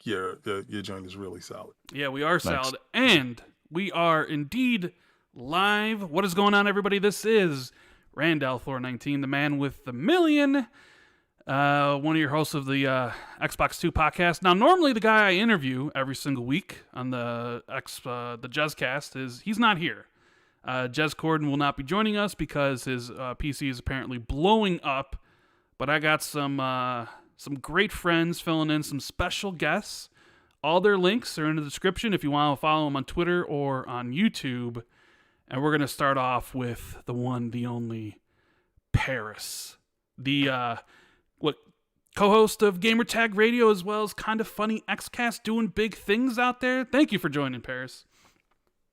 your joint is really solid. Yeah, we are solid, and we are indeed live. What is going on, everybody? This is Randall419, the man with the million, one of your hosts of the Xbox 2 podcast. Now, normally the guy I interview every single week on the Jezcast he's not here. Jez Corden will not be joining us because his PC is apparently blowing up. But I got some great friends filling in, some special guests. All their links are in the description if you want to follow them on Twitter or on YouTube. And we're going to start off with the one, the only, Paris. The co-host of Gamertag Radio, as well as Kind of Funny Xcast, doing big things out there. Thank you for joining, Paris.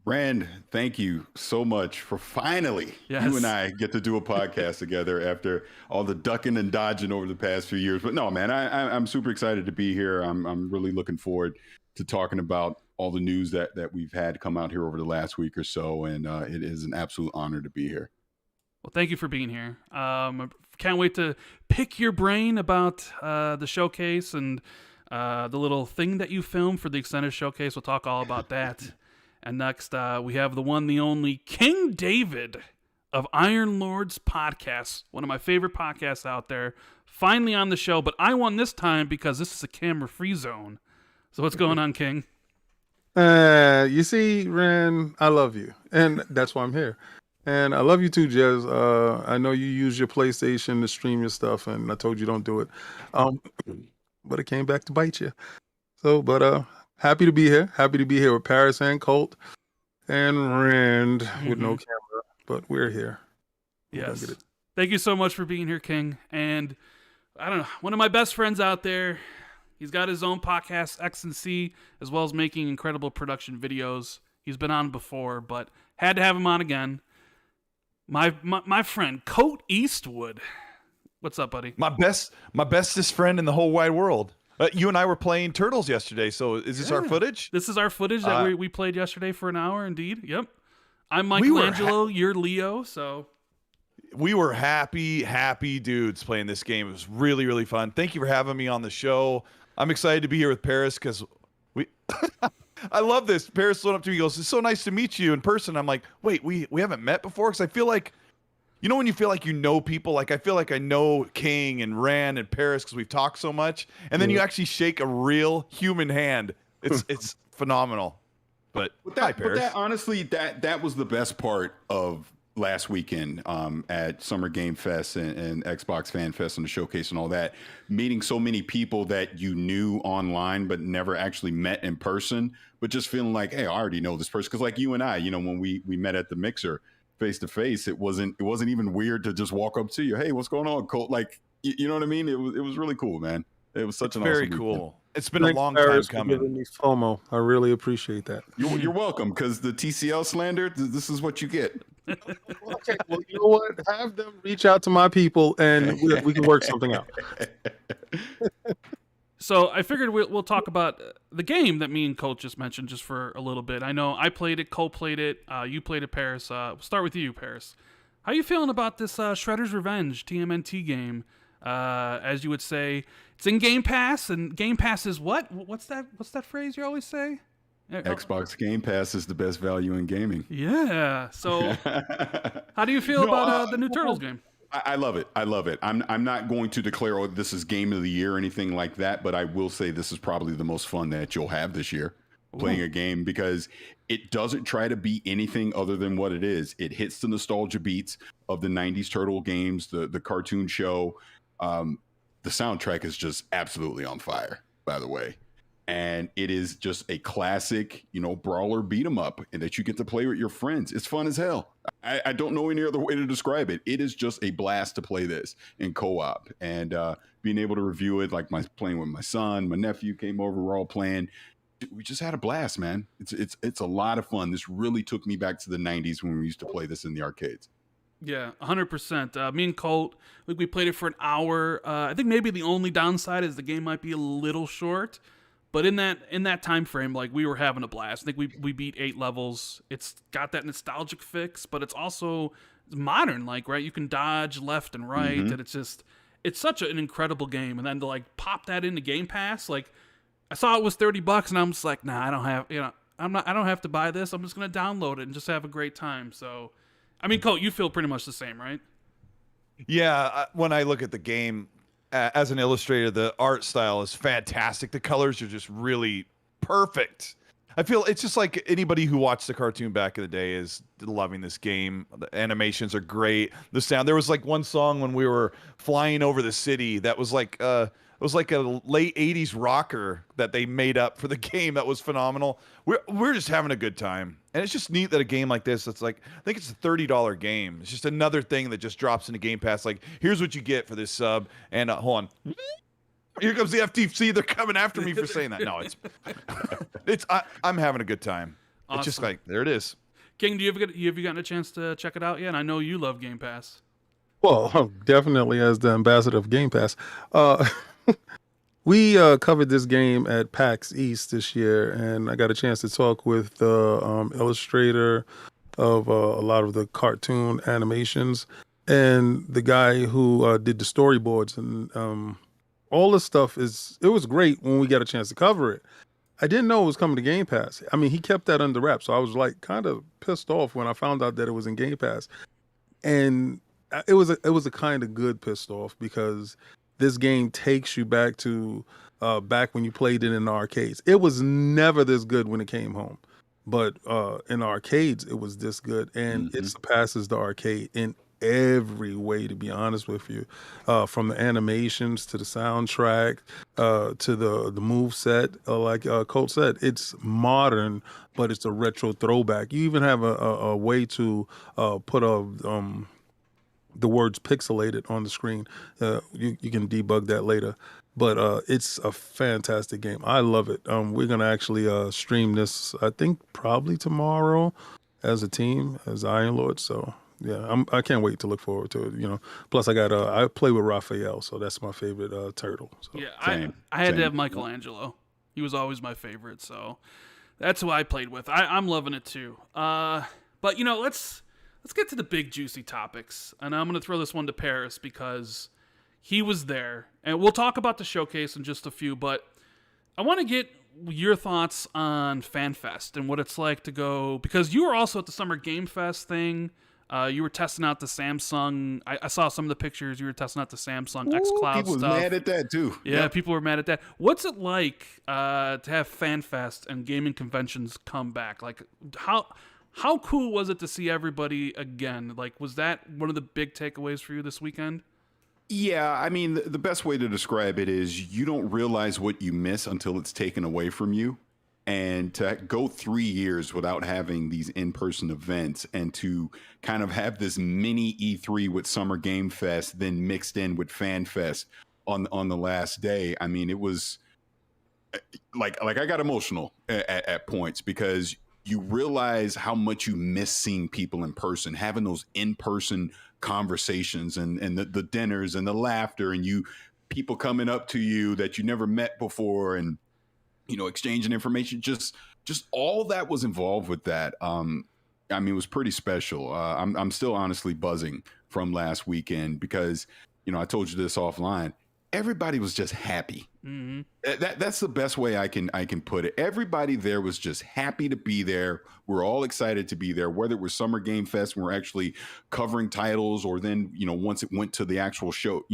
Rand, thank you so much for finally you and I get to do a podcast together after all the ducking and dodging over the past few years. But no, man, I'm super excited to be here. I'm really looking forward to talking about all the news that we've had come out here over the last week or so. And it is an absolute honor to be here. Well, thank you for being here. Can't wait to pick your brain about the showcase and the little thing that you filmed for the extended showcase. We'll talk all about that. And next, we have the one, the only, King David of Iron Lords Podcast, one of my favorite podcasts out there, finally on the show. But I won this time because this is a camera-free zone. So what's going on, King? You see, Ren, I love you, and that's why I'm here. And I love you too, Jez. I know you use your PlayStation to stream your stuff, and I told you don't do it. But it came back to bite you. So, but happy to be here. Happy to be here with Paris and Colt and Rand with no camera, but we're here. Yes. Thank you so much for being here, King. And I don't know, one of my best friends out there, he's got his own podcast, X and C, as well as making incredible production videos. He's been on before, but had to have him on again. My friend, Colt Eastwood. What's up, buddy? My bestest friend in the whole wide world. You and I were playing Turtles yesterday, so is this our footage? This is our footage that we played yesterday for an hour, indeed. Yep. I'm Michelangelo, you're Leo, so... We were happy dudes playing this game. It was really, really fun. Thank you for having me on the show. I'm excited to be here with Paris because we... I love this. Paris went up to me and goes, it's so nice to meet you in person. I'm like, wait, we haven't met before? Because I feel like... You know when you feel like you know people? Like I feel like I know King and Rand and Paris because we've talked so much. And then you actually shake a real human hand. It's phenomenal. But Paris. Honestly, that was the best part of last weekend at Summer Game Fest and Xbox Fan Fest and the showcase and all that. Meeting so many people that you knew online but never actually met in person. But just feeling like, hey, I already know this person. Because like you and I, when we met at the Mixer, face to face, it wasn't even weird to just walk up to you. Hey, what's going on, Colt? Like, you know what I mean? It was really cool, man. It was such an very awesome cool weekend. It's been a long time coming. For giving me FOMO. I really appreciate that. You're welcome, because the TCL slander, this is what you get. Okay, well, you know what? Have them reach out to my people, and we can work something out. So I figured we'll talk about the game that me and Colt just mentioned just for a little bit. I know I played it, Colt played it, you played it, Paris. We'll start with you, Paris. How you feeling about this Shredder's Revenge TMNT game? As you would say, it's in Game Pass, and Game Pass is what? What's that phrase you always say? Xbox Game Pass is the best value in gaming. Yeah. So how do you feel about the new Turtles game? I love it. I'm not going to declare, oh, this is game of the year or anything like that, but I will say this is probably the most fun that you'll have this year playing a game, because it doesn't try to be anything other than what it is. It hits the nostalgia beats of the 90s Turtle games, the cartoon show. The soundtrack is just absolutely on fire, by the way. And it is just a classic, brawler beat 'em up, and that you get to play with your friends. It's fun as hell. I don't know any other way to describe it. It is just a blast to play this in co-op, and being able to review it, like playing with my son, my nephew came over, we're all playing. We just had a blast, man. It's a lot of fun. This really took me back to the 90s when we used to play this in the arcades. Yeah, 100%. Me and Colt, we played it for an hour. I think maybe the only downside is the game might be a little short. But in that time frame, like, we were having a blast. I think we beat 8 levels. It's got that nostalgic fix, but it's also modern, like, right? You can dodge left and right, and it's such an incredible game. And then to like pop that into Game Pass, like, I saw it was $30, and I'm just like, nah, I don't have, I don't have to buy this. I'm just gonna download it and just have a great time. So, I mean, Colt, you feel pretty much the same, right? Yeah, when I look at the game as an illustrator, the art style is fantastic. The colors are just really perfect. I feel it's just like anybody who watched the cartoon back in the day is loving this game. The animations are great. The sound. There was like one song when we were flying over the city that was like it was like a late 80s rocker that they made up for the game that was phenomenal. We're just having a good time. And it's just neat that a game like this, it's like, I think it's a $30 game. It's just another thing that just drops into Game Pass. Like, here's what you get for this sub. And hold on. Here comes the FTC. They're coming after me for saying that. No, I'm having a good time. Awesome. It's just like, there it is. King, have you gotten a chance to check it out yet? And I know you love Game Pass. Well, definitely as the ambassador of Game Pass. We covered this game at PAX East this year, and I got a chance to talk with the illustrator of a lot of the cartoon animations and the guy who did the storyboards. And all this stuff it was great when we got a chance to cover it. I didn't know it was coming to Game Pass. I mean, he kept that under wraps, so I was like kind of pissed off when I found out that it was in Game Pass. And it was a kind of good pissed off, because this game takes you back to back when you played it in the arcades. It was never this good when it came home, but in arcades it was this good, and it surpasses the arcade in every way, to be honest with you, from the animations to the soundtrack to the move set. Like Colt said, it's modern, but it's a retro throwback. You even have a way to put the words pixelated on the screen. You can debug that later, but it's a fantastic game. I love it. We're gonna actually stream this, I think probably tomorrow, as a team, as Iron Lord. So yeah, I can't wait to look forward to it. Plus I play with Raphael, so that's my favorite turtle. So. Yeah, Same. I had to have Michelangelo. He was always my favorite, so that's who I played with. I'm loving it too. But let's get to the big juicy topics, and I'm going to throw this one to Paris because he was there, and we'll talk about the showcase in just a few, but I want to get your thoughts on FanFest and what it's like to go, because you were also at the Summer Game Fest thing. You were testing out the Samsung. I saw some of the pictures. You were testing out the Samsung xCloud people stuff. was mad at that too. Yeah, people were mad at that. What's it like to have FanFest and gaming conventions come back? Like, how cool was it to see everybody again? Like, was that one of the big takeaways for you this weekend? Yeah, I mean, the best way to describe it is you don't realize what you miss until it's taken away from you. And to go 3 years without having these in-person events, and to kind of have this mini E3 with Summer Game Fest, then mixed in with Fan Fest on the last day. I mean, it was like I got emotional at points, because you realize how much you miss seeing people in person, having those in-person conversations and the dinners and the laughter, and people coming up to you that you never met before, and exchanging information. Just all that was involved with that. I mean, it was pretty special. I'm still honestly buzzing from last weekend, because I told you this offline. Everybody was just happy. Mm-hmm. That's the best way I can put it. Everybody there was just happy to be there. We're all excited to be there, whether it was Summer Game Fest and we're actually covering titles, or then, once it went to the actual show,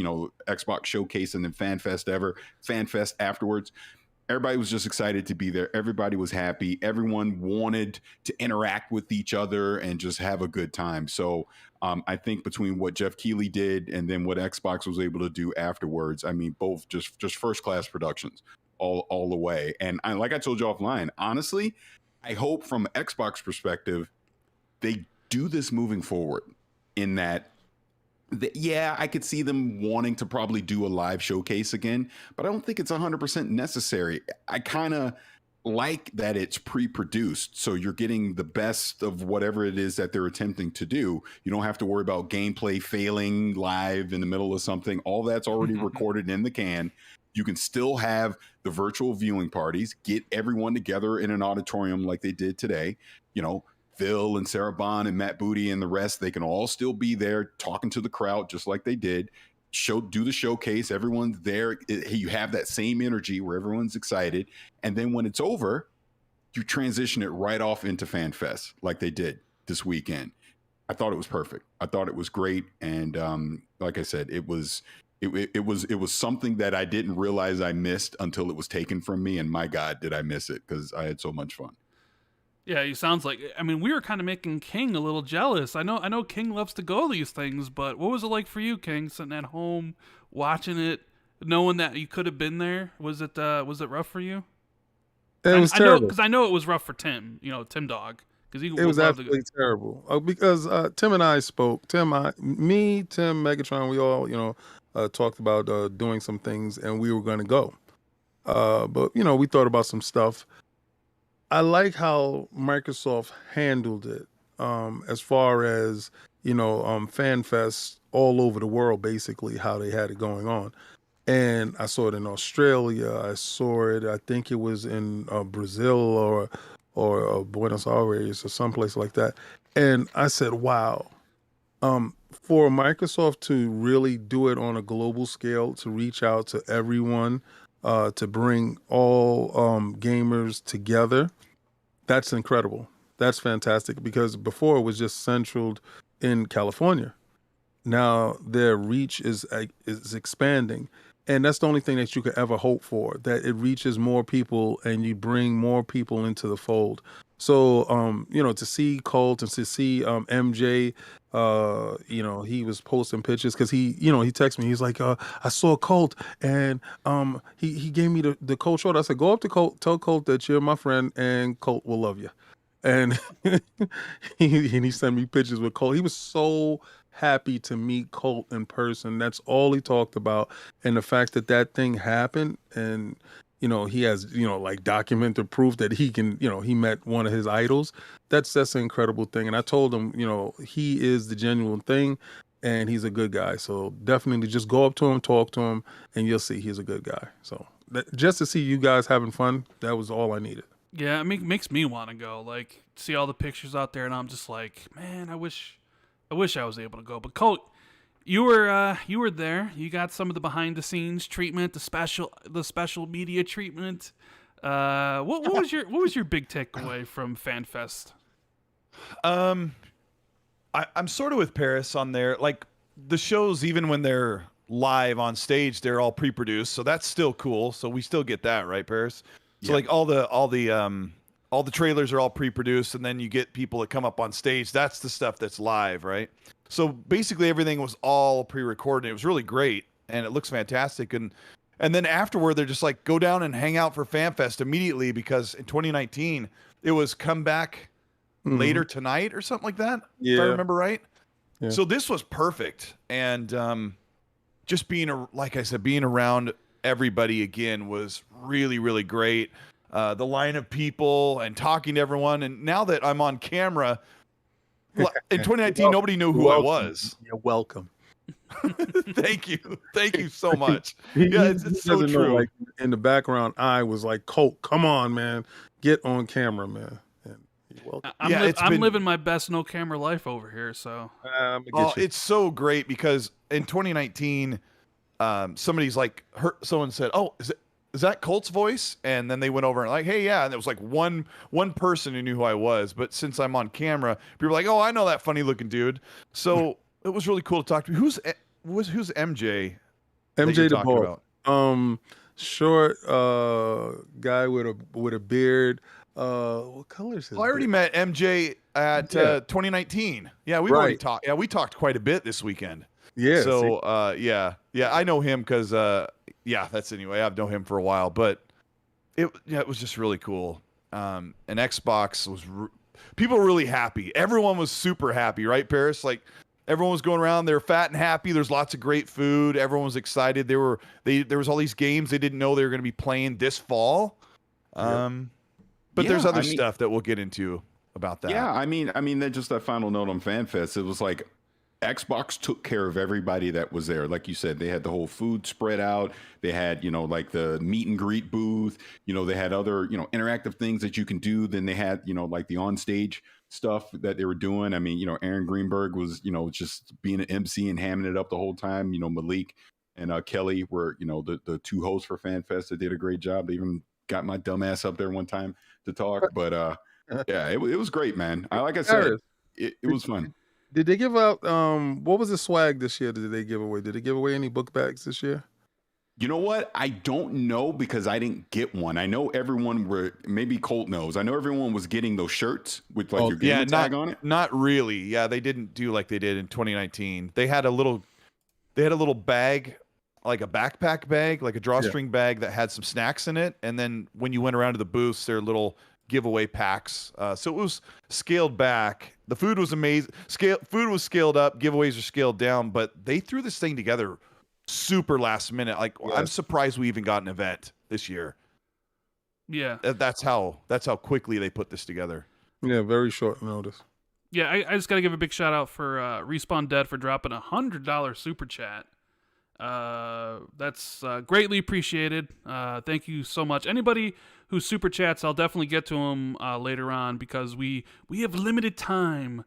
Xbox Showcase, and then FanFest afterwards. Everybody was just excited to be there. Everybody was happy. Everyone wanted to interact with each other and just have a good time. So I think between what Jeff Keighley did and then what Xbox was able to do afterwards, I mean, both just first class productions all the way. And like I told you offline, honestly, I hope from Xbox perspective, they do this moving forward, in that yeah, I could see them wanting to probably do a live showcase again, but I don't think it's 100% necessary. I kind of like that it's pre-produced, so you're getting the best of whatever it is that they're attempting to do. You don't have to worry about gameplay failing live in the middle of something. All that's already recorded in the can. You can still have the virtual viewing parties, get everyone together in an auditorium like they did today. Phil and Sarah Bond and Matt Booty and the rest, they can all still be there talking to the crowd just like they did. do the showcase. Everyone's there. You have that same energy where everyone's excited, and then when it's over, you transition it right off into FanFest like they did this weekend. I thought it was perfect. I thought it was great, and like I said, it was something that I didn't realize I missed until it was taken from me. And my God, did I miss it, because I had so much fun. Yeah, he sounds like. I mean, we were kind of making King a little jealous. I know King loves to go to these things, but what was it like for you, King, sitting at home watching it, knowing that you could have been there? Was it rough for you? It was terrible. Because I know it was rough for Tim. Tim Dog. It was absolutely terrible. Because Tim and I spoke. Tim, Megatron, we all talked about doing some things, and we were going to go. But we thought about some stuff. I like how Microsoft handled it, as far as FanFest all over the world, basically how they had it going on. And I saw it in Australia. I saw it. I think it was in Brazil or Buenos Aires or someplace like that. And I said, wow. For Microsoft to really do it on a global scale, to reach out to everyone, to bring all gamers together, that's incredible. That's fantastic, because before it was just centered in California. Now their reach is expanding, and that's the only thing that you could ever hope for, that it reaches more people and you bring more people into the fold. So, to see Colt and to see MJ, he was posting pictures, because he texted me. He's like, I saw Colt, and he gave me the Colt short. I said, go up to Colt, tell Colt that you're my friend, and Colt will love you. And he sent me pictures with Colt. He was so happy to meet Colt in person. That's all he talked about. And the fact that thing happened, and he has, like documented proof that he can, he met one of his idols. That's an incredible thing. And I told him, he is the genuine thing, and he's a good guy. So definitely just go up to him, talk to him, and you'll see he's a good guy. So just to see you guys having fun, that was all I needed. Yeah, it makes me want to go. Like, see all the pictures out there, and I'm just like, man, I wish I was able to go. But Colt, you were there. You got some of the behind the scenes treatment, the special media treatment. What was your big takeaway from FanFest? I'm sort of with Paris on there. Like, the shows, even when they're live on stage, they're all pre-produced, so that's still cool. So we still get that, right, Paris? So like all the trailers are all pre-produced, and then you get people that come up on stage. That's the stuff that's live, right? So basically everything was all pre-recorded. It was really great, and it looks fantastic. And then afterward, they're just like, go down and hang out for FanFest immediately, because in 2019 it was come back later tonight or something like that. Yeah. If I remember right. Yeah. So this was perfect, and just being around everybody again was really, really great. The line of people and talking to everyone. And now that I'm on camera, in 2019, nobody knew who I was. You're welcome. Thank you so much. It's so true. Know, like, in the background, I was like, Colt, come on, man, get on camera, man. And you're welcome. I'm living my best no camera life over here. So it's so great, because in 2019, somebody's like, someone said, oh, is that Colt's voice? And then they went over and like, hey, yeah. And it was like one person who knew who I was. But since I'm on camera, people are like, oh, I know that funny looking dude. So it was really cool to talk to. Who's MJ? MJ the Ball. Short guy with a beard. What color is his beard? I already met MJ at 2019. Yeah, we already talked. Yeah, we talked quite a bit this weekend. Yeah. So yeah, I know him because that's anyway. I've known him for a while, but it was just really cool. And Xbox was people were really happy. Everyone was super happy, right, Paris? Like, everyone was going around. They're fat and happy. There's lots of great food. Everyone was excited. There was all these games they didn't know they were going to be playing this fall. But there's other stuff that we'll get into about that. Yeah, I mean, just that final note on FanFest. It was like, Xbox took care of everybody that was there. Like you said, they had the whole food spread out. They had, like the meet and greet booth. They had other, interactive things that you can do. Then they had, like the on stage stuff that they were doing. I mean, Aaron Greenberg was, just being an MC and hamming it up the whole time. Malik and Kelly were, the two hosts for FanFest that did a great job. They even got my dumb ass up there one time to talk. But yeah, it was great, man. Like I said, it was fun. Did they give out what was the swag this year? Did they give away? Did they give away any book bags this year? You know what? I don't know because I didn't get one. I know everyone maybe Colt knows. I know everyone was getting those shirts with like your gamer tag on it. Not really. Yeah, they didn't do like they did in 2019. They had a little bag, like a backpack bag, like a drawstring bag that had some snacks in it. And then when you went around to the booths, there were little giveaway packs. So it was scaled back. The food was amazing. Food was scaled up. Giveaways are scaled down. But they threw this thing together super last minute. Like I'm surprised we even got an event this year. Yeah, that's how quickly they put this together. Yeah, very short notice. Yeah, I just gotta give a big shout out for Respawn Dead for dropping $100 super chat. That's greatly appreciated. Thank you so much. Anybody who super chats, I'll definitely get to them later on because we have limited time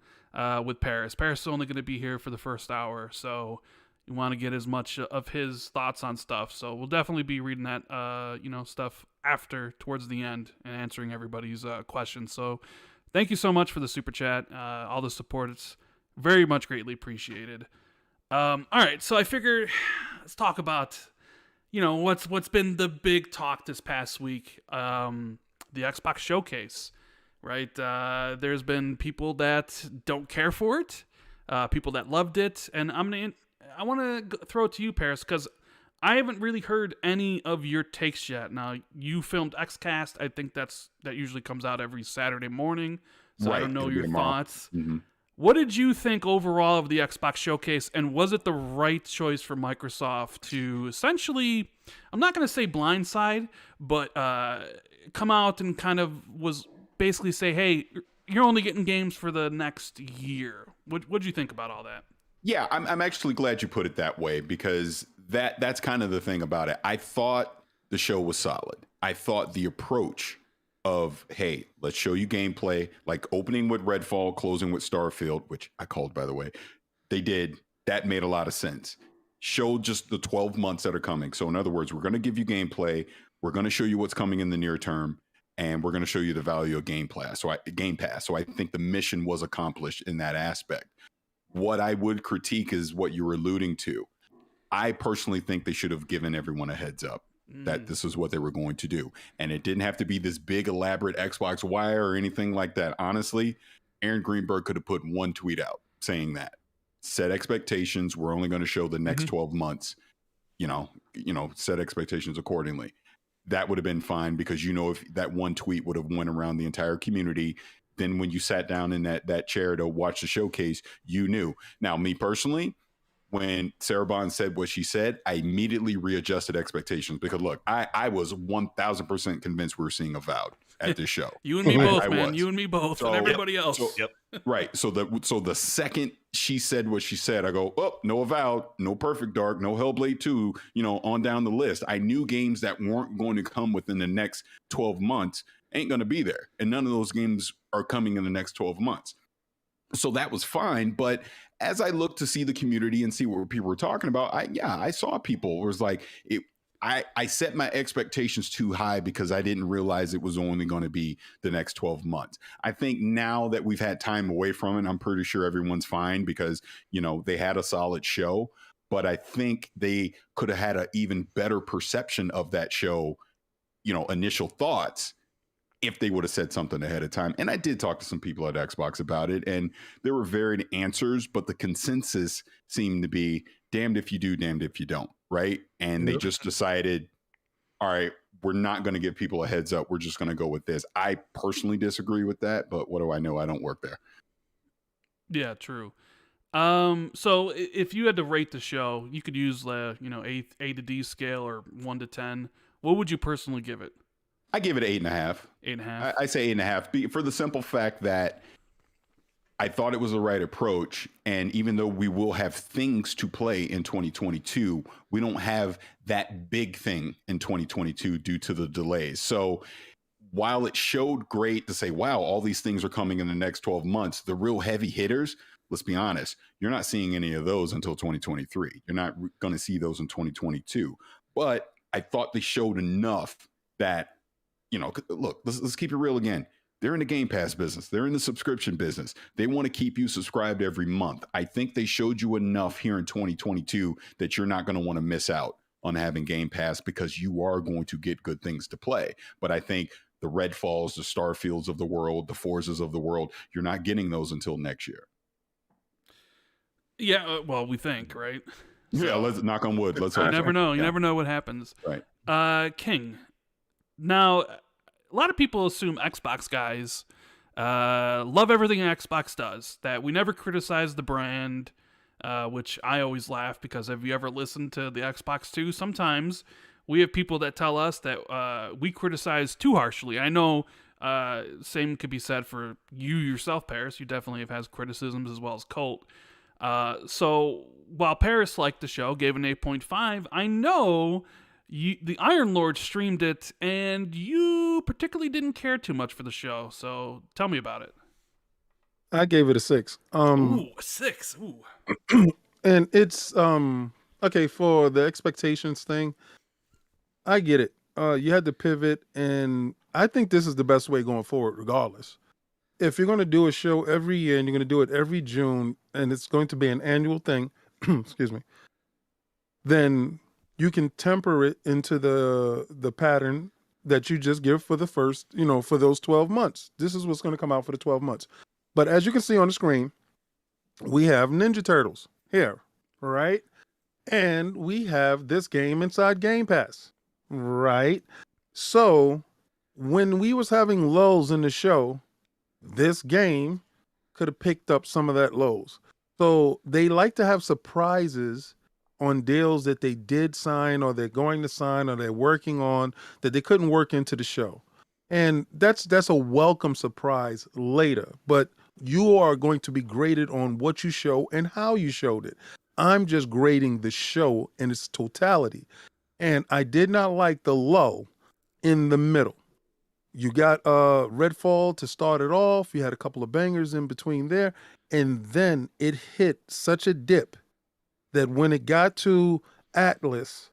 with Paris. Paris is only going to be here for the first hour, so you want to get as much of his thoughts on stuff. So we'll definitely be reading that stuff towards the end and answering everybody's questions. So thank you so much for the super chat, all the support. It's very much greatly appreciated. All right, so I figured let's talk about what's been the big talk this past week, the Xbox Showcase, right? There's been people that don't care for it, people that loved it, and I want to throw it to you, Paris, because I haven't really heard any of your takes yet. Now, you filmed XCast. I think that usually comes out every Saturday morning, so right. I don't know your thoughts. Mm-hmm. What did you think overall of the Xbox Showcase, and was it the right choice for Microsoft to essentially, I'm not going to say blindside, but come out and kind of was basically say, hey, you're only getting games for the next year. What did you think about all that? Yeah, I'm actually glad you put it that way because that's kind of the thing about it. I thought the show was solid. I thought the approach of, hey, let's show you gameplay, like opening with Redfall, closing with Starfield, which I called, by the way. They did. That made a lot of sense. Showed just the 12 months that are coming. So in other words, we're going to give you gameplay. We're going to show you what's coming in the near term. And we're going to show you the value of Game Pass. So I think the mission was accomplished in that aspect. What I would critique is what you were alluding to. I personally think they should have given everyone a heads up that this is what they were going to do. And it didn't have to be this big, elaborate Xbox wire or anything like that. Honestly, Aaron Greenberg could have put one tweet out saying that. Set expectations. We're only going to show the next 12 months. Set expectations accordingly. That would have been fine because, if that one tweet would have went around the entire community, then when you sat down in that chair to watch the showcase, you knew. Now, me personally, when Sarah Bond said what she said, I immediately readjusted expectations because look, I was 1000% convinced we were seeing Avowed at this show. You and me both, man. You and me both, and everybody else. Right. So the second she said what she said, I go, oh, no Avowed, no Perfect Dark, no Hellblade 2, on down the list. I knew games that weren't going to come within the next 12 months ain't going to be there. And none of those games are coming in the next 12 months. So that was fine. But as I looked to see the community and see what people were talking about, I saw people. It was like, I set my expectations too high because I didn't realize it was only going to be the next 12 months. I think now that we've had time away from it, I'm pretty sure everyone's fine because, they had a solid show. But I think they could have had an even better perception of that show, initial thoughts, if they would have said something ahead of time. And I did talk to some people at Xbox about it, and there were varied answers, but the consensus seemed to be damned if you do, damned if you don't, right? And they just decided, all right, we're not going to give people a heads up. We're just going to go with this. I personally disagree with that, but what do I know? I don't work there. Yeah, true. So if you had to rate the show, you could use A to D scale or 1 to 10. What would you personally give it? I give it 8.5. 8.5. I say 8.5 for the simple fact that I thought it was the right approach. And even though we will have things to play in 2022, we don't have that big thing in 2022 due to the delays. So while it showed great to say, wow, all these things are coming in the next 12 months, the real heavy hitters, let's be honest, you're not seeing any of those until 2023. You're not going to see those in 2022. But I thought they showed enough that, look, let's keep it real again. They're in the Game Pass business. They're in the subscription business. They want to keep you subscribed every month. I think they showed you enough here in 2022 that you're not going to want to miss out on having Game Pass, because you are going to get good things to play. But I think the Redfalls, the Starfields of the world, the Forzas of the world, you're not getting those until next year. Yeah, well, we think, right? So, yeah, let's knock on wood. Let's hope. You never know. You never know what happens. Right. King. Now, a lot of people assume Xbox guys love everything Xbox does, that we never criticize the brand, which I always laugh, because have you ever listened to the Xbox 2? Sometimes we have people that tell us that we criticize too harshly. I know same could be said for you yourself, Paris. You definitely have had criticisms, as well as Colt. So while Paris liked the show, gave an 8.5, I know the Iron Lord streamed it, and you particularly didn't care too much for the show. So tell me about it. I gave it a 6. Ooh, a 6. Ooh. And it's okay for the expectations thing. I get it. You had to pivot, and I think this is the best way going forward, regardless. If you're going to do a show every year and you're going to do it every June, and it's going to be an annual thing, excuse me, then you can temper it into the pattern that you just give for the first, for those 12 months. This is what's going to come out for the 12 months. But as you can see on the screen, we have Ninja Turtles here, right? And we have this game inside Game Pass, right? So when we was having lulls in the show, this game could have picked up some of that lulls. So they like to have surprises on deals that they did sign, or they're going to sign, or they're working on, that they couldn't work into the show. And that's a welcome surprise later. But you are going to be graded on what you show and how you showed it. I'm just grading the show in its totality. And I did not like the lull in the middle. You got Redfall to start it off. You had a couple of bangers in between there. And then it hit such a dip that when it got to Atlas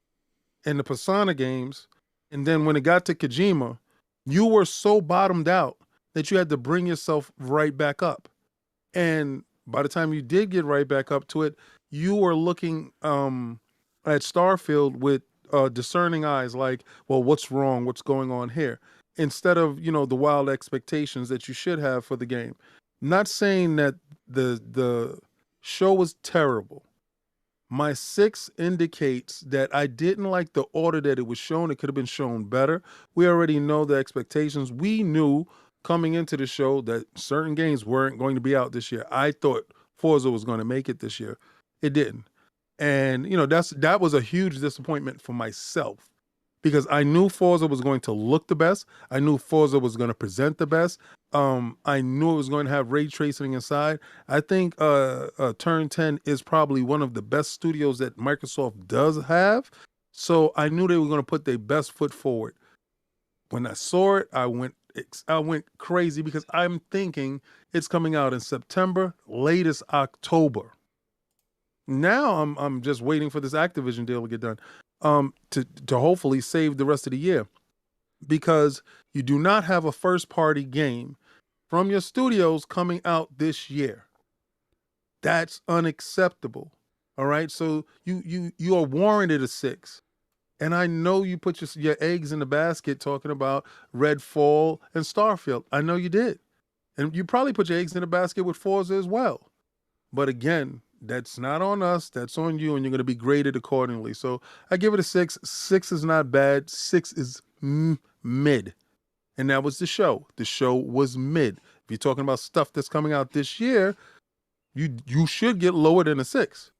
and the Persona games, and then when it got to Kojima, you were so bottomed out that you had to bring yourself right back up. And by the time you did get right back up to it, you were looking at Starfield with discerning eyes, like, well, what's wrong? What's going on here? Instead of, the wild expectations that you should have for the game. Not saying that the show was terrible. My 6 indicates that I didn't like the order that it was shown. It could have been shown better. We already know the expectations. We knew coming into the show that certain games weren't going to be out this year. I thought Forza was going to make it this year. It didn't. And, that was a huge disappointment for myself, because I knew Forza was going to look the best. I knew Forza was going to present the best. I knew it was going to have ray tracing inside. I think Turn 10 is probably one of the best studios that Microsoft does have. So I knew they were going to put their best foot forward. When I saw it, I went crazy, because I'm thinking it's coming out in September, latest October. Now I'm just waiting for this Activision deal to get done. To hopefully save the rest of the year, because you do not have a first-party game from your studios coming out this year. That's unacceptable. All right, so you are warranted a 6, and I know you put your eggs in the basket talking about Redfall and Starfield. I know you did, and you probably put your eggs in the basket with Forza as well. But again, that's not on us. That's on you, and you're going to be graded accordingly. So I give it a 6. 6 is not bad. 6 is mid. And that was the show. The show was mid. If you're talking about stuff that's coming out this year, you should get lower than a 6.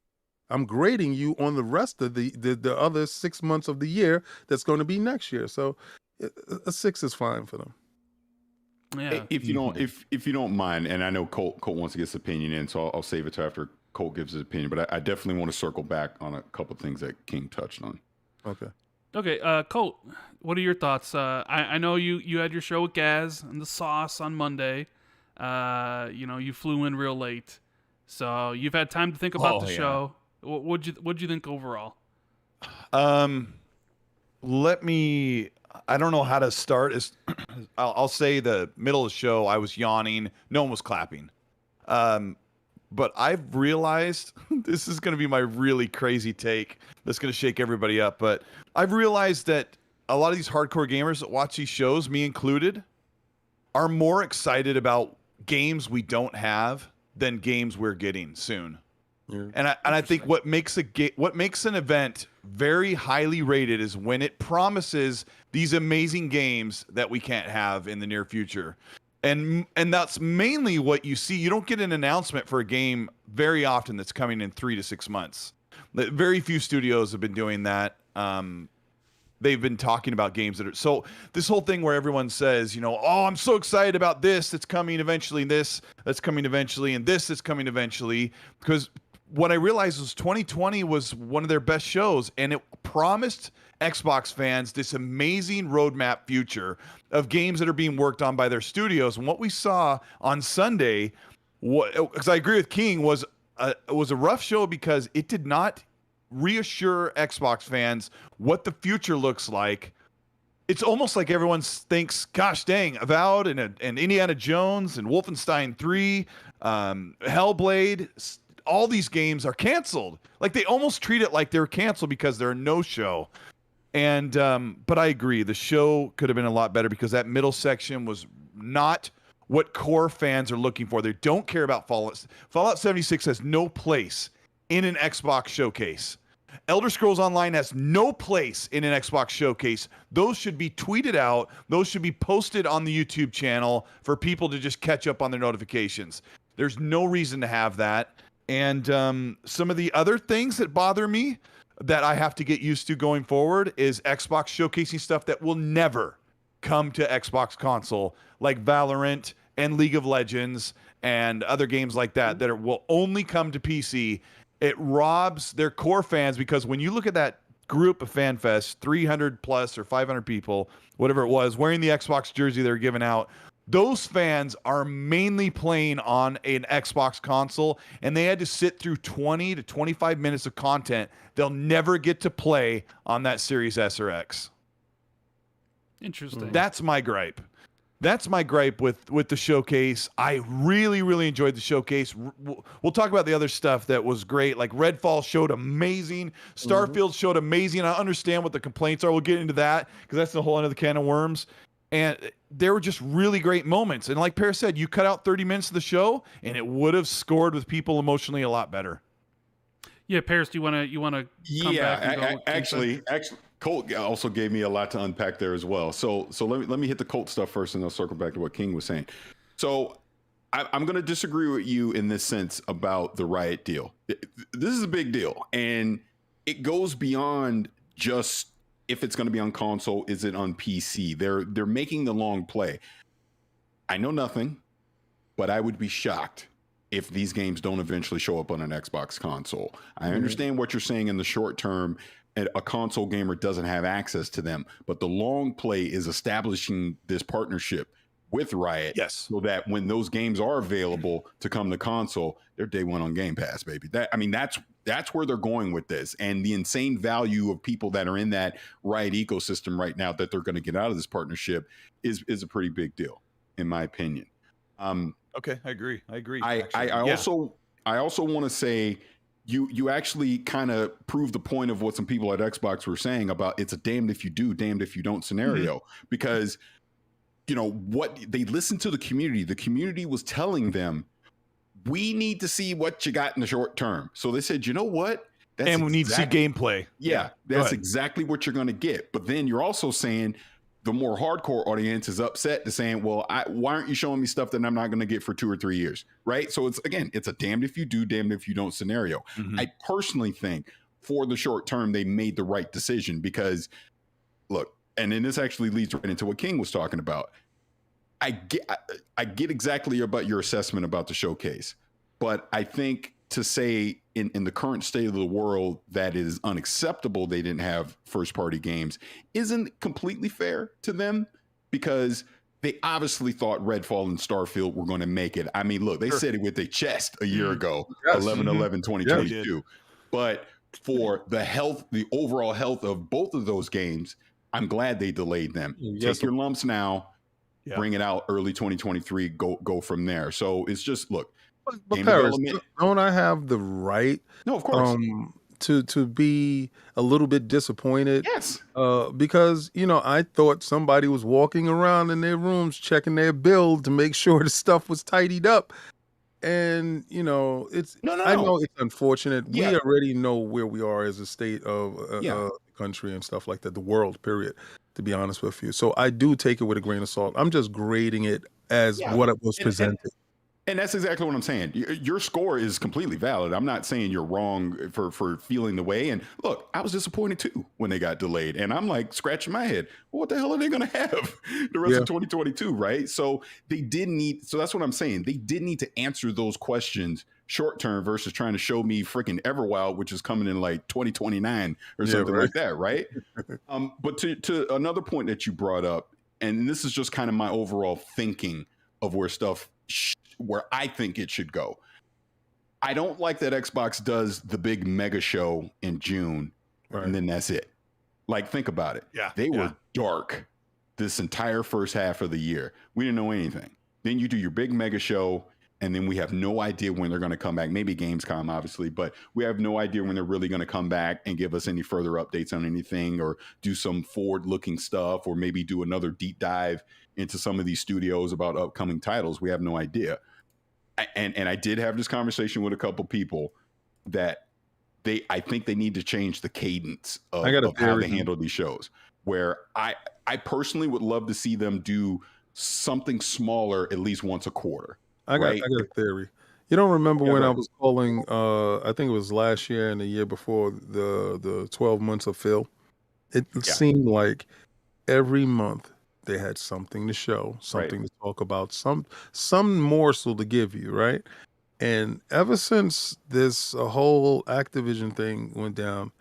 I'm grading you on the rest of the other 6 months of the year that's going to be next year. So a 6 is fine for them. Yeah. If you don't, if you don't mind, and I know Colt wants to get his opinion in, so I'll save it to after Colt gives his opinion. But I definitely want to circle back on a couple of things that King touched on. Okay, Colt, what are your thoughts? I know you had your show with Gaz and the Sauce on Monday. You flew in real late, so you've had time to think about the show. What'd you think overall? I don't know how to start. I'll say the middle of the show, I was yawning. No one was clapping. But I've realized this is going to be my really crazy take that's going to shake everybody up. But I've realized that a lot of these hardcore gamers that watch these shows, me included, are more excited about games we don't have than games we're getting soon. Yeah. And I think what makes an event very highly rated is when it promises these amazing games that we can't have in the near future. And that's mainly what you see. You don't get an announcement for a game very often that's coming in 3 to 6 months. Very few studios have been doing that. They've been talking about games that are so this whole thing where everyone says, oh, I'm so excited about this that's coming eventually, this that's coming eventually, and this that's coming eventually. Because what I realized was 2020 was one of their best shows, and it promised Xbox fans this amazing roadmap future of games that are being worked on by their studios. And what we saw on Sunday, because I agree with King, was a rough show because it did not reassure Xbox fans what the future looks like. It's almost like everyone thinks, gosh dang, Avowed and Indiana Jones and Wolfenstein 3, Hellblade, all these games are canceled. Like they almost treat it like they're canceled because they're a no-show. And but I agree, the show could have been a lot better because that middle section was not what core fans are looking for. They don't care about Fallout. Fallout 76 has no place in an Xbox showcase. Elder Scrolls Online has no place in an Xbox showcase. Those should be tweeted out. Those should be posted on the YouTube channel for people to just catch up on their notifications. There's no reason to have that. And some of the other things that bother me that I have to get used to going forward is Xbox showcasing stuff that will never come to Xbox console, like Valorant and League of Legends and other games like that will only come to PC. It robs their core fans because when you look at that group of FanFest, 300 plus or 500 people, whatever it was, wearing the Xbox jersey they're giving out, those fans are mainly playing on an Xbox console, and they had to sit through 20 to 25 minutes of content they'll never get to play on that Series S or X. Interesting. That's my gripe. That's my gripe with the showcase. I really, really enjoyed the showcase. We'll talk about the other stuff that was great. Like Redfall showed amazing. Starfield showed amazing. I understand what the complaints are. We'll get into that because that's the whole end of the can of worms. And there were just really great moments. And like Paris said, you cut out 30 minutes of the show, and it would have scored with people emotionally a lot better. Yeah, Paris, do you want to come back and go? Actually, Colt also gave me a lot to unpack there as well. So let me hit the Colt stuff first, and I'll circle back to what King was saying. So I'm going to disagree with you in this sense about the Riot deal. This is a big deal, and it goes beyond just if it's going to be on console, is it on PC? They're making the long play. I know nothing, but I would be shocked if these games don't eventually show up on an Xbox console. I understand what you're saying in the short term. A console gamer doesn't have access to them, but the long play is establishing this partnership with Riot, so that when those games are available to come to console, they're day one on Game Pass, baby. That's where they're going with this, and the insane value of people that are in that Riot ecosystem right now that they're going to get out of this partnership is a pretty big deal, in my opinion. Okay, I agree. I also want to say you actually kind of prove the point of what some people at Xbox were saying about it's a damned if you do, damned if you don't scenario, because what they listened to the community was telling them, we need to see what you got in the short term. So they said, you know what? We need to see gameplay. Yeah, that's exactly what you're going to get. But then you're also saying the more hardcore audience is upset to saying, well, why aren't you showing me stuff that I'm not going to get for 2 or 3 years? Right. So it's a damned if you do, damned if you don't scenario. I personally think for the short term, they made the right decision because look, and then this actually leads right into what King was talking about. I get exactly about your assessment about the showcase, but I think to say in the current state of the world that it is unacceptable they didn't have first party games isn't completely fair to them, because they obviously thought Redfall and Starfield were going to make it. I mean, look, they said it with their chest a year ago, Yes. 11/11/2022. But for the overall health of both of those games, I'm glad they delayed them. Yes. Take your lumps now, Yeah. bring it out early 2023, go from there. So it's just, look, But game Paris, development. don't I have the right No, of course. to be a little bit disappointed? Yes. Because I thought somebody was walking around in their rooms checking their build to make sure the stuff was tidied up. And it's No. I know it's unfortunate. Yeah. We already know where we are as a state of Yeah. country and stuff like that, the world, period, to be honest with you. So I do take it with a grain of salt. I'm just grading it as what it was presented. And that's exactly what I'm saying. Your score is completely valid. I'm not saying you're wrong for feeling the way. And look, I was disappointed too when they got delayed. And I'm like scratching my head. Well, what the hell are they going to have the rest of 2022, right? So they did need. So that's what I'm saying. They did need to answer those questions short term versus trying to show me freaking Everwild, which is coming in like 2029 or something like that, right? But to another point that you brought up, and this is just kind of my overall thinking of where stuff where I think it should go. I don't like that Xbox does the big mega show in June, and then that's it. Like, think about it. Yeah, they were dark this entire first half of the year. We didn't know anything. Then you do your big mega show, and then we have no idea when they're going to come back. Maybe Gamescom, obviously, but we have no idea when they're really going to come back and give us any further updates on anything, or do some forward-looking stuff, or maybe do another deep dive into some of these studios about upcoming titles. We have no idea. And I did have this conversation with a couple people that I think they need to change the cadence of how they handle these shows. Where I personally would love to see them do something smaller at least once a quarter. I got a theory. You don't remember when I was calling? I think it was last year and the year before, the 12 months of Phil. It seemed like every month they had something to show, something to talk about, some morsel to give you, right? And ever since this whole Activision thing went down,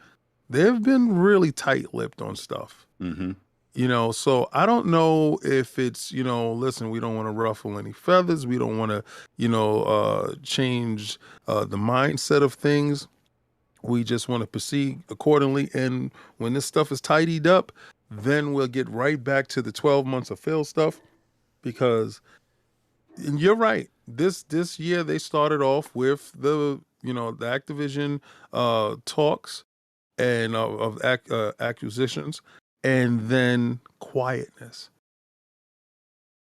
they've been really tight-lipped on stuff. So I don't know if it's, listen, we don't want to ruffle any feathers. We don't want to, change the mindset of things. We just want to proceed accordingly. And when this stuff is tidied up, then we'll get right back to the 12 months of Phil stuff, because and you're right. This year they started off with the Activision talks and of acquisitions, and then quietness.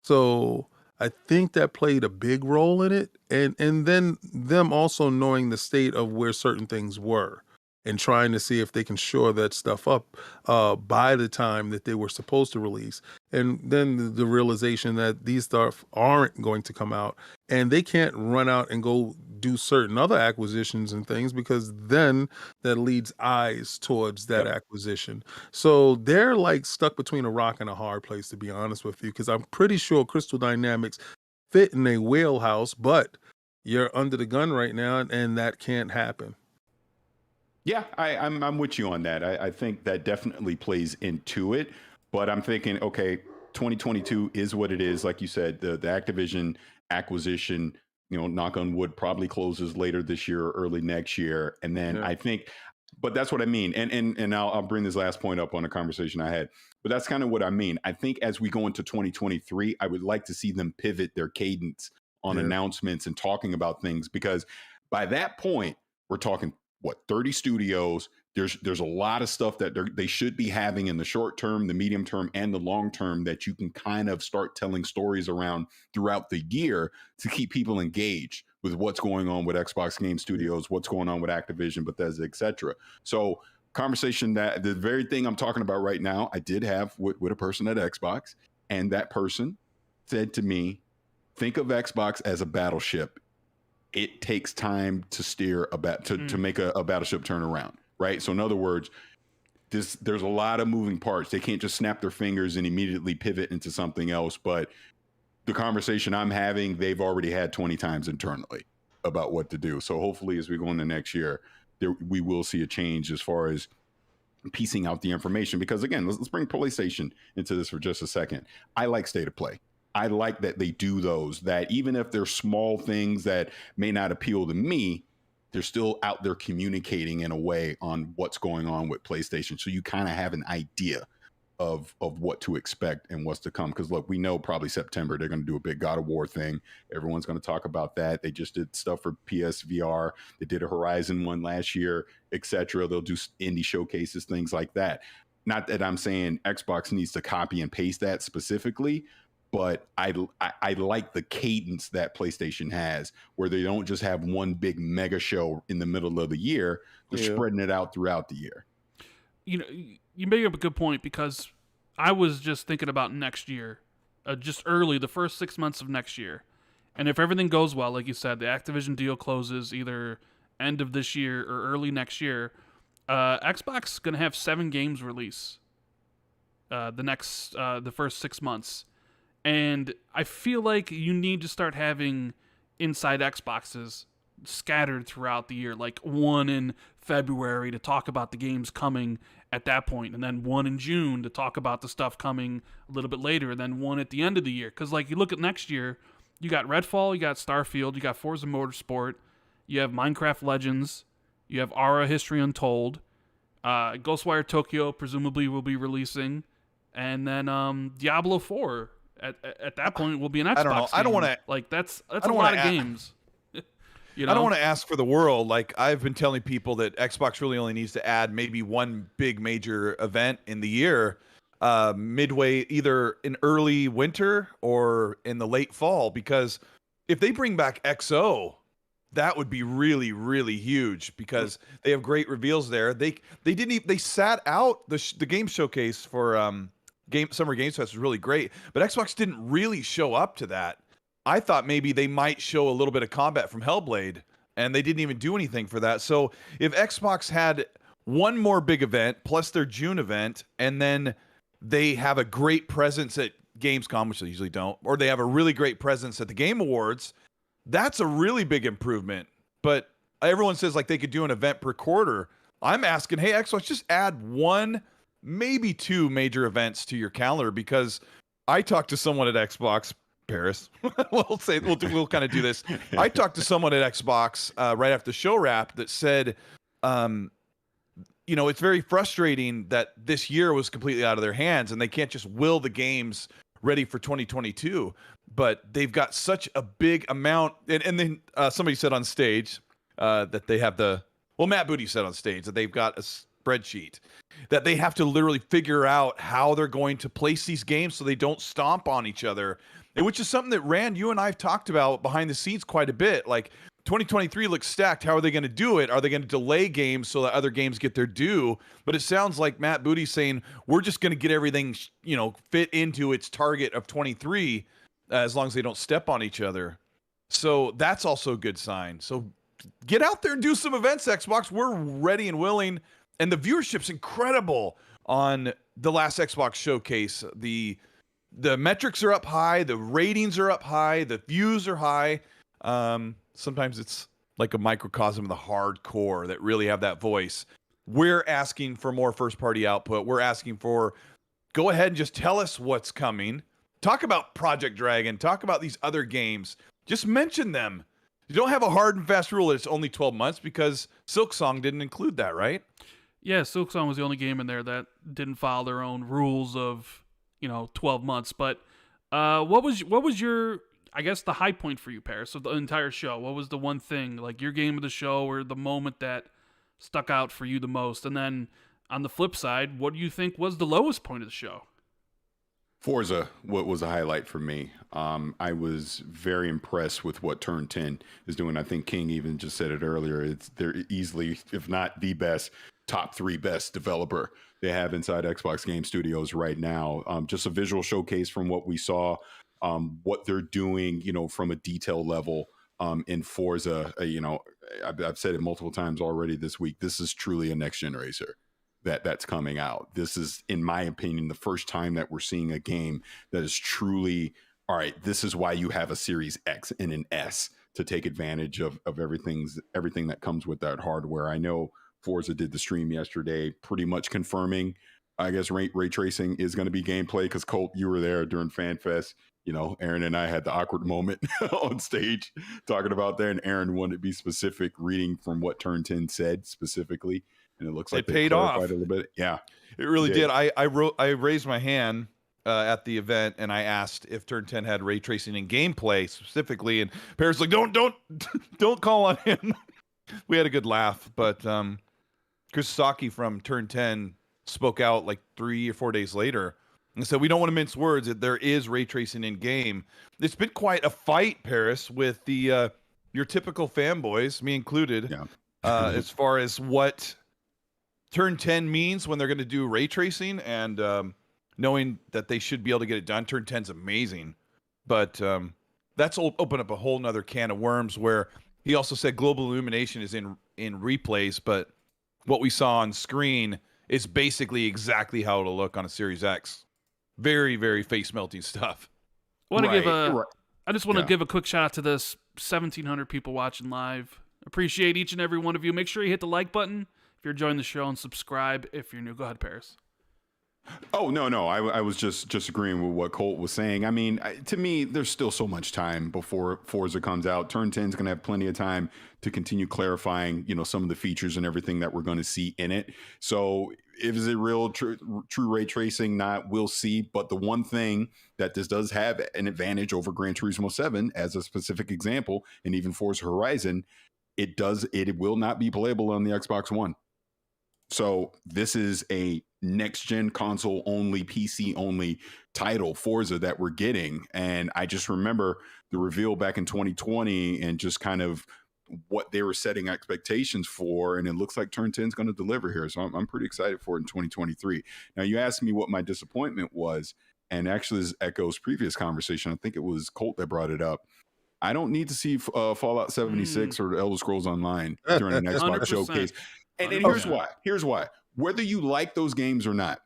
So I think that played a big role in it, and then them also knowing the state of where certain things were, and trying to see if they can shore that stuff up by the time that they were supposed to release. And then the realization that these stuff aren't going to come out, and they can't run out and go do certain other acquisitions and things, because then that leads eyes towards that acquisition. So they're like stuck between a rock and a hard place, to be honest with you, because I'm pretty sure Crystal Dynamics fit in a wheelhouse, but you're under the gun right now, and that can't happen. Yeah, I'm with you on that. I think that definitely plays into it, but I'm thinking, okay, 2022 is what it is. Like you said, the Activision acquisition, knock on wood, probably closes later this year or early next year. And then I think, but that's what I mean. And I'll bring this last point up on a conversation I had, but that's kind of what I mean. I think as we go into 2023, I would like to see them pivot their cadence on announcements and talking about things, because by that point, we're talking 30 studios. There's a lot of stuff that they should be having in the short term, the medium term, and the long term, that you can kind of start telling stories around throughout the year to keep people engaged with what's going on with Xbox Game Studios, what's going on with Activision, Bethesda, etc. So conversation, that the very thing I'm talking about right now, I did have with a person at Xbox, and that person said to me, think of Xbox as a battleship. It takes time to steer to make a battleship turn around, right? So in other words, there's a lot of moving parts. They can't just snap their fingers and immediately pivot into something else. But the conversation I'm having, they've already had 20 times internally about what to do. So hopefully as we go into next year, we will see a change as far as piecing out the information. Because again, let's bring PlayStation into this for just a second. I like state of play. I like that they do those, that even if they're small things that may not appeal to me, they're still out there communicating in a way on what's going on with PlayStation. So you kind of have an idea of what to expect and what's to come. Because look, we know probably September they're going to do a big God of War thing. Everyone's going to talk about that. They just did stuff for PSVR. They did a Horizon one last year, etc. They'll do indie showcases, things like that. Not that I'm saying Xbox needs to copy and paste that specifically, but I like the cadence that PlayStation has, where they don't just have one big mega show in the middle of the year. They're spreading it out throughout the year. You know, you make up a good point, because I was just thinking about next year, just early, the first 6 months of next year. And if everything goes well, like you said, the Activision deal closes either end of this year or early next year, Xbox is going to have 7 games release the first 6 months. And I feel like you need to start having inside Xboxes scattered throughout the year, like one in February to talk about the games coming at that point, and then one in June to talk about the stuff coming a little bit later, and then one at the end of the year. Because like you look at next year, you got Redfall, you got Starfield, you got Forza Motorsport, you have Minecraft Legends, you have Ara History Untold, Ghostwire Tokyo presumably will be releasing, and then Diablo 4 at that point will be an Xbox I don't know. game. I don't want to, like that's a lot of games. You know? I don't want to ask for the world. Like, I've been telling people that Xbox really only needs to add maybe one big major event in the year, midway, either in early winter or in the late fall, because if they bring back XO, that would be really, really huge, because they have great reveals there. They sat out the game showcase for Summer Games Fest was really great, but Xbox didn't really show up to that. I thought maybe they might show a little bit of combat from Hellblade, and they didn't even do anything for that. So if Xbox had one more big event plus their June event, and then they have a great presence at Gamescom, which they usually don't, or they have a really great presence at the Game Awards, that's a really big improvement. But everyone says like they could do an event per quarter. I'm asking, hey, Xbox, just add one, maybe 2 major events to your calendar, because I talked to someone at Xbox, Paris. we'll kind of do this. I talked to someone at Xbox right after the show wrap that said, it's very frustrating that this year was completely out of their hands and they can't just will the games ready for 2022. But they've got such a big amount. And then somebody said on stage that they have Matt Booty said on stage that they've got a spreadsheet that they have to literally figure out how they're going to place these games so they don't stomp on each other. And which is something that, Rand, you and I have talked about behind the scenes quite a bit. Like, 2023 looks stacked. How are they going to do it? Are they going to delay games so that other games get their due? But it sounds like Matt Booty's saying, we're just going to get everything, fit into its target of 23 as long as they don't step on each other. So that's also a good sign. So get out there and do some events, Xbox. We're ready and willing. And the viewership's incredible on the last Xbox showcase. The metrics are up high, the ratings are up high, the views are high. Sometimes it's like a microcosm of the hardcore that really have that voice. We're asking for more first-party output. We're asking for, go ahead and just tell us what's coming. Talk about Project Dragon. Talk about these other games. Just mention them. You don't have a hard and fast rule that it's only 12 months, because Silksong didn't include that, right? Yeah, Silksong was the only game in there that didn't follow their own rules of 12 months. But what was your, I guess, the high point for you, Paris, of the entire show? What was the one thing, like your game of the show, or the moment that stuck out for you the most? And then on the flip side, what do you think was the lowest point of the show? Forza, what was a highlight for me. I was very impressed with what Turn 10 is doing. I think King even just said it earlier. They're easily, if not the best, top 3 best developer they have inside Xbox Game Studios right now. Just a visual showcase from what we saw, what they're doing, from a detail level in Forza. I've said it multiple times already this week. This is truly a next gen racer that's coming out. This is, in my opinion, the first time that we're seeing a game that is truly all right, this is why you have a Series X and an S to take advantage of everything that comes with that hardware. I know Forza did the stream yesterday, pretty much confirming, I guess, ray tracing is going to be gameplay, because Colt, you were there during FanFest. You know, Aaron and I had the awkward moment on stage talking about that, and Aaron wanted to be specific, reading from what Turn 10 said specifically, and it looks like it paid off a little bit. Yeah, it really did. I raised my hand at the event, and I asked if Turn 10 had ray tracing in gameplay specifically, and Paris like, don't call on him. We had a good laugh, but Chris Saki from Turn 10 spoke out like 3 or 4 days later and said, we don't want to mince words, that there is ray tracing in game. It's been quite a fight, Paris, with the your typical fanboys, me included, as far as what Turn 10 means when they're going to do ray tracing, and knowing that they should be able to get it done. Turn 10's amazing, but that's opened up a whole nother can of worms, where he also said global illumination is in replays, but what we saw on screen is basically exactly how it'll look on a Series X. Very, very face-melting stuff. I just want to give a quick shout out to this 1,700 people watching live. Appreciate each and every one of you. Make sure you hit the like button if you're enjoying the show, and subscribe if you're new. Go ahead, Paris. Oh, no. I was just agreeing with what Colt was saying. I mean, to me, there's still so much time before Forza comes out. Turn 10 is going to have plenty of time to continue clarifying, you know, some of the features and everything that we're going to see in it. So is it real true ray tracing? Not, we'll see. But the one thing that this does have an advantage over Gran Turismo 7, as a specific example, and even Forza Horizon, it will not be playable on the Xbox One. So this is a next-gen console only, PC only title, Forza, that we're getting. And I just remember the reveal back in 2020 and just kind of what they were setting expectations for. And it looks like Turn 10 is going to deliver here. So I'm pretty excited for it in 2023. Now, you asked me what my disappointment was. And actually, this echoes previous conversation. I think it was Colt that brought it up. I don't need to see Fallout 76 or Elder Scrolls Online during an Xbox 100%. Showcase. And here's why. Here's why. Whether you like those games or not,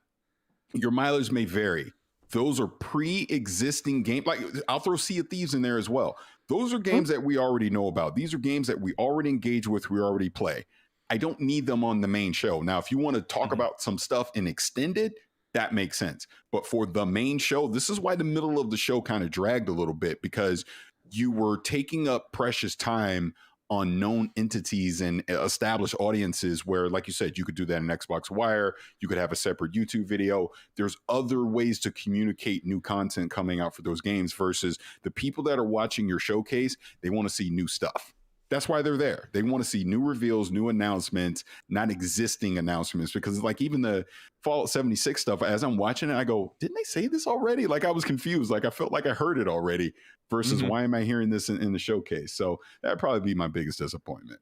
your mileage may vary. Those are pre-existing games. Like, I'll throw Sea of Thieves in there as well. Those are games that we already know about. These are games that we already engage with, we already play. I don't need them on the main show. Now, if you want to talk about some stuff in extended, that makes sense. But for the main show, this is why the middle of the show kind of dragged a little bit, because you were taking up precious time on known entities and established audiences, where, like you said, you could do that in Xbox Wire. You could have a separate YouTube video. There's other ways to communicate new content coming out for those games, versus the people that are watching your showcase. They want to see new stuff. That's why they're there. They want to see new reveals, new announcements, not existing announcements. Because, like, even the Fallout 76 stuff, as I'm watching it, I go, didn't they say this already? Like, I was confused. Like, I felt like I heard it already, versus why am I hearing this in the showcase? So that'd probably be my biggest disappointment.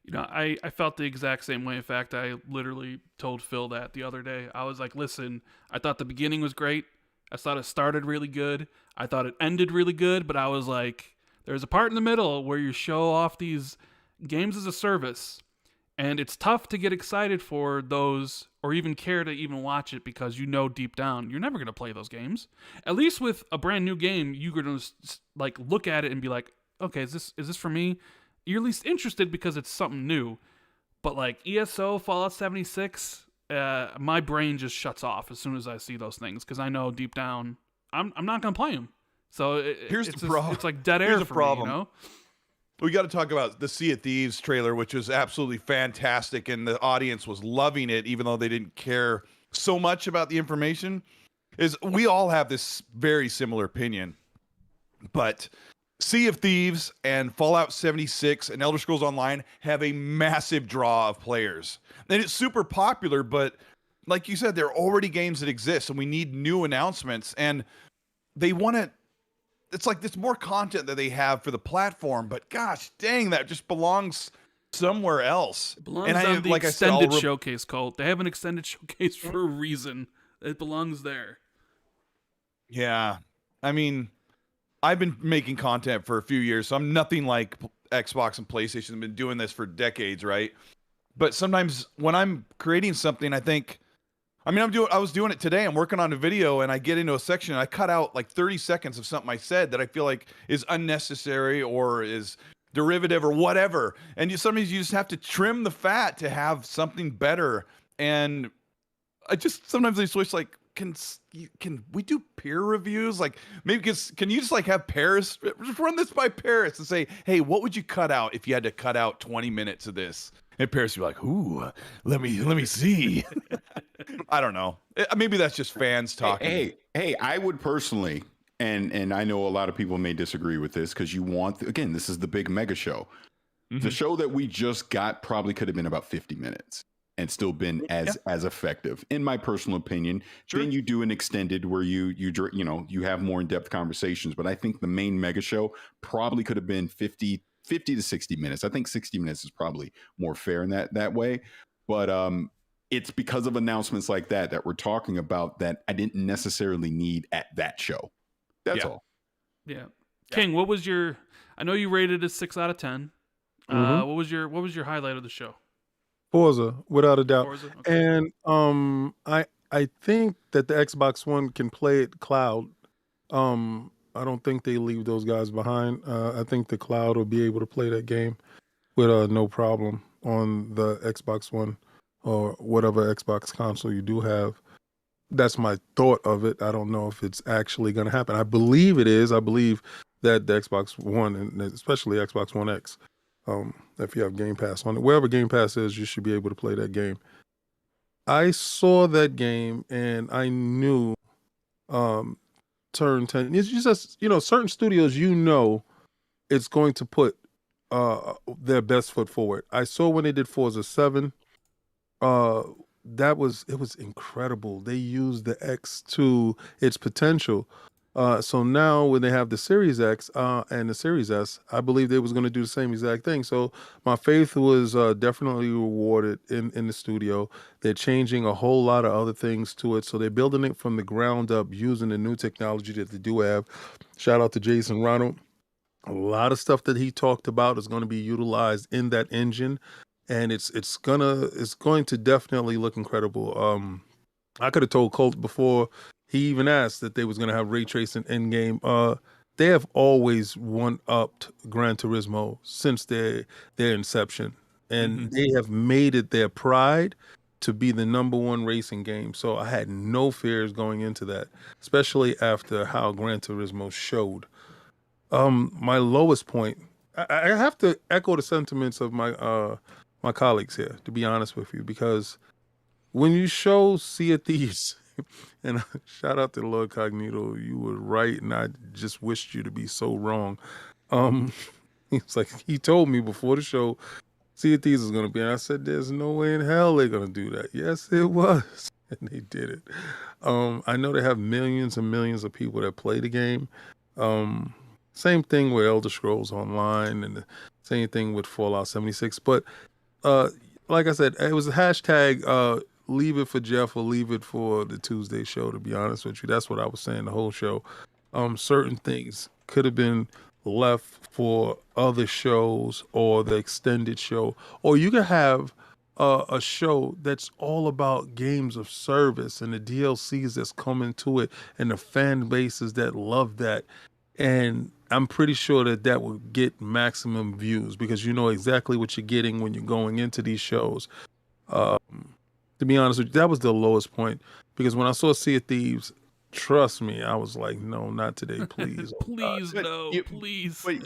You know, I felt the exact same way. In fact, I literally told Phil that the other day. I was like, listen, I thought the beginning was great. I thought it started really good. I thought it ended really good. But I was like, there's a part in the middle where you show off these games as a service, and it's tough to get excited for those, or even care to even watch it, because you know deep down you're never going to play those games. At least with a brand new game, you're going to like look at it and be like, okay, is this for me? You're at least interested because it's something new. But like ESO, Fallout 76, my brain just shuts off as soon as I see those things, because I know deep down I'm not going to play them. So here's the problem. It's like dead air. Here's the for problem. Me, you know? We got to talk about the Sea of Thieves trailer, which was absolutely fantastic, and the audience was loving it, even though they didn't care so much about the information. Is we all have this very similar opinion, but Sea of Thieves and Fallout 76 and Elder Scrolls Online have a massive draw of players, and it's super popular. But like you said, there are already games that exist, and we need new announcements, and they want to. It's like there's more content that they have for the platform, but gosh dang, that just belongs somewhere else. It belongs on the like extended showcase, Colt. They have an extended showcase for a reason. It belongs there. Yeah. I mean, I've been making content for a few years, so I'm nothing like Xbox and PlayStation. I've been doing this for decades, right? But sometimes when I'm creating something, I think, I mean, I was doing it today. I'm working on a video and I get into a section and I cut out like 30 seconds of something I said that I feel like is unnecessary or is derivative or whatever. And sometimes you just have to trim the fat to have something better. And sometimes I just wish like, can we do peer reviews? Like maybe can you just like have Paris just run this by Paris and say, hey, what would you cut out if you had to cut out 20 minutes of this? And Paris would be like, ooh, let me see. I don't know. Maybe that's just fans talking. Hey, I would personally, and I know a lot of people may disagree with this because again, this is the big mega show. The show that we just got probably could have been about 50 minutes and still been as effective, in my personal opinion. Sure. Then you do an extended where you have more in-depth conversations. But I think the main mega show probably could have been 50 to 60 minutes. I think 60 minutes is probably more fair in that way. But it's because of announcements like that we're talking about that I didn't necessarily need at that show. That's all. Yeah. King, what was I know you rated it 6 out of 10. What was your highlight of the show? Forza, without a doubt. Forza? Okay. And I think that the Xbox One can play it cloud. I don't think they leave those guys behind. I think the cloud will be able to play that game with no problem on the Xbox One or whatever Xbox console you do have. That's my thought of it. I don't know if it's actually going to happen. I believe it is. I believe that the Xbox One, and especially Xbox One X, if you have Game Pass on it, wherever Game Pass is, you should be able to play that game. I saw that game and I knew Turn 10. It's just, certain studios, it's going to put their best foot forward. I saw when they did Forza 7, it was incredible. They used the X to its potential. So now when they have the Series X and the Series S, I believe they was going to do the same exact thing. So my faith was definitely rewarded in the studio. They're changing a whole lot of other things to it. So they're building it from the ground up using the new technology that they do have. Shout out to Jason Ronald. A lot of stuff that he talked about is going to be utilized in that engine. And it's going to definitely look incredible. I could have told Colt before he even asked that they was going to have ray tracing in game. They have always one-upped Gran Turismo since their inception, and they have made it their pride to be the number one racing game. So I had no fears going into that, especially after how Gran Turismo showed. My lowest point, I have to echo the sentiments of my colleagues here, to be honest with you, because when you show Sea of Thieves, and shout out to Lord Cognito, you were right, and I just wished you to be so wrong. It's like he told me before the show, Sea of Thieves is going to be, and I said, there's no way in hell they're going to do that. Yes, it was, and they did it. I know they have millions and millions of people that play the game. Same thing with Elder Scrolls Online, and the same thing with Fallout 76. But like I said, it was a hashtag leave it for Jeff or leave it for the Tuesday show, to be honest with you. That's what I was saying the whole show. Certain things could have been left for other shows or the extended show. Or you could have a show that's all about games of service and the DLCs that's coming to it and the fan bases that love that. And I'm pretty sure that will get maximum views because you know exactly what you're getting when you're going into these shows. To be honest with you, that was the lowest point because when I saw Sea of Thieves, trust me, I was like, no, not today, please. Please, no, please. But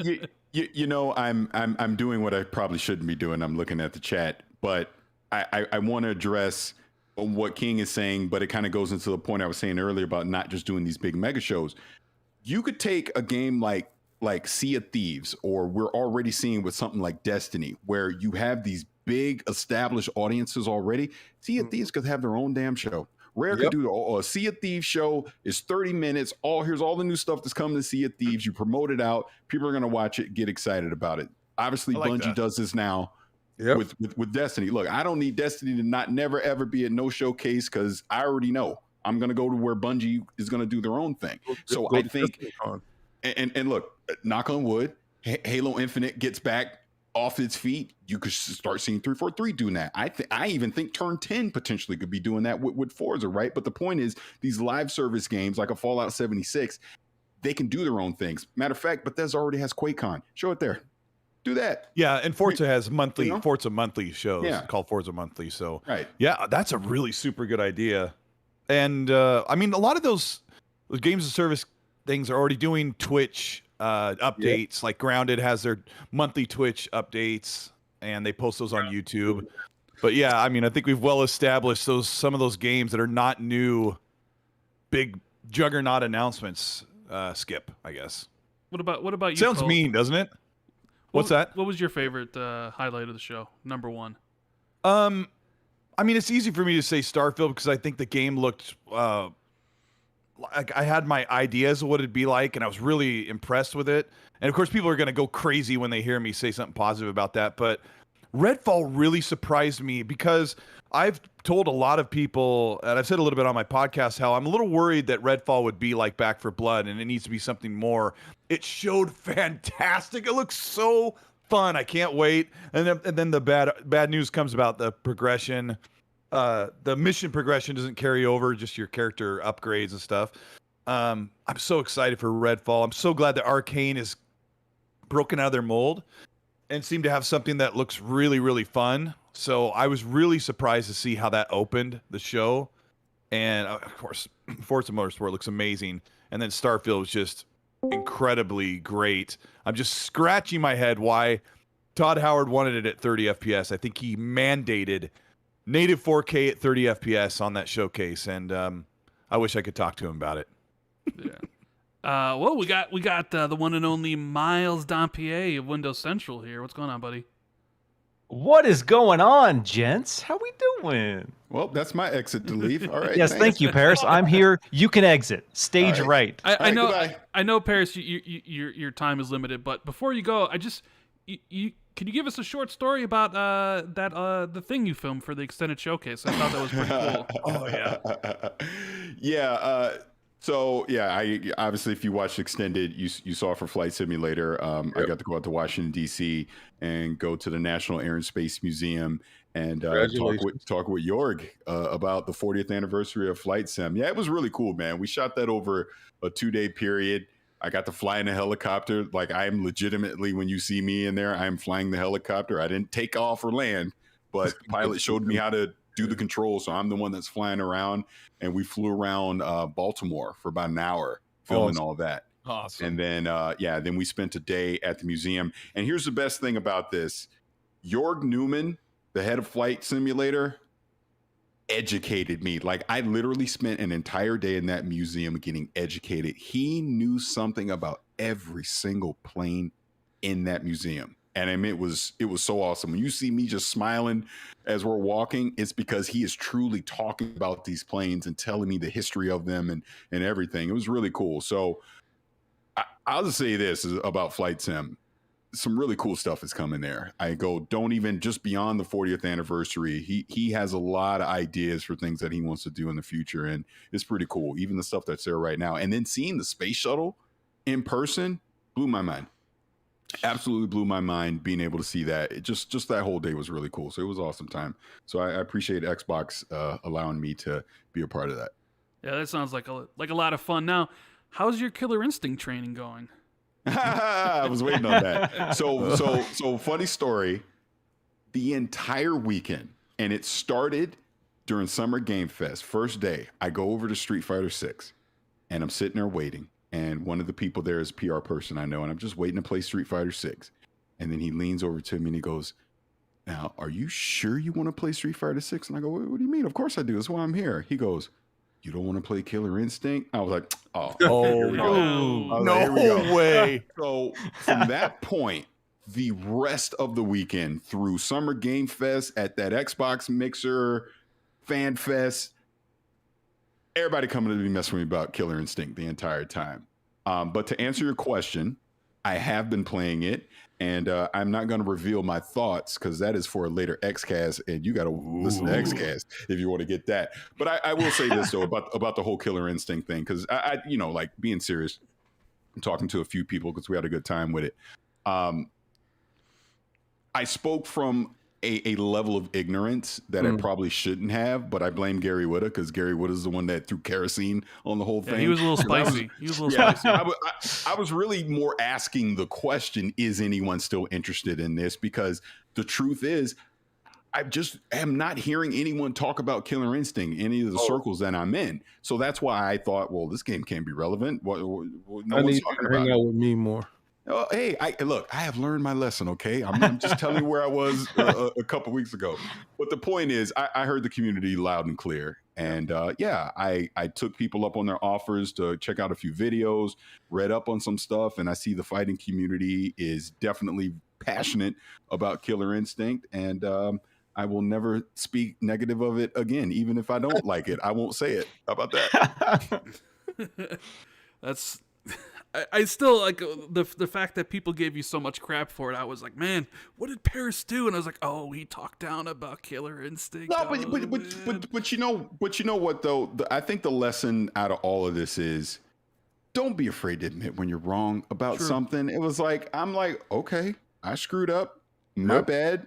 I'm doing what I probably shouldn't be doing. I'm looking at the chat, but I want to address what King is saying, but it kind of goes into the point I was saying earlier about not just doing these big mega shows. You could take a game like Sea of Thieves, or we're already seeing with something like Destiny, where you have these big established audiences already. Sea of Thieves could have their own damn show. Rare could do a Sea of Thieves show. Is 30 minutes. Here's all the new stuff that's coming to Sea of Thieves. You promote it out. People are going to watch it, get excited about it. Obviously, Bungie does this now with Destiny. Look, I don't need Destiny to never, ever be a no showcase because I already know I'm going to go to where Bungie is going to do their own thing. I think, and look, knock on wood, Halo Infinite gets back off its feet, you could start seeing 343 doing that. I even think Turn 10 potentially could be doing that with Forza, right? But the point is, these live service games like a Fallout 76, they can do their own things. Matter of fact, Bethesda already has QuakeCon. Show it there. Do that. Yeah, and Forza has monthly You know? Forza monthly shows called Forza Monthly. So yeah, that's a really super good idea. And I mean, a lot of those games of service things are already doing Twitch updates. Like Grounded has their monthly Twitch updates, and they post those on YouTube. But yeah, I mean, I think we've well established some of those games that are not new, big juggernaut announcements. Skip, I guess. What about you? Sounds Cole? mean, doesn't it? What's that? What was your favorite highlight of the show? Number one. I mean, it's easy for me to say Starfield because I think the game looked like I had my ideas of what it'd be like, and I was really impressed with it. And of course, people are going to go crazy when they hear me say something positive about that. But Redfall really surprised me because I've told a lot of people, and I've said a little bit on my podcast, how I'm a little worried that Redfall would be like Back 4 Blood, and it needs to be something more. It showed fantastic. It looks so fun. I can't wait. And then the bad news comes about the progression. The mission progression doesn't carry over, just your character upgrades and stuff. I'm so excited for Redfall. I'm so glad that Arcane is broken out of their mold and seem to have something that looks really, really fun. So I was really surprised to see how that opened the show. And of course, Forza Motorsport looks amazing. And then Starfield was just incredibly great. I'm just scratching my head why Todd Howard wanted it at 30 FPS. I think he mandated native 4K at 30 FPS on that showcase. And I wish I could talk to him about it. Yeah. Well, we got the one and only Miles Dampier of Windows Central here. What's going on, buddy? What is going on, gents? How we doing? Well, that's my exit to leave. All right. Yes, thanks. thank you, Paris. I'm here. You can exit. Stage All right. right. I know. goodbye. I know, Paris. Your time is limited, but before you go, can you give us a short story about the thing you filmed for the extended showcase? I thought that was pretty cool. Oh, yeah. Yeah. So yeah, I obviously, if you watched Extended, you saw for Flight Simulator. I got to go out to Washington D.C. and go to the National Air and Space Museum and talk with Jorg about the 40th anniversary of Flight Sim. Yeah, it was really cool, man. We shot that over a 2-day period. I got to fly in a helicopter. Like, I am legitimately, when you see me in there, I am flying the helicopter. I didn't take off or land, but the pilot showed me how to do the controls. So I'm the one that's flying around, and we flew around Baltimore for about an hour filming all that. Awesome. And then, then we spent a day at the museum. And here's the best thing about this. Jorg Newman, the head of Flight Simulator, educated me. Like, I literally spent an entire day in that museum getting educated. He knew something about every single plane in that museum. And I mean, it was so awesome. When you see me just smiling as we're walking, it's because he is truly talking about these planes and telling me the history of them and everything. It was really cool. So I'll just say this about Flight Sim. Some really cool stuff is coming there. Don't even just beyond the 40th anniversary. He has a lot of ideas for things that he wants to do in the future. And it's pretty cool. Even the stuff that's there right now. And then seeing the space shuttle in person blew my mind. Absolutely blew my mind being able to see that. It just that whole day was really cool. So it was an awesome time. So I appreciate Xbox allowing me to be a part of that. Yeah, that sounds like a lot of fun. Now, how's your Killer Instinct training going? I was waiting on that. So funny story. The entire weekend, and it started during Summer Game Fest. First day, I go over to Street Fighter 6, and I'm sitting there waiting. And one of the people there is a PR person I know, and I'm just waiting to play Street Fighter 6. And then he leans over to me and he goes, "Now, are you sure you want to play Street Fighter 6?" And I go, "What do you mean? Of course I do. That's why I'm here." He goes, "You don't want to play Killer Instinct?" I was like, here we go. No way. So from that point, the rest of the weekend through Summer Game Fest, at that Xbox Mixer, Fan Fest, everybody coming to be messing with me about Killer Instinct the entire time. But to answer your question, I have been playing it, and I'm not going to reveal my thoughts because that is for a later XCast, and you got to listen to XCast if you want to get that. But I will say this though about the whole Killer Instinct thing, because I like, being serious, I'm talking to a few people because we had a good time with it. I spoke from a level of ignorance that I probably shouldn't have, but I blame Gary Whitta because Gary Whitta is the one that threw kerosene on the whole thing. He was a little spicy. Spicy. I was really more asking the question, is anyone still interested in this? Because the truth is, I just am not hearing anyone talk about Killer Instinct in any of the circles that I'm in. So that's why I thought, well, this game can't be relevant. No I one's need you talking to about hang it. out with me more. Oh, hey, look, I have learned my lesson, okay? I'm just telling you where I was a couple weeks ago. But the point is, I heard the community loud and clear. And I took people up on their offers to check out a few videos, read up on some stuff, and I see the fighting community is definitely passionate about Killer Instinct. And I will never speak negative of it again. Even if I don't like it, I won't say it. How about that? That's... I still like the fact that people gave you so much crap for it. I was like, man, what did Paris do? And I was like, oh, he talked down about Killer Instinct. No, but but you know what though? I think the lesson out of all of this is, don't be afraid to admit when you're wrong about something. It was like, I'm like, okay, I screwed up, my bad,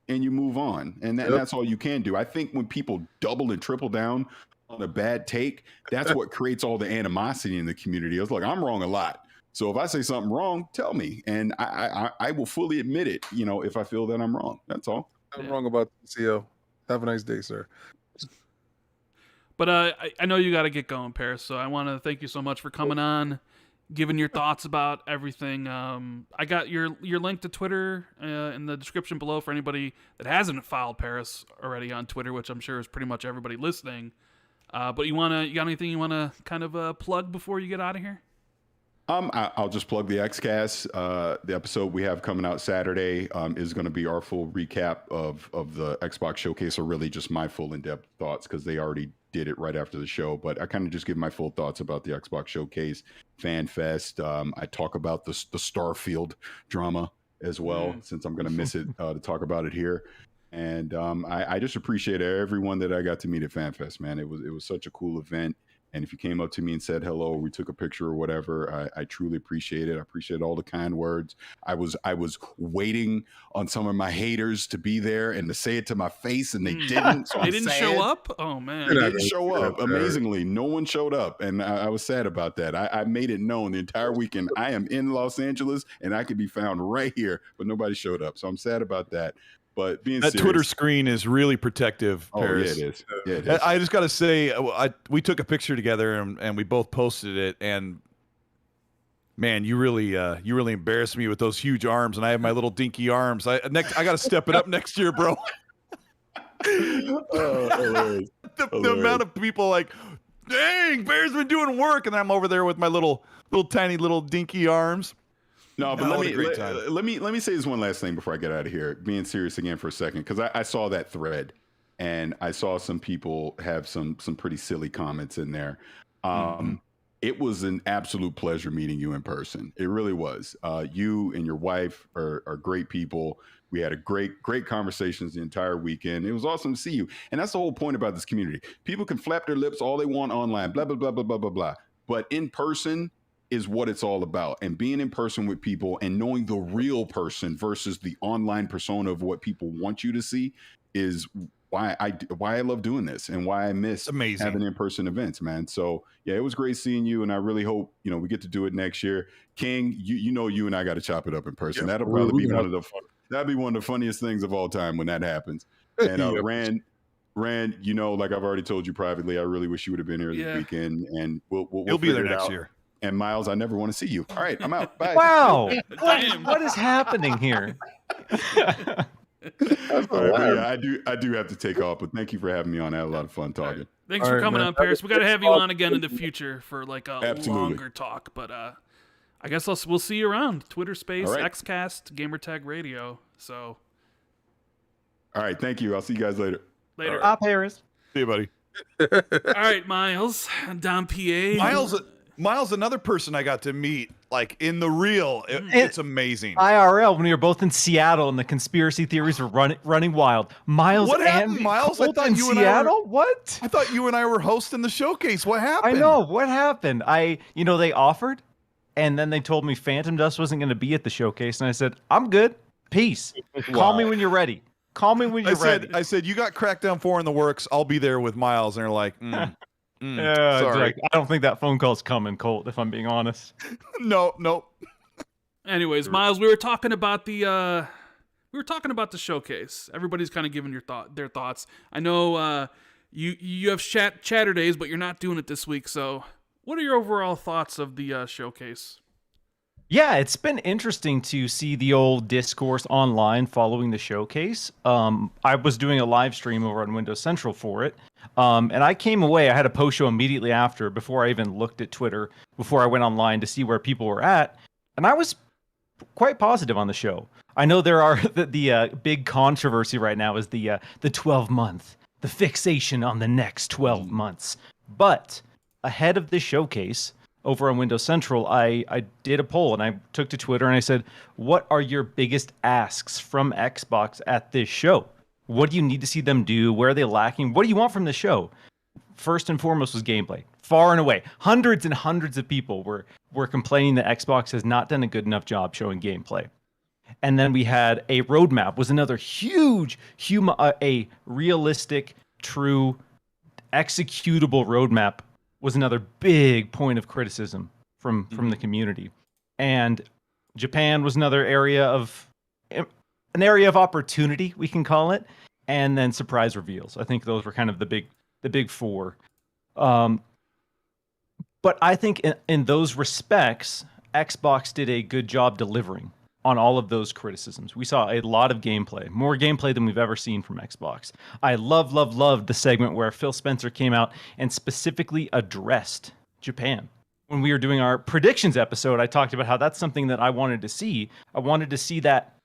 and you move on, and that's all you can do. I think when people double and triple down on a bad take, that's what creates all the animosity in the community. I was like, I'm wrong a lot. So if I say something wrong, tell me. And I will fully admit it, if I feel that I'm wrong. That's all. I'm wrong about CL. Have a nice day, sir. But I know you got to get going, Paris. So I want to thank you so much for coming on, giving your thoughts about everything. I got your link to Twitter in the description below for anybody that hasn't followed Paris already on Twitter, which I'm sure is pretty much everybody listening. But you got anything you want to kind of plug before you get out of here? I'll just plug the XCast. The episode we have coming out Saturday is going to be our full recap of the Xbox Showcase, or really just my full in-depth thoughts, because they already did it right after the show. But I kind of just give my full thoughts about the Xbox Showcase, Fan Fest. I talk about the Starfield drama as well, since I'm going to miss it to talk about it here. And I just appreciate everyone that I got to meet at FanFest, man. It was such a cool event. And if you came up to me and said hello, we took a picture or whatever, I truly appreciate it. I appreciate all the kind words. I was waiting on some of my haters to be there and to say it to my face, and they didn't. So they didn't show up? Oh, man. They didn't show up. Amazingly, no one showed up. And I was sad about that. I made it known the entire weekend. I am in Los Angeles, and I could be found right here, but nobody showed up. So I'm sad about that. But being that serious, Twitter screen is really protective, Paris. Yeah, it is. Yeah, it is. I just got to say, we took a picture together and we both posted it. And man, you really embarrassed me with those huge arms, and I have my little dinky arms. I got to step it up next year, bro. Hilarious. The amount of people like, dang, Bear's been doing work, and I'm over there with my little tiny little dinky arms. No, but let me say this one last thing before I get out of here. Being serious again for a second, because I saw that thread, and I saw some people have some pretty silly comments in there. It was an absolute pleasure meeting you in person. It really was. You and your wife are great people. We had a great conversations the entire weekend. It was awesome to see you. And that's the whole point about this community. People can flap their lips all they want online, blah, blah, blah, blah, blah, blah, blah. But in person is what it's all about. And being in person with people and knowing the real person versus the online persona of what people want you to see is why I love doing this, and why I miss having in-person events, man. So yeah, it was great seeing you, and I really hope we get to do it next year. King, you and I got to chop it up in person. Yeah, That'll probably be one of the funniest things of all time when that happens. And Rand, like I've already told you privately, I really wish you would have been here this weekend, and we'll be there next year. And Miles, I never want to see you. All right, I'm out. Bye. Wow. What is happening here? I do have to take off, but thank you for having me on. I had a lot of fun talking. Right. Thanks for coming on, Paris. We got to have you on again in the future for like a longer talk. But I guess we'll see you around Twitter Space, XCast, Gamertag Radio. So, all right, thank you. I'll see you guys later. Later. Bye, Paris. See you, buddy. All right, Miles, Dom PA. Miles, another person I got to meet, like in the real. It's amazing. IRL, when we were both in Seattle and the conspiracy theories were running wild. Miles, what happened, Miles? I thought in you Seattle. What? I thought you and I were hosting the showcase. What happened? I know what happened. They offered, and then they told me Phantom Dust wasn't going to be at the showcase, and I said I'm good. Peace. Call me when you're ready. Call me when you're ready. I said, you got Crackdown 4 in the works. I'll be there with Miles. And they're like, Yeah, sorry. I don't think that phone call's coming, Colt, if I'm being honest. No. Anyways, Miles, we were talking about the showcase. Everybody's kind of giving their thoughts. I know you have chatter days, but you're not doing it this week. So, what are your overall thoughts of the showcase? Yeah, it's been interesting to see the old discourse online following the showcase. I was doing a live stream over on Windows Central for it, and I came away. I had a post show immediately after, before I even looked at Twitter, before I went online to see where people were at, and I was quite positive on the show. I know there are the big controversy right now is the 12-month, the fixation on the next 12 months. But ahead of this showcase, over on Windows Central, I did a poll and I took to Twitter and I said, what are your biggest asks from Xbox at this show? What do you need to see them do? Where are they lacking? What do you want from the show? First and foremost was gameplay. Far and away. Hundreds and hundreds of people were complaining that Xbox has not done a good enough job showing gameplay. And then we had a roadmap, was another huge, a realistic, true, executable roadmap was another big point of criticism from the community. And Japan was another area of opportunity, we can call it. And then surprise reveals. I think those were kind of the big four. But I think in those respects, Xbox did a good job delivering on all of those criticisms. We saw a lot of gameplay, more gameplay than we've ever seen from Xbox. I loved the segment where Phil Spencer came out and specifically addressed Japan. When we were doing our predictions episode, I talked about how that's something that I wanted to see. I wanted to see that,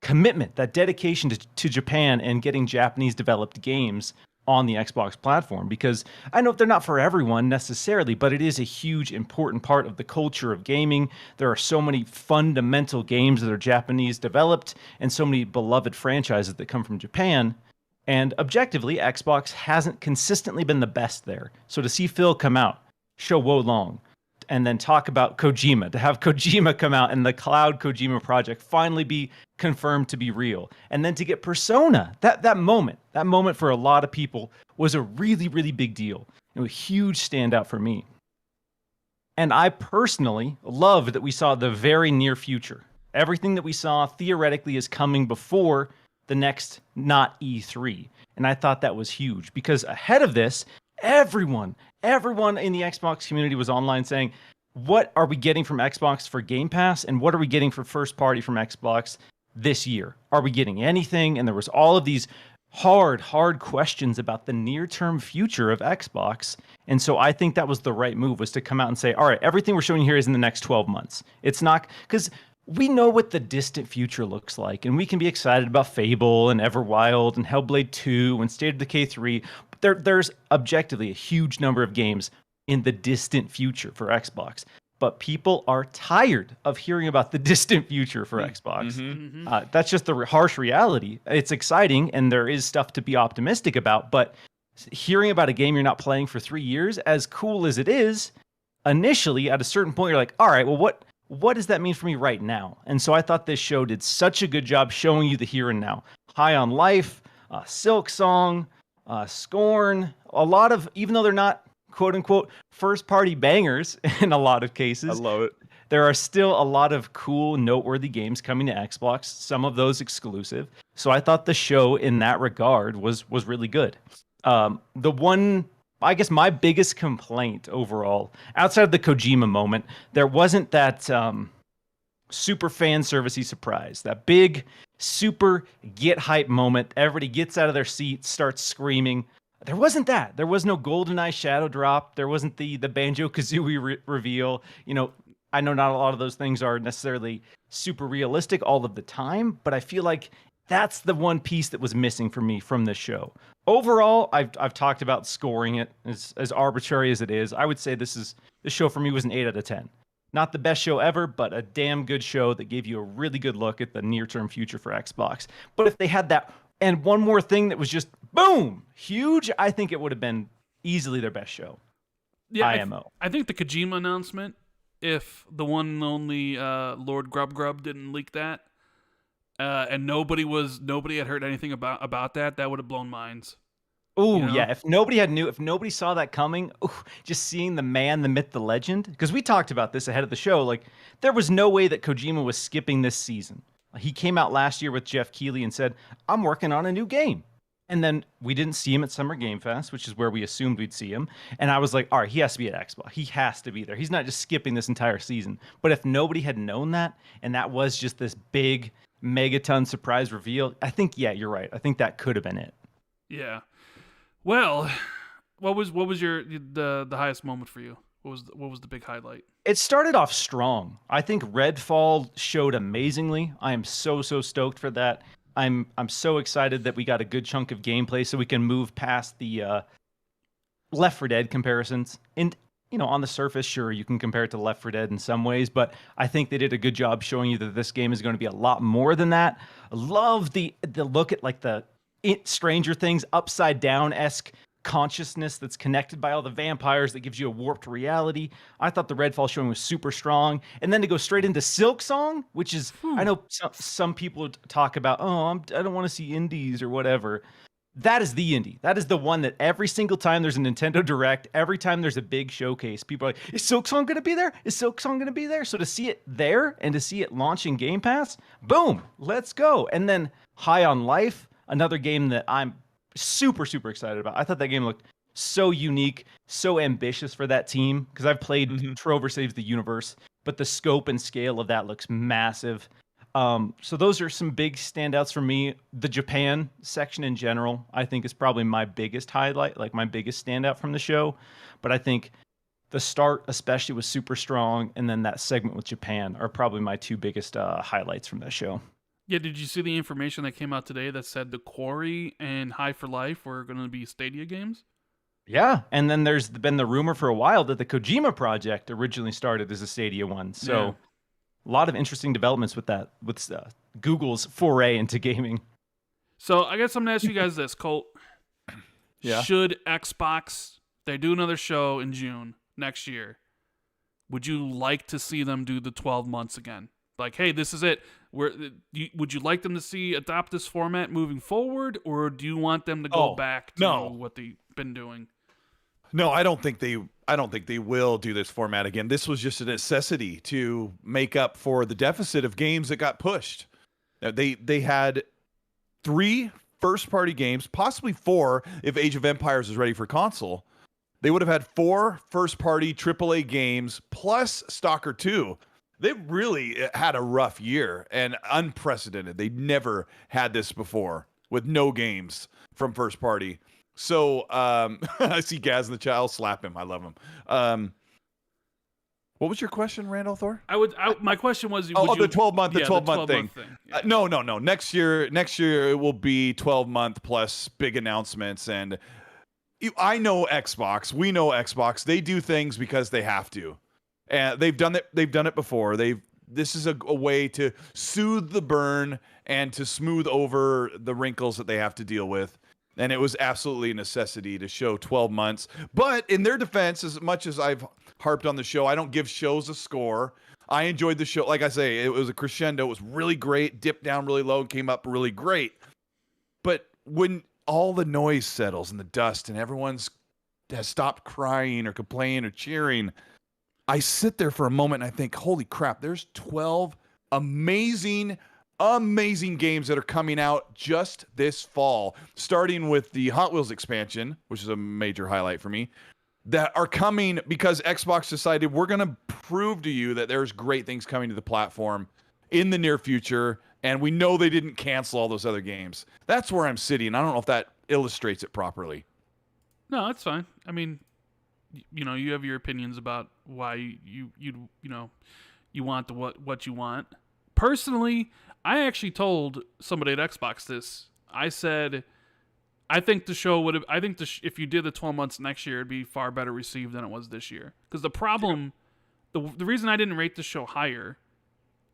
commitment, that dedication to Japan and getting Japanese developed games on the Xbox platform, because I know they're not for everyone necessarily, but it is a huge, important part of the culture of gaming. There are so many fundamental games that are Japanese developed and so many beloved franchises that come from Japan. And objectively, Xbox hasn't consistently been the best there. So to see Phil come out, show Wo Long, and then talk about Kojima, to have Kojima come out and the Cloud Kojima project finally be confirmed to be real. And then to get Persona, that moment for a lot of people was a really, really big deal. It was a huge standout for me. And I personally loved that we saw the very near future. Everything that we saw theoretically is coming before the next not E3. And I thought that was huge because ahead of this, everyone in the Xbox community was online saying, what are we getting from Xbox for Game Pass? And what are we getting for first party from Xbox this year? Are we getting anything? And there was all of these hard questions about the near-term future of Xbox. And so I think that was the right move, was to come out and say, all right, everything we're showing here is in the next 12 months. It's not, because we know what the distant future looks like, and we can be excited about Fable and Everwild and Hellblade 2 and State of Decay 3. There's objectively a huge number of games in the distant future for Xbox. But people are tired of hearing about the distant future for Xbox. That's just the harsh reality. It's exciting, and there is stuff to be optimistic about, but hearing about a game you're not playing for 3 years, as cool as it is, initially, at a certain point, you're like, all right, well, what does that mean for me right now? And so I thought this show did such a good job showing you the here and now. High on Life, Silk Song, Scorn, a lot of, even though they're not quote-unquote first-party bangers in a lot of cases. I love it. There are still a lot of cool, noteworthy games coming to Xbox, some of those exclusive. So I thought the show in that regard was really good. The one, I guess my biggest complaint overall, outside of the Kojima moment, there wasn't that super fan servicey surprise, that big, super get hype moment. Everybody gets out of their seats, starts screaming. There wasn't that. There was no GoldenEye shadow drop. There wasn't the Banjo-Kazooie reveal. I know not a lot of those things are necessarily super realistic all of the time, but I feel like that's the one piece that was missing for me from this show. Overall, I've talked about scoring it as arbitrary as it is. I would say this show for me was an 8 out of 10. Not the best show ever, but a damn good show that gave you a really good look at the near-term future for Xbox. But if they had that, and one more thing that was just, boom, huge, I think it would have been easily their best show. Yeah, IMO. I think the Kojima announcement, if the one and only Lord Grub didn't leak that, and nobody had heard anything about that, that would have blown minds. Oh, You know? yeah. If nobody saw that coming, just seeing the man, the myth, the legend. Because we talked about this ahead of the show. Like, there was no way that Kojima was skipping this season. He came out last year with Jeff Keighley and said, I'm working on a new game. And then we didn't see him at Summer Game Fest, which is where we assumed we'd see him. And I was like, all right, he has to be at Xbox. He has to be there. He's not just skipping this entire season. But if nobody had known that, and that was just this big megaton surprise reveal, I think, yeah, you're right. I think that could have been it. Yeah. Well, what was the highest moment for you? What was the big highlight? It started off strong. I think Redfall showed amazingly. I am so stoked for that. I'm so excited that we got a good chunk of gameplay so we can move past the Left 4 Dead comparisons. And on the surface, sure, you can compare it to Left 4 Dead in some ways, but I think they did a good job showing you that this game is going to be a lot more than that. I love the look at like the Stranger Things upside down-esque consciousness that's connected by all the vampires that gives you a warped reality. I thought the Redfall showing was super strong. And then to go straight into Silksong, which is, I know some people talk about, I don't want to see indies or whatever. That is the indie. That is the one that every single time there's a Nintendo Direct, every time there's a big showcase, people are like, is Silksong going to be there? Is Silksong going to be there? So to see it there and to see it launch in Game Pass, boom, let's go. And then High on Life, another game that I'm super excited about. I thought that game looked so unique, so ambitious for that team, because I've played Trover Saves the Universe, but the scope and scale of that looks massive. So those are some big standouts for me. The Japan section in general, I think, is probably my biggest highlight, like my biggest standout from the show. But I think the start especially was super strong, and then that segment with Japan are probably my two biggest highlights from that show. Yeah, did you see the information that came out today that said The Quarry and High for Life were going to be Stadia games? Yeah, and then there's been the rumor for a while that the Kojima project originally started as a Stadia one. So a lot of interesting developments with that, with Google's foray into gaming. So I guess I'm going to ask you guys this, Colt. Yeah. Should Xbox, they do another show in June next year, would you like to see them do the 12 months again? Like, hey, this is it. Would you like them to adopt this format moving forward, or do you want them to go back to what they've been doing? No, I don't think they will do this format again. This was just a necessity to make up for the deficit of games that got pushed. They had 3 first-party games, possibly 4 if Age of Empires is ready for console. They would have had 4 first-party AAA games plus Stalker 2. They really had a rough year and unprecedented. They never had this before with no games from first party. So I see Gaz in the chat. I'll slap him. I love him. What was your question, Randall Thor? My question was, the 12-month thing. Yeah. No. Next year it will be 12-month plus big announcements. And I know Xbox. We know Xbox. They do things because they have to. And they've done it before. This is a way to soothe the burn and to smooth over the wrinkles that they have to deal with. And it was absolutely a necessity to show 12 months. But in their defense, as much as I've harped on the show, I don't give shows a score. I enjoyed the show. Like I say, it was a crescendo. It was really great, dipped down really low, came up really great. But when all the noise settles and the dust and everyone's has stopped crying or complaining or cheering, I sit there for a moment and I think, holy crap, there's 12 amazing games that are coming out just this fall, starting with the Hot Wheels expansion, which is a major highlight for me, that are coming because Xbox decided we're going to prove to you that there's great things coming to the platform in the near future, and we know they didn't cancel all those other games. That's where I'm sitting. I don't know if that illustrates it properly. No, that's fine. I mean, you have your opinions about why you want what you want. Personally, I actually told somebody at Xbox this. I said, I think the show would have. I think if you did the 12 months next year, it'd be far better received than it was this year. Because the problem, the reason I didn't rate the show higher,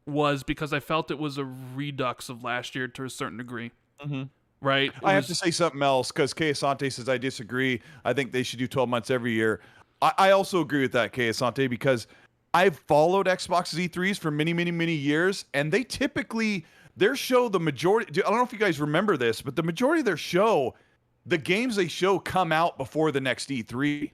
was because I felt it was a redux of last year to a certain degree. Mm-hmm. Right. I have to say something else because Kay Asante says I disagree. I think they should do 12 months every year. I also agree with that, Kay Asante, because I've followed Xbox's E3s for many, many, many years, and they typically their show, the majority, I don't know if you guys remember this, but the majority of their show, the games they show come out before the next E3.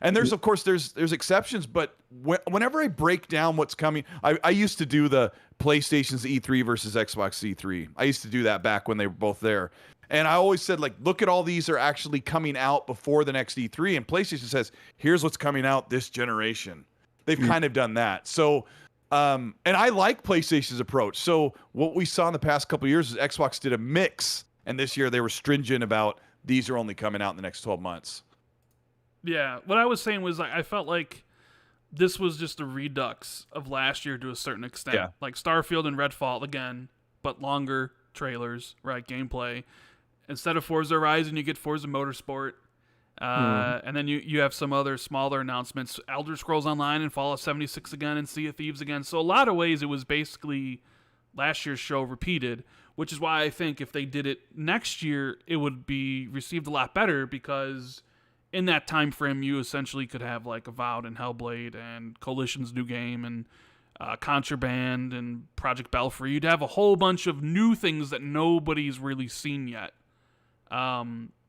And there's, of course, there's exceptions, but whenever I break down what's coming, I used to do the PlayStation's E3 versus Xbox E3. I used to do that back when they were both there. And I always said, like, look at all these are actually coming out before the next E3. And PlayStation says, here's what's coming out this generation. They've kind of done that. So, and I like PlayStation's approach. So what we saw in the past couple of years is Xbox did a mix. And this year they were stringent about these are only coming out in the next 12 months. Yeah. What I was saying was I felt like this was just a redux of last year to a certain extent. Yeah. Like Starfield and Redfall again, but longer trailers, right? Gameplay. Instead of Forza Horizon, you get Forza Motorsport. And then you have some other smaller announcements. Elder Scrolls Online and Fallout 76 again and Sea of Thieves again. So a lot of ways it was basically last year's show repeated, which is why I think if they did it next year, it would be received a lot better because in that time frame, you essentially could have like Avowed and Hellblade and Coalition's new game and Contraband and Project Belfry. You'd have a whole bunch of new things that nobody's really seen yet.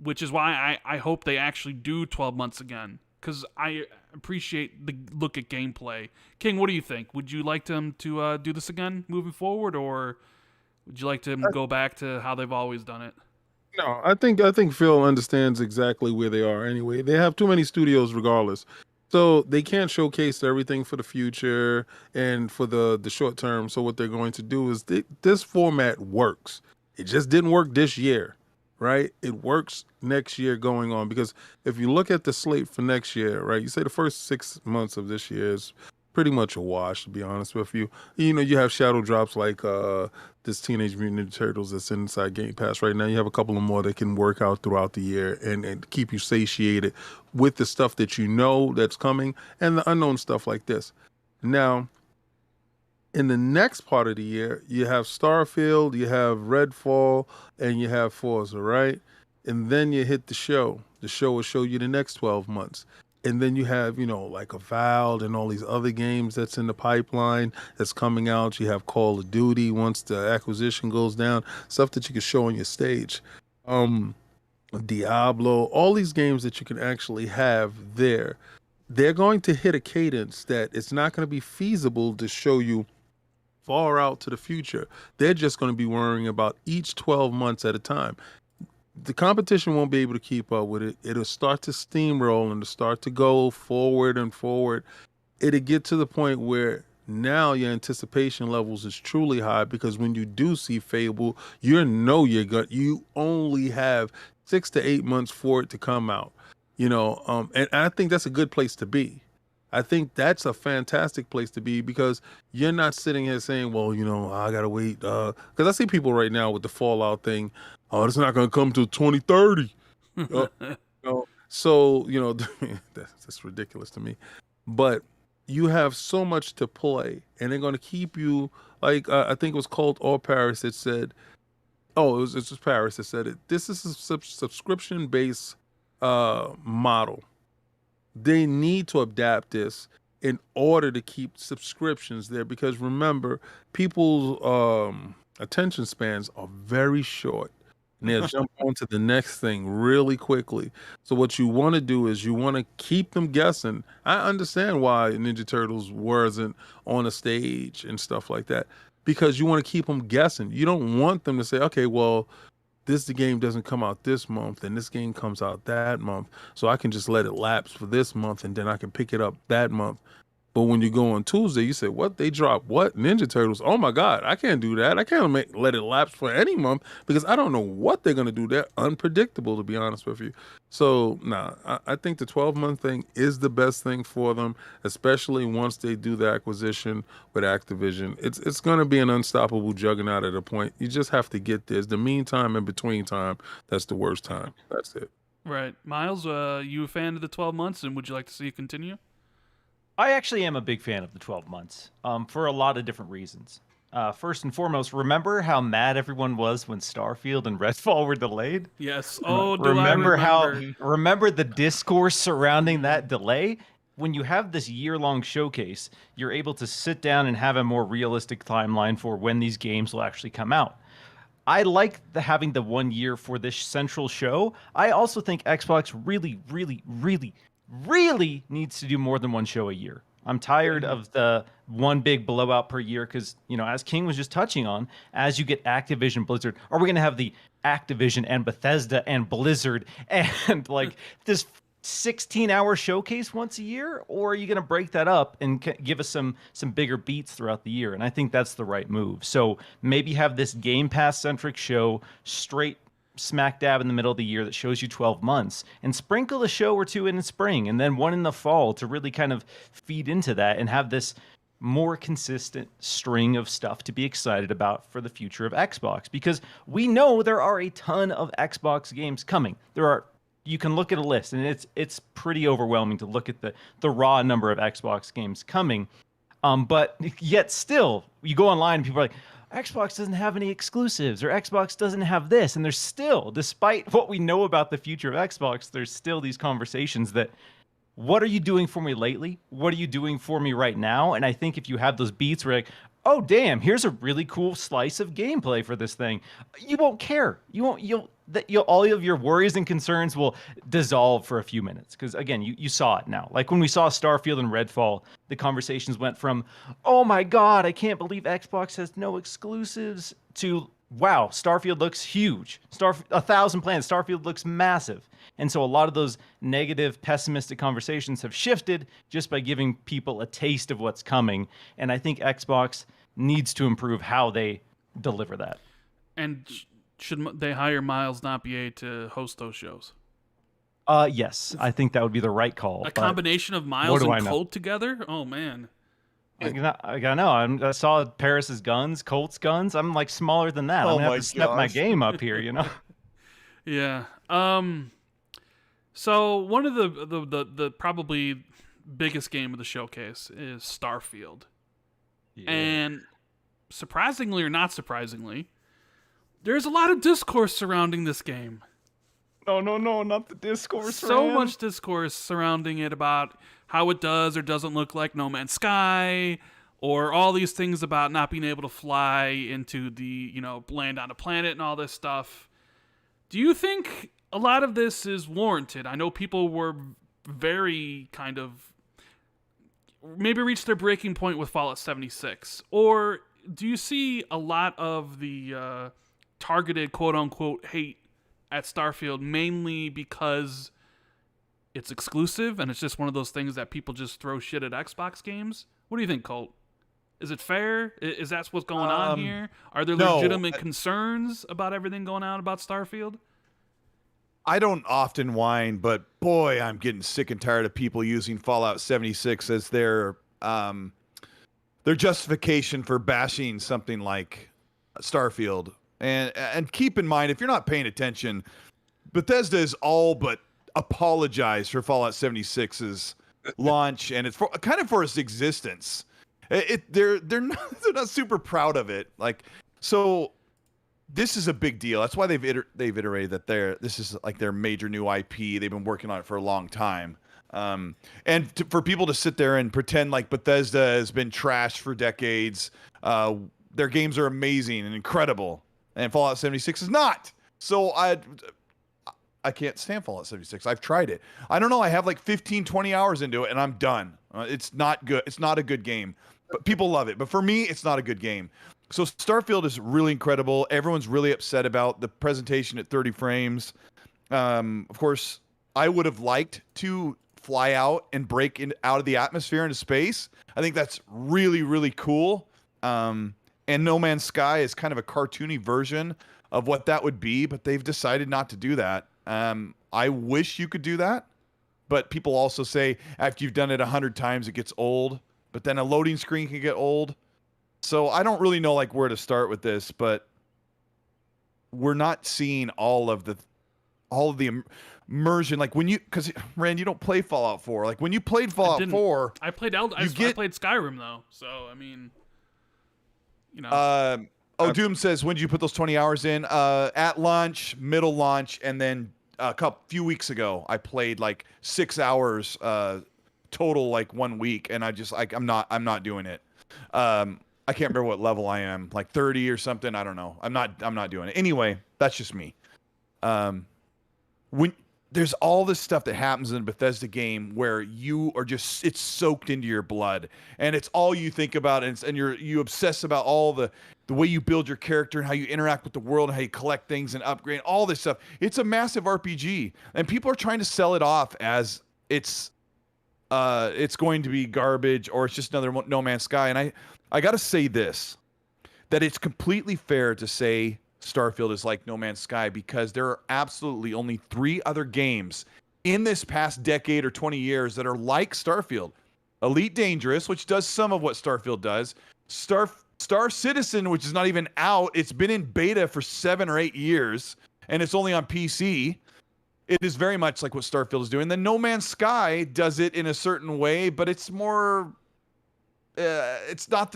Which is why I hope they actually do 12 months again, because I appreciate the look at gameplay. King, what do you think? Would you like them to do this again moving forward, or would you like them to go back to how they've always done it? No, I think Phil understands exactly where they are anyway. They have too many studios regardless. So they can't showcase everything for the future and for the short term. So what they're going to do is this format works. It just didn't work this year. Right? It works next year going on, because if you look at the slate for next year, right, you say the first 6 months of this year is pretty much a wash, to be honest with you. You know, you have shadow drops like this Teenage Mutant Ninja Turtles that's inside Game Pass right now. You have a couple of more that can work out throughout the year and keep you satiated with the stuff that you know that's coming and the unknown stuff like this. Now, in the next part of the year, you have Starfield, you have Redfall, and you have Forza, right? And then you hit the show. The show will show you the next 12 months. And then you have, you know, like Avowed and all these other games that's in the pipeline that's coming out. You have Call of Duty once the acquisition goes down, stuff that you can show on your stage. Diablo, all these games that you can actually have there. They're going to hit a cadence that it's not going to be feasible to show you far out to the future. They're just going to be worrying about each 12 months at a time. The competition won't be able to keep up with it. It'll start to steamroll and to start to go forward and forward. It'll get to the point where now your anticipation levels is truly high, because when you do see Fable, you only have 6 to 8 months for it to come out. You know, and I think that's a good place to be. I think that's a fantastic place to be, because you're not sitting here saying, well, you know, I got to wait. Because I see people right now with the Fallout thing. Oh, it's not going to come till 2030. So, you know, that's ridiculous to me. But you have so much to play, and they're going to keep you, like, I think it was called All Paris that said, it's just Paris that said it. This is a subscription-based model. They need to adapt this in order to keep subscriptions there, because remember, people's attention spans are very short, and they'll jump onto the next thing really quickly. So what you want to do is you want to keep them guessing. I understand why Ninja Turtles wasn't on a stage and stuff like that, because you want to keep them guessing. You don't want them to say, okay, well, the game doesn't come out this month and this game comes out that month, so I can just let it lapse for this month and then I can pick it up that month. But when you go on Tuesday, you say, what? They dropped what? Ninja Turtles. Oh my God, I can't do that. I can't let it lapse for any month, because I don't know what they're going to do. They're unpredictable, to be honest with you. So, I think the 12-month thing is the best thing for them, especially once they do the acquisition with Activision. It's going to be an unstoppable juggernaut at a point. You just have to get this. The meantime and between time, that's the worst time. That's it. Right. Miles, you a fan of the 12 months, and would you like to see it continue? I actually am a big fan of the 12 months for a lot of different reasons. First and foremost, remember how mad everyone was when Starfield and Redfall were delayed? Yes. Oh, do I remember? Remember the discourse surrounding that delay? when you have this year-long showcase, you're able to sit down and have a more realistic timeline for when these games will actually come out. I like having the 1 year for this central show. I also think Xbox really, really, really, really needs to do more than one show a year. I'm tired of the one big blowout per year because, as King was just touching on, as you get Activision, Blizzard, are we going to have the Activision and Bethesda and Blizzard and like this 16-hour showcase once a year, or are you going to break that up and give us some bigger beats throughout the year? And I think that's the right move. So maybe have this Game Pass centric show straight smack dab in the middle of the year that shows you 12 months, and sprinkle a show or two in the spring and then one in the fall to really kind of feed into that and have this more consistent string of stuff to be excited about for the future of Xbox, because we know there are a ton of Xbox games coming. You can look at a list, and it's pretty overwhelming to look at the raw number of Xbox games coming. But yet still, you go online and people are like, Xbox doesn't have any exclusives, or Xbox doesn't have this. And there's still, despite what we know about the future of Xbox, there's still these conversations that, what are you doing for me lately? What are you doing for me right now? And I think if you have those beats where like, oh, damn, here's a really cool slice of gameplay for this thing, you won't care. All of your worries and concerns will dissolve for a few minutes. Because again, you saw it now. Like when we saw Starfield and Redfall, the conversations went from, oh my God, I can't believe Xbox has no exclusives, to, wow, Starfield looks huge. 1,000 planets, Starfield looks massive. And so a lot of those negative, pessimistic conversations have shifted just by giving people a taste of what's coming. And I think Xbox needs to improve how they deliver that. And should they hire Miles Napier to host those shows? Yes, I think that would be the right call. A combination of Miles and Colt together? Oh, man. I know. I saw Paris's guns, Colt's guns. I'm like smaller than that. I'm going to have to step my game up here, Yeah. So one of the probably biggest game of the showcase is Starfield. Yeah. And surprisingly or not surprisingly, there's a lot of discourse surrounding this game. No, not the discourse. So much discourse surrounding it about how it does or doesn't look like No Man's Sky, or all these things about not being able to fly into the, land on a planet and all this stuff. Do you think a lot of this is warranted? I know people were very kind of maybe reached their breaking point with Fallout 76. Or do you see a lot of the targeted quote-unquote hate at Starfield mainly because it's exclusive and it's just one of those things that people just throw shit at Xbox games? What do you think, Colt? Is it fair? Is that what's going on here? Are there legitimate concerns about everything going on about Starfield? I don't often whine, but boy, I'm getting sick and tired of people using Fallout 76 as their justification for bashing something like Starfield. And keep in mind, if you're not paying attention, Bethesda is all but apologized for Fallout 76's launch, and it's for its existence. They're not super proud of it. So this is a big deal. That's why they've iterated that this is like their major new IP. They've been working on it for a long time. For people to sit there and pretend like Bethesda has been trashed for decades, their games are amazing and incredible, and Fallout 76 is not. So I can't stand Fallout 76. I've tried it. I don't know. I have like 15, 20 hours into it, and I'm done. It's not good. It's not a good game. But people love it. But for me, it's not a good game. So Starfield is really incredible. Everyone's really upset about the presentation at 30 frames. Of course, I would have liked to fly out and break out of the atmosphere into space. I think that's really, really cool. And No Man's Sky is kind of a cartoony version of what that would be, but they've decided not to do that. I wish you could do that, but people also say after you've done it 100 times, it gets old. But then a loading screen can get old. So I don't really know where to start with this, but we're not seeing all of the immersion. Because Rand, you don't play Fallout 4. When you played Fallout 4, I played I played Skyrim though. So I mean, Doom says, when did you put those 20 hours in? At launch, middle launch, and then few weeks ago, I played 6 hours total like 1 week, and I just like I'm not doing it. I can't remember what level I am, like 30 or something. I don't know. I'm not doing it. Anyway, that's just me. When there's all this stuff that happens in a Bethesda game where you are just, it's soaked into your blood, and it's all you think about, and you obsess about all the way you build your character and how you interact with the world and how you collect things and upgrade all this stuff. It's a massive RPG, and people are trying to sell it off as it's going to be garbage, or it's just another No Man's Sky. And I got to say this, that it's completely fair to say Starfield is like No Man's Sky, because there are absolutely only 3 other games in this past decade or 20 years that are like Starfield. Elite Dangerous, which does some of what Starfield does. Star Citizen, which is not even out. It's been in beta for 7 or 8 years, and it's only on PC. It is very much like what Starfield is doing. Then No Man's Sky does it in a certain way, but it's more... it's not...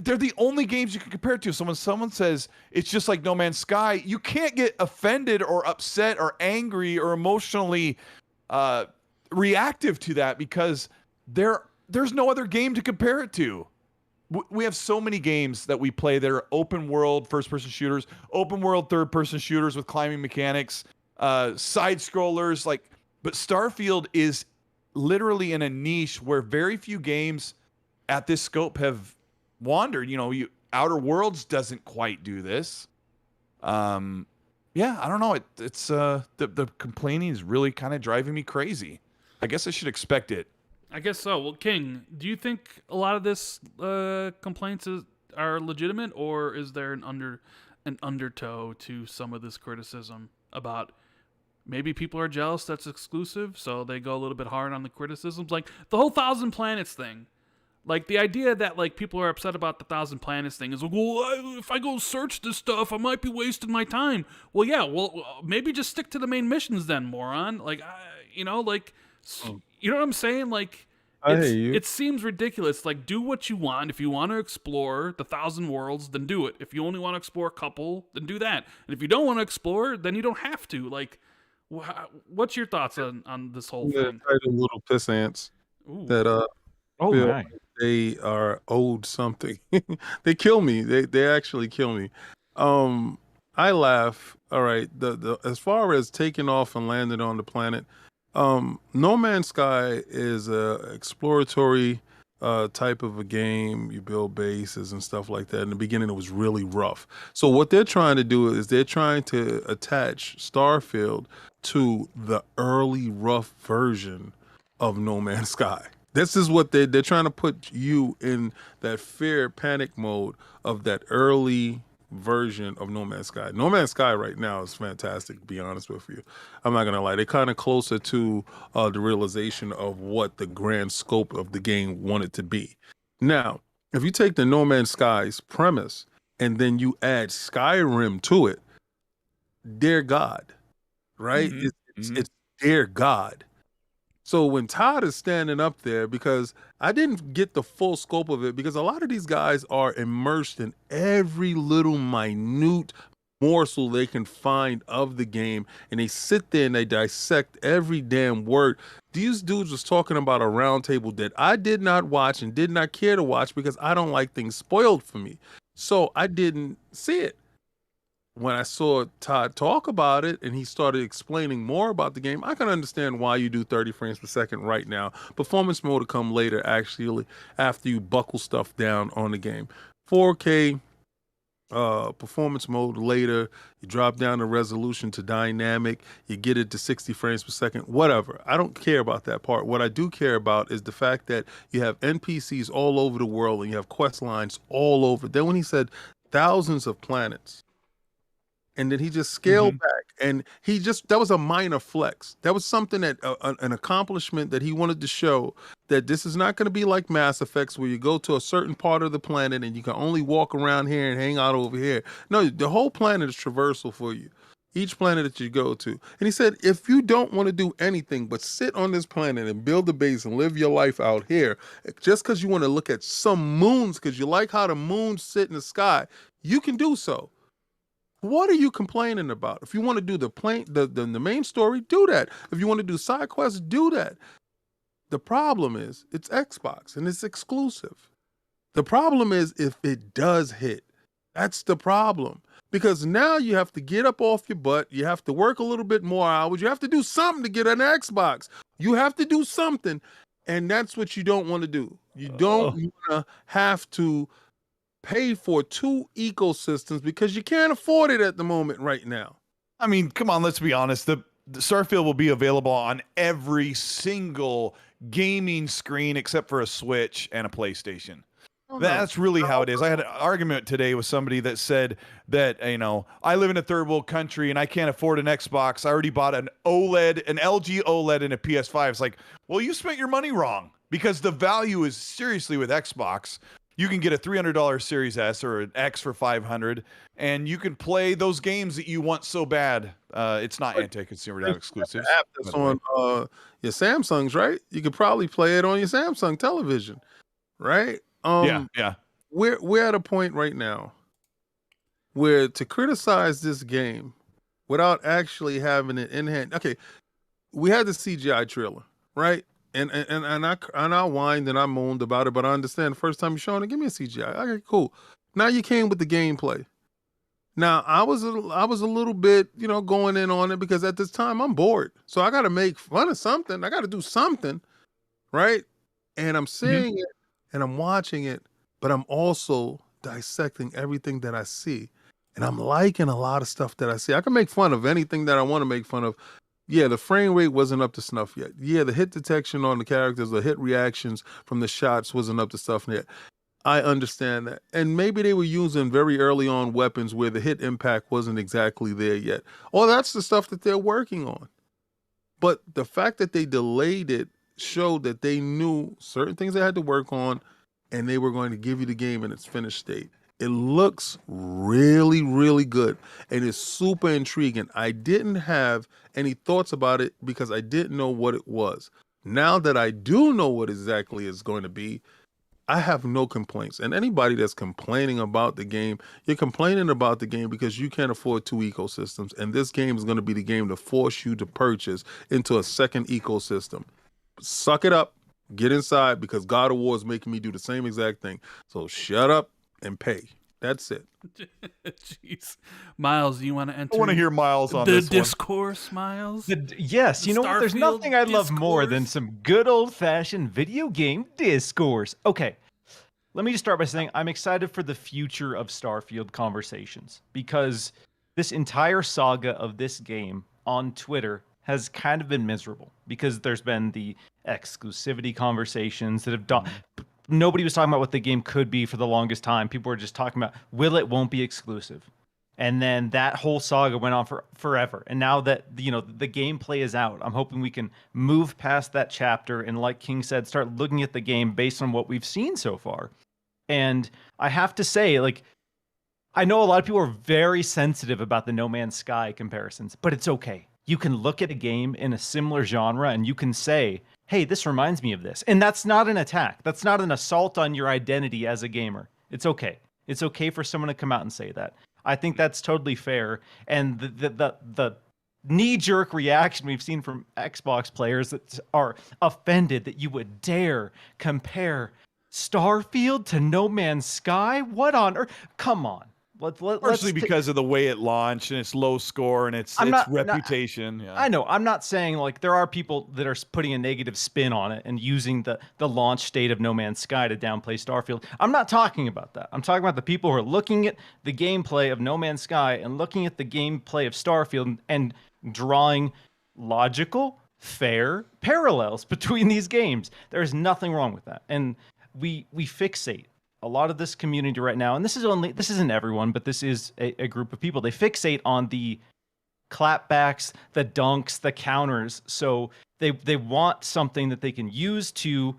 They're the only games you can compare it to. So when someone says it's just like No Man's Sky, you can't get offended or upset or angry or emotionally reactive to that, because there's no other game to compare it to. We have so many games that we play that are open world first-person shooters, open world third-person shooters with climbing mechanics, side scrollers, like, but Starfield is literally in a niche where very few games at this scope have wandered. Outer Worlds doesn't quite do this. I don't know. It's the complaining is really kind of driving me crazy. I guess I should expect it. I guess so. Well, King, do you think a lot of this complaints are legitimate, or is there an undertow to some of this criticism about maybe people are jealous that's exclusive, so they go a little bit hard on the criticisms, like the whole 1,000 Planets thing? Like, the idea that, like, people are upset about the 1,000 Planets thing is like, well, if I go search this stuff, I might be wasting my time. Well, yeah, maybe just stick to the main missions then, moron. Like, you know what I'm saying? Like, it seems ridiculous. Like, do what you want. If you want to explore the 1,000 worlds, then do it. If you only want to explore a couple, then do that. And if you don't want to explore, then you don't have to. Like, what's your thoughts on this whole thing? Little piss ants that they are owed something. They kill me. They actually kill me. I laugh. All right. The as far as taking off and landing on the planet, No Man's Sky is a exploratory type of a game. You build bases and stuff like that. In the beginning, it was really rough. So what they're trying to do is they're trying to attach Starfield to the early rough version of No Man's Sky. This is what they're trying to put you in, that fear panic mode of that early version of No Man's Sky. No Man's Sky right now is fantastic, to be honest with you. I'm not gonna lie. They're kind of closer to the realization of what the grand scope of the game wanted to be. Now, if you take the No Man's Sky's premise and then you add Skyrim to it, dear God, right? It's dear God. So when Todd is standing up there, because I didn't get the full scope of it, because a lot of these guys are immersed in every little minute morsel they can find of the game, and they sit there and they dissect every damn word. These dudes was talking about a round table that I did not watch and did not care to watch, because I don't like things spoiled for me. So I didn't see it. When I saw Todd talk about it and he started explaining more about the game, I can understand why you do 30 frames per second right now. Performance mode will come later, actually, after you buckle stuff down on the game. 4K performance mode later. You drop down the resolution to dynamic. You get it to 60 frames per second, whatever. I don't care about that part. What I do care about is the fact that you have NPCs all over the world and you have quest lines all over. Then when he said thousands of planets, and then he just scaled back, and that was a minor flex. That was something that an accomplishment that he wanted to show, that this is not going to be like Mass Effects where you go to a certain part of the planet and you can only walk around here and hang out over here. No, the whole planet is traversal for you. Each planet that you go to. And he said, if you don't want to do anything but sit on this planet and build a base and live your life out here, just because you want to look at some moons, because you like how the moons sit in the sky, you can do so. What are you complaining about? If you want to do the main story, do that. If you want to do side quests, do that. The problem is it's Xbox and it's exclusive. The problem is if it does hit. That's the problem. Because now you have to get up off your butt. You have to work a little bit more hours. You have to do something to get an Xbox. You have to do something. And that's what you don't want to do. You don't want to have to pay for 2 ecosystems because you can't afford it at the moment right now. I mean, come on, let's be honest. The Starfield will be available on every single gaming screen except for a Switch and a PlayStation. That's really how it is. I had an argument today with somebody that said that, I live in a third world country and I can't afford an Xbox. I already bought an LG OLED and a PS5. It's like, well, you spent your money wrong, because the value is seriously with Xbox. You can get a $300 Series S or an X for $500, and you can play those games that you want so bad. It's not anti-consumer to have exclusives. App that's on your Samsungs, right? You could probably play it on your Samsung television, right? Yeah. We're at a point right now where to criticize this game without actually having it in hand. Okay, we had the CGI trailer, right? And I whined and I moaned about it, but I understand the first time you're showing it, give me a CGI. Okay, cool. Now you came with the gameplay. Now I was a little bit, going in on it because at this time I'm bored. So I got to make fun of something. I got to do something, right? And I'm seeing it and I'm watching it, but I'm also dissecting everything that I see. And I'm liking a lot of stuff that I see. I can make fun of anything that I want to make fun of. Yeah, the frame rate wasn't up to snuff yet. Yeah, the hit detection on the characters, the hit reactions from the shots wasn't up to snuff yet. I understand that. And maybe they were using very early on weapons where the hit impact wasn't exactly there yet. Or that's the stuff that they're working on. But the fact that they delayed it showed that they knew certain things they had to work on, and they were going to give you the game in its finished state. It looks really, really good, and it's super intriguing. I didn't have any thoughts about it because I didn't know what it was. Now that I do know what exactly it's going to be, I have no complaints. And anybody that's complaining about the game, you're complaining about the game because you can't afford 2 ecosystems, and this game is going to be the game to force you to purchase into a second ecosystem. Suck it up, get inside, because God of War is making me do the same exact thing. So shut up and pay. That's it. Jeez. Miles, you want to enter? I want to hear Miles on the this discourse, Miles? Yes, you know what? There's Starfield nothing I love more discourse? than some good old-fashioned video game discourse. Okay, let me just start by saying I'm excited for the future of Starfield conversations, because this entire saga of this game on Twitter has kind of been miserable, because there's been the exclusivity conversations that have done. Nobody was talking about what the game could be for the longest time. People were just talking about, will it, won't be exclusive. And then that whole saga went on for forever. And now that, the gameplay is out, I'm hoping we can move past that chapter and, like King said, start looking at the game based on what we've seen so far. And I have to say, I know a lot of people are very sensitive about the No Man's Sky comparisons, but it's okay. You can look at a game in a similar genre and you can say, hey, this reminds me of this. And that's not an attack. That's not an assault on your identity as a gamer. It's okay. It's okay for someone to come out and say that. I think that's totally fair. And the knee-jerk reaction we've seen from Xbox players that are offended that you would dare compare Starfield to No Man's Sky? What on earth? Come on. Partially because of the way it launched and its low score and its reputation. Yeah. I know. I'm not saying there are people that are putting a negative spin on it and using the launch state of No Man's Sky to downplay Starfield. I'm not talking about that. I'm talking about the people who are looking at the gameplay of No Man's Sky and looking at the gameplay of Starfield and drawing logical, fair parallels between these games. There's nothing wrong with that. And we fixate a lot of this community right now, and this isn't everyone, but this is a group of people. They fixate on the clapbacks, the dunks, the counters. So they want something that they can use to,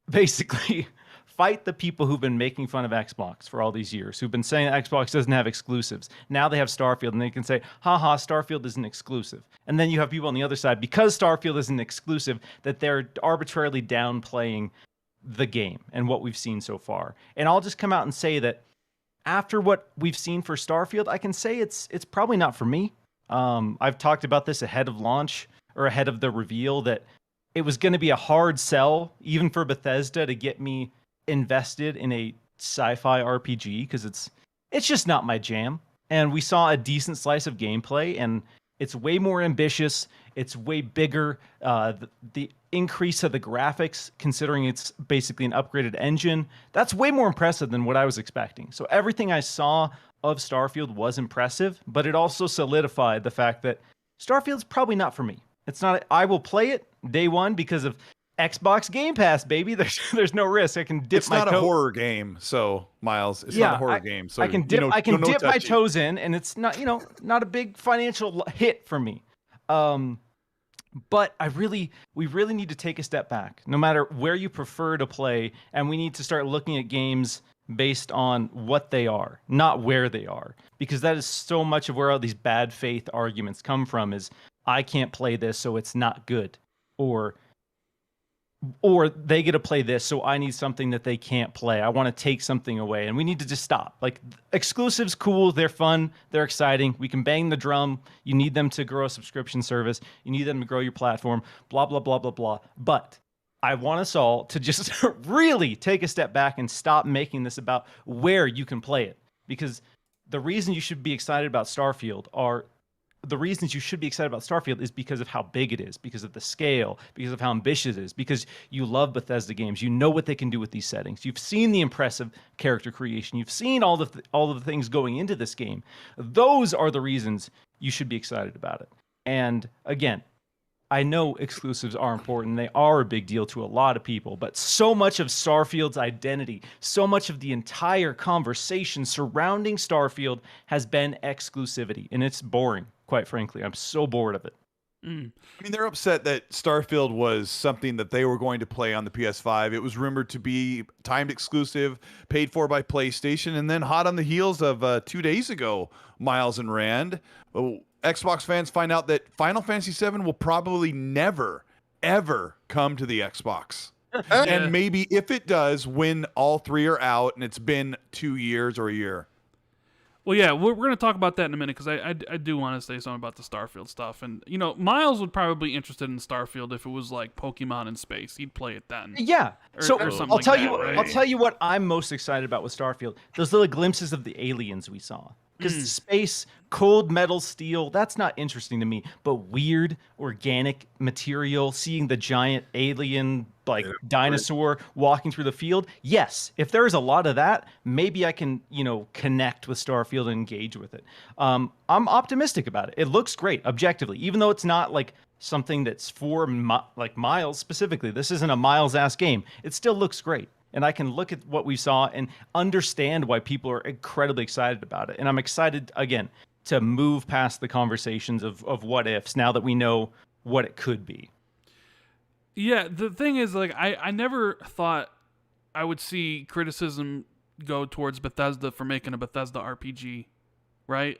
basically fight the people who've been making fun of Xbox for all these years, who've been saying that Xbox doesn't have exclusives. Now they have Starfield, and they can say, haha, Starfield isn't exclusive. And then you have people on the other side, because Starfield isn't exclusive, that they're arbitrarily downplaying the game and what we've seen so far. And I'll just come out and say that after what we've seen for Starfield, I can say it's probably not for me. I've talked about this ahead of launch or ahead of the reveal that it was going to be a hard sell, even for Bethesda, to get me invested in a sci-fi RPG, because it's just not my jam. And we saw a decent slice of gameplay, and it's way more ambitious. It's way bigger. The increase of the graphics, considering it's basically an upgraded engine, that's way more impressive than what I was expecting. So everything I saw of Starfield was impressive, but it also solidified the fact that Starfield's probably not for me. It's not. I will play it day one because of Xbox Game Pass, baby. There's no risk. I can dip It's my not toe. a horror game, so Miles. It's not a horror game. So I can dip. I can dip my toes in, and it's not not a big financial hit for me. But we really need to take a step back, no matter where you prefer to play, and we need to start looking at games based on what they are, not where they are, because that is so much of where all these bad faith arguments come from. Is I can't play this, so it's not good, or they get to play this, so I need something that they can't play. I want to take something away, and we need to just stop. Like, exclusives, cool, they're fun, they're exciting. We can bang the drum. You need them to grow a subscription service. You need them to grow your platform, blah, blah, blah, blah, blah. But I want us all to just really take a step back and stop making this about where you can play it. Because the reason you should be excited about Starfield is because of how big it is, because of the scale, because of how ambitious it is, because you love Bethesda games. You know what they can do with these settings. You've seen the impressive character creation. You've seen all of the things going into this game. Those are the reasons you should be excited about it. And again, I know exclusives are important. They are a big deal to a lot of people, but so much of Starfield's identity, so much of the entire conversation surrounding Starfield has been exclusivity, and it's boring, quite frankly. I'm so bored of it. I mean, they're upset that Starfield was something that they were going to play on the PS5. It was rumored to be timed exclusive, paid for by PlayStation, and then hot on the heels of 2 days ago, Miles and Rand, Xbox fans find out that Final Fantasy VII will probably never, ever come to the Xbox. And maybe if it does, when all three are out and it's been 2 years or a year. Well, yeah, we're going to talk about that in a minute, because I do want to say something about the Starfield stuff. And, Miles would probably be interested in Starfield if it was like Pokemon in space. He'd play it then. Yeah. Or something like that, right? I'll tell you what I'm most excited about with Starfield. Those little glimpses of the aliens we saw. Because space, cold metal steel, that's not interesting to me. But weird, organic material, seeing the giant alien, dinosaur walking through the field. Yes, if there's a lot of that, maybe I can, connect with Starfield and engage with it. I'm optimistic about it. It looks great, objectively, even though it's not like something that's for Miles specifically. This isn't a Miles-ass game. It still looks great. And I can look at what we saw and understand why people are incredibly excited about it. And I'm excited, again, to move past the conversations of what ifs now that we know what it could be. Yeah, the thing is, I never thought I would see criticism go towards Bethesda for making a Bethesda RPG, right?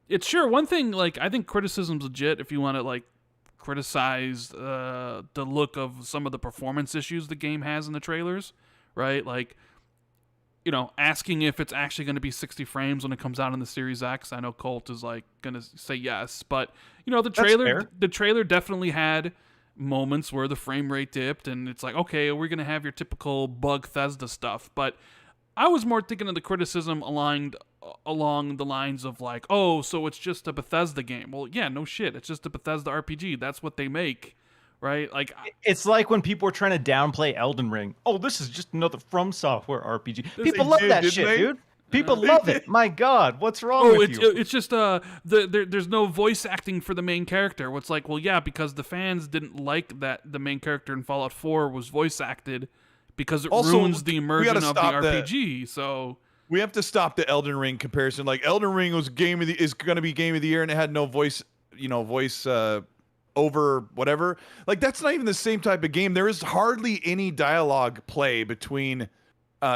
It's sure one thing, I think criticism's legit if you want to, criticize the look of some of the performance issues the game has in the trailers, right? Asking if it's actually going to be 60 frames when it comes out on the Series X. I know Colt is going to say yes, but the trailer definitely had moments where the frame rate dipped, and it's okay, we're going to have your typical Bethesda stuff. But I was more thinking of the criticism along the lines of so it's just a Bethesda game. Well, yeah, no shit. It's just a Bethesda RPG. That's what they make, right? It's like when people were trying to downplay Elden Ring. Oh, this is just another From Software RPG. People love that shit, dude. People love it. My God, what's wrong with you? It's just there's no voice acting for the main character. What's well, yeah, because the fans didn't like that the main character in Fallout 4 was voice acted because it ruins the immersion of the RPG. So we have to stop the Elden Ring comparison. Elden Ring is going to be game of the year, and it had no voice, over whatever. That's not even the same type of game. There is hardly any dialogue play between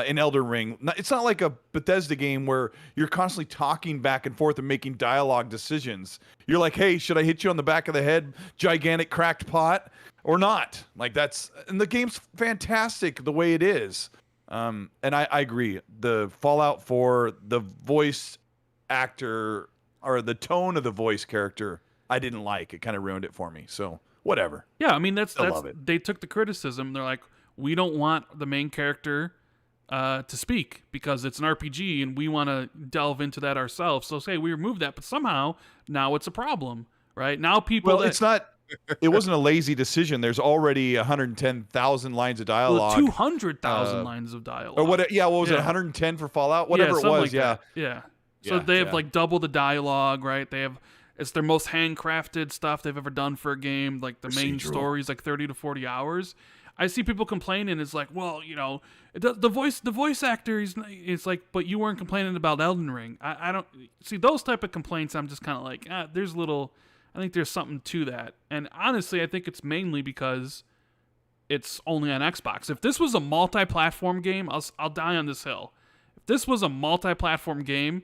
in Elden Ring. It's not like a Bethesda game where you're constantly talking back and forth and making dialogue decisions. You're like, hey, should I hit you on the back of the head, gigantic cracked pot, or not? And the game's fantastic the way it is. And I agree. The Fallout 4, the voice actor or the tone of the voice character, I didn't like. It kind of ruined it for me. So whatever. Yeah, I mean that's love it. they took the criticism. They're like, we don't want the main character to speak because it's an RPG and we want to delve into that ourselves. So say we remove that, but somehow now it's a problem, right? Now people. Well, it's not. It wasn't a lazy decision. There's already 110,000 lines of dialogue. 200,000 lines of dialogue. Or what? Yeah, what was it? 110 for Fallout? Whatever it was. Like that. Yeah. So they have like double the dialogue, right? It's their most handcrafted stuff they've ever done for a game. Like the main story is like 30 to 40 hours. I see people complaining. It's like, well, the voice actor is like, but you weren't complaining about Elden Ring. I don't see those type of complaints. I'm just kind of like, I think there's something to that. And honestly, I think it's mainly because it's only on Xbox. If this was a multi-platform game, I'll die on this hill. If this was a multi-platform game,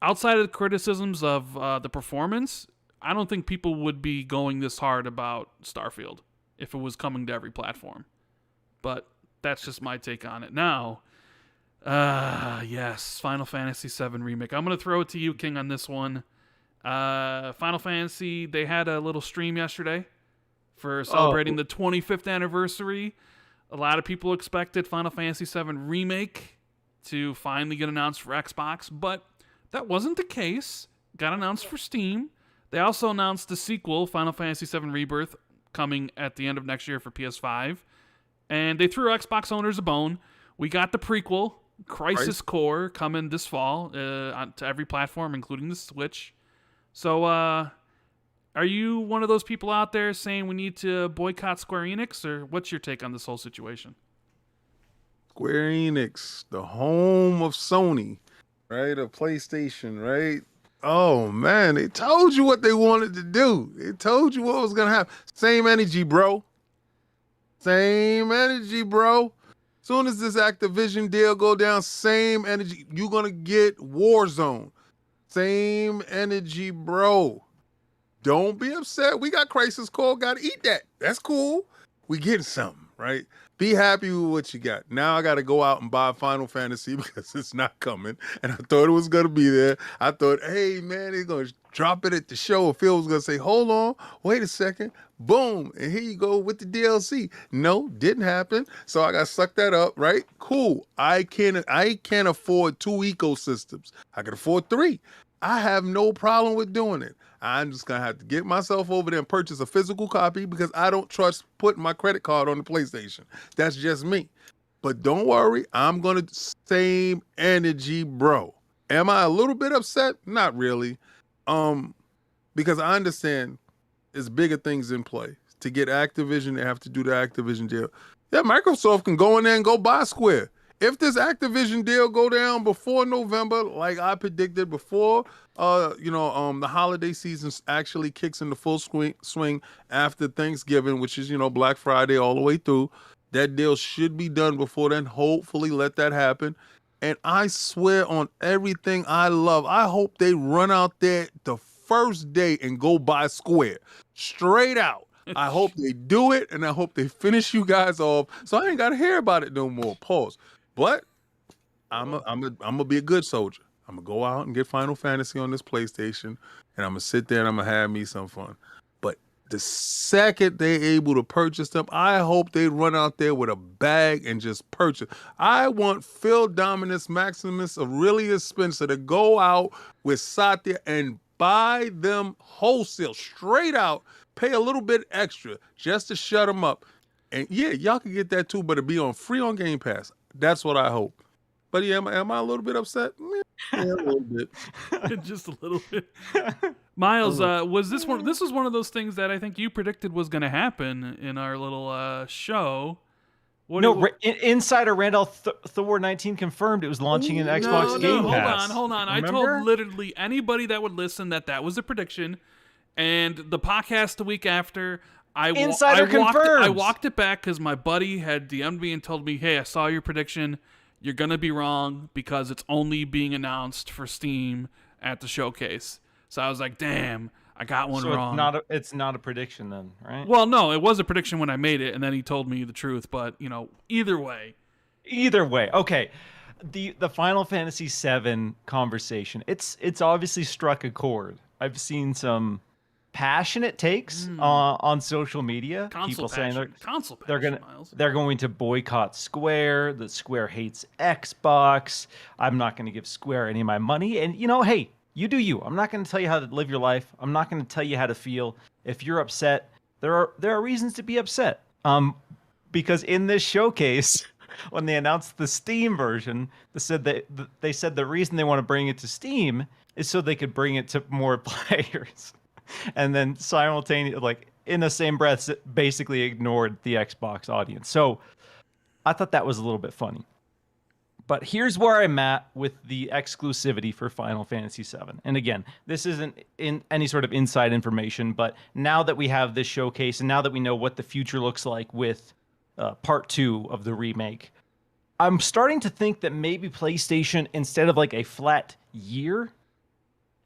outside of the criticisms of the performance, I don't think people would be going this hard about Starfield if it was coming to every platform. But that's just my take on it. Now, yes, Final Fantasy VII Remake. I'm going to throw it to you, King, on this one. Final Fantasy, they had a little stream yesterday for celebrating the 25th anniversary. A lot of people expected Final Fantasy VII Remake to finally get announced for Xbox, but that wasn't the case. Got announced for Steam. They also announced the sequel, Final Fantasy VII Rebirth, coming at the end of next year for PS5. And they threw Xbox owners a bone. We got the prequel, Crisis Core, coming this fall to every platform, including the Switch. So, are you one of those people out there saying we need to boycott Square Enix, or what's your take on this whole situation? Square Enix, the home of Sony, right? Of PlayStation, right? Oh, man, they told you what they wanted to do. They told you what was going to happen. Same energy, bro. Same energy, bro. Soon as this Activision deal go down, same energy. You're going to get Warzone. Same energy, bro. Don't be upset. We got Crisis Core. Got to eat that. That's cool. We getting something, right? Be happy with what you got. Now I got to go out and buy Final Fantasy because it's not coming. And I thought it was going to be there. I thought, hey, man, they're going to drop it at the show. Phil was going to say, hold on, wait a second. Boom. And here you go with the DLC. No, didn't happen. So I got to suck that up, right? Cool. I can't afford 2 ecosystems. I can afford 3. I have no problem with doing it. I'm just going to have to get myself over there and purchase a physical copy because I don't trust putting my credit card on the PlayStation. That's just me. But don't worry, I'm going to same energy, bro. Am I a little bit upset? Not really. Because I understand there's bigger things in play. To get Activision, they have to do the Activision deal. Yeah, Microsoft can go in there and go buy Square. If this Activision deal go down before November, like I predicted before, the holiday season actually kicks into full swing after Thanksgiving, which is, Black Friday all the way through, that deal should be done before then. Hopefully let that happen. And I swear on everything I love, I hope they run out there the first day and go buy Square. Straight out. I hope they do it, and I hope they finish you guys off so I ain't got to hear about it no more. Pause. But I'm gonna be a good soldier. I'm gonna go out and get Final Fantasy on this PlayStation, and I'm gonna sit there and I'm gonna have me some fun. But the second they're able to purchase them, I hope they run out there with a bag and just purchase. I want Phil Dominus Maximus Aurelius Spencer to go out with Satya and buy them wholesale, straight out, pay a little bit extra just to shut them up. And yeah, y'all can get that too, but it'll be free on Game Pass. That's what I hope. But yeah, am I a little bit upset? Yeah, a little bit. Just a little bit. Miles, was this one? This was one of those things that I think you predicted was going to happen in our little show. Insider Randall Thor 19 confirmed it was launching in Xbox Game Pass. Hold on. Remember? I told literally anybody that would listen that was a prediction, and the podcast the week after. Insider confirmed. I walked it back because my buddy had DM'd me and told me, hey, I saw your prediction. You're going to be wrong because it's only being announced for Steam at the showcase. So I was like, damn, I got one wrong. It's not a prediction then, right? Well, no, it was a prediction when I made it, and then he told me the truth. But, either way. Okay. The Final Fantasy VII conversation, it's obviously struck a chord. I've seen some passionate takes on social media. People saying they're going to boycott Square. That Square hates Xbox. I'm not going to give Square any of my money. And hey, you do you. I'm not going to tell you how to live your life. I'm not going to tell you how to feel. If you're upset, there are reasons to be upset. Because in this showcase, when they announced the Steam version, they said the reason they want to bring it to Steam is so they could bring it to more players. And then simultaneously, like in the same breath, basically ignored the Xbox audience. So I thought that was a little bit funny. But here's where I'm at with the exclusivity for Final Fantasy VII. And again, this isn't in any sort of inside information, but now that we have this showcase and now that we know what the future looks like with Part 2 of the remake, I'm starting to think that maybe PlayStation, instead of like a flat year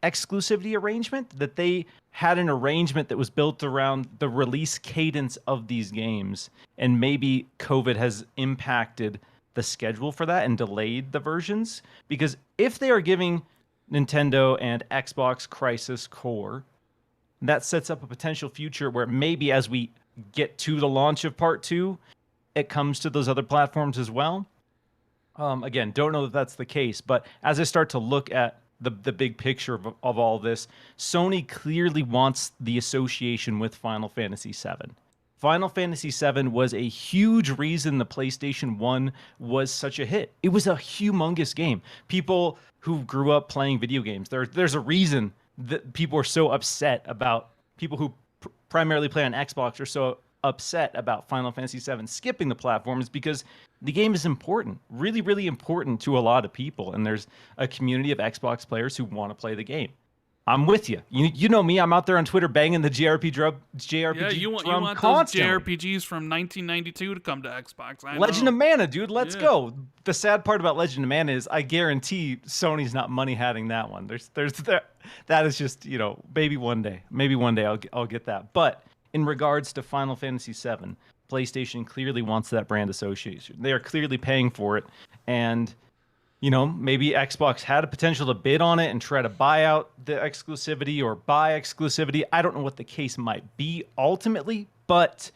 exclusivity arrangement, that they had an arrangement that was built around the release cadence of these games, and maybe COVID has impacted the schedule for that and delayed the versions. Because if they are giving Nintendo and Xbox Crisis Core, that sets up a potential future where maybe as we get to the launch of Part 2, it comes to those other platforms as well. Again, don't know that that's the case, but as I start to look at the big picture of all this, Sony clearly wants the association with Final Fantasy VII. Final Fantasy VII was a huge reason the PlayStation 1 was such a hit. It was a humongous game. People who grew up playing video games, there's a reason that people are so upset about, people who primarily play on Xbox are so upset about Final Fantasy VII skipping the platform, is because the game is important, really, really important to a lot of people. And there's a community of Xbox players who want to play the game. I'm with you. You know me. I'm out there on Twitter banging the JRPG drum. Yeah, you want constantly. those JRPGs from 1992 to come to Xbox. Legend of Mana, dude. Let's go. The sad part about Legend of Mana is I guarantee Sony's not money having that one. That is just, maybe one day. Maybe one day I'll get that. But in regards to Final Fantasy VII, PlayStation clearly wants that brand association. They are clearly paying for it. And maybe Xbox had a potential to bid on it and try to buy out the exclusivity or buy exclusivity. I don't know what the case might be ultimately, but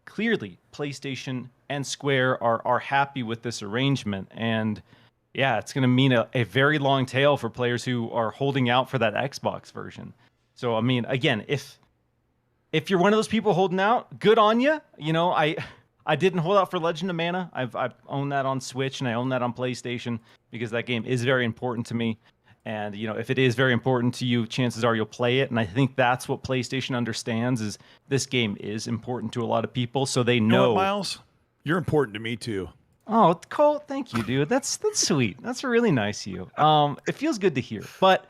clearly PlayStation and Square are happy with this arrangement. And yeah, it's going to mean a very long tail for players who are holding out for that Xbox version. So, I mean, again, if you're one of those people holding out, good on you. I didn't hold out for Legend of Mana. I've owned that on Switch and I own that on PlayStation because that game is very important to me. And, if it is very important to you, chances are you'll play it. And I think that's what PlayStation understands, is this game is important to a lot of people. So they know. You know what, Miles? You're important to me too. Oh, Cole, thank you, dude. That's sweet. That's really nice of you. It feels good to hear. But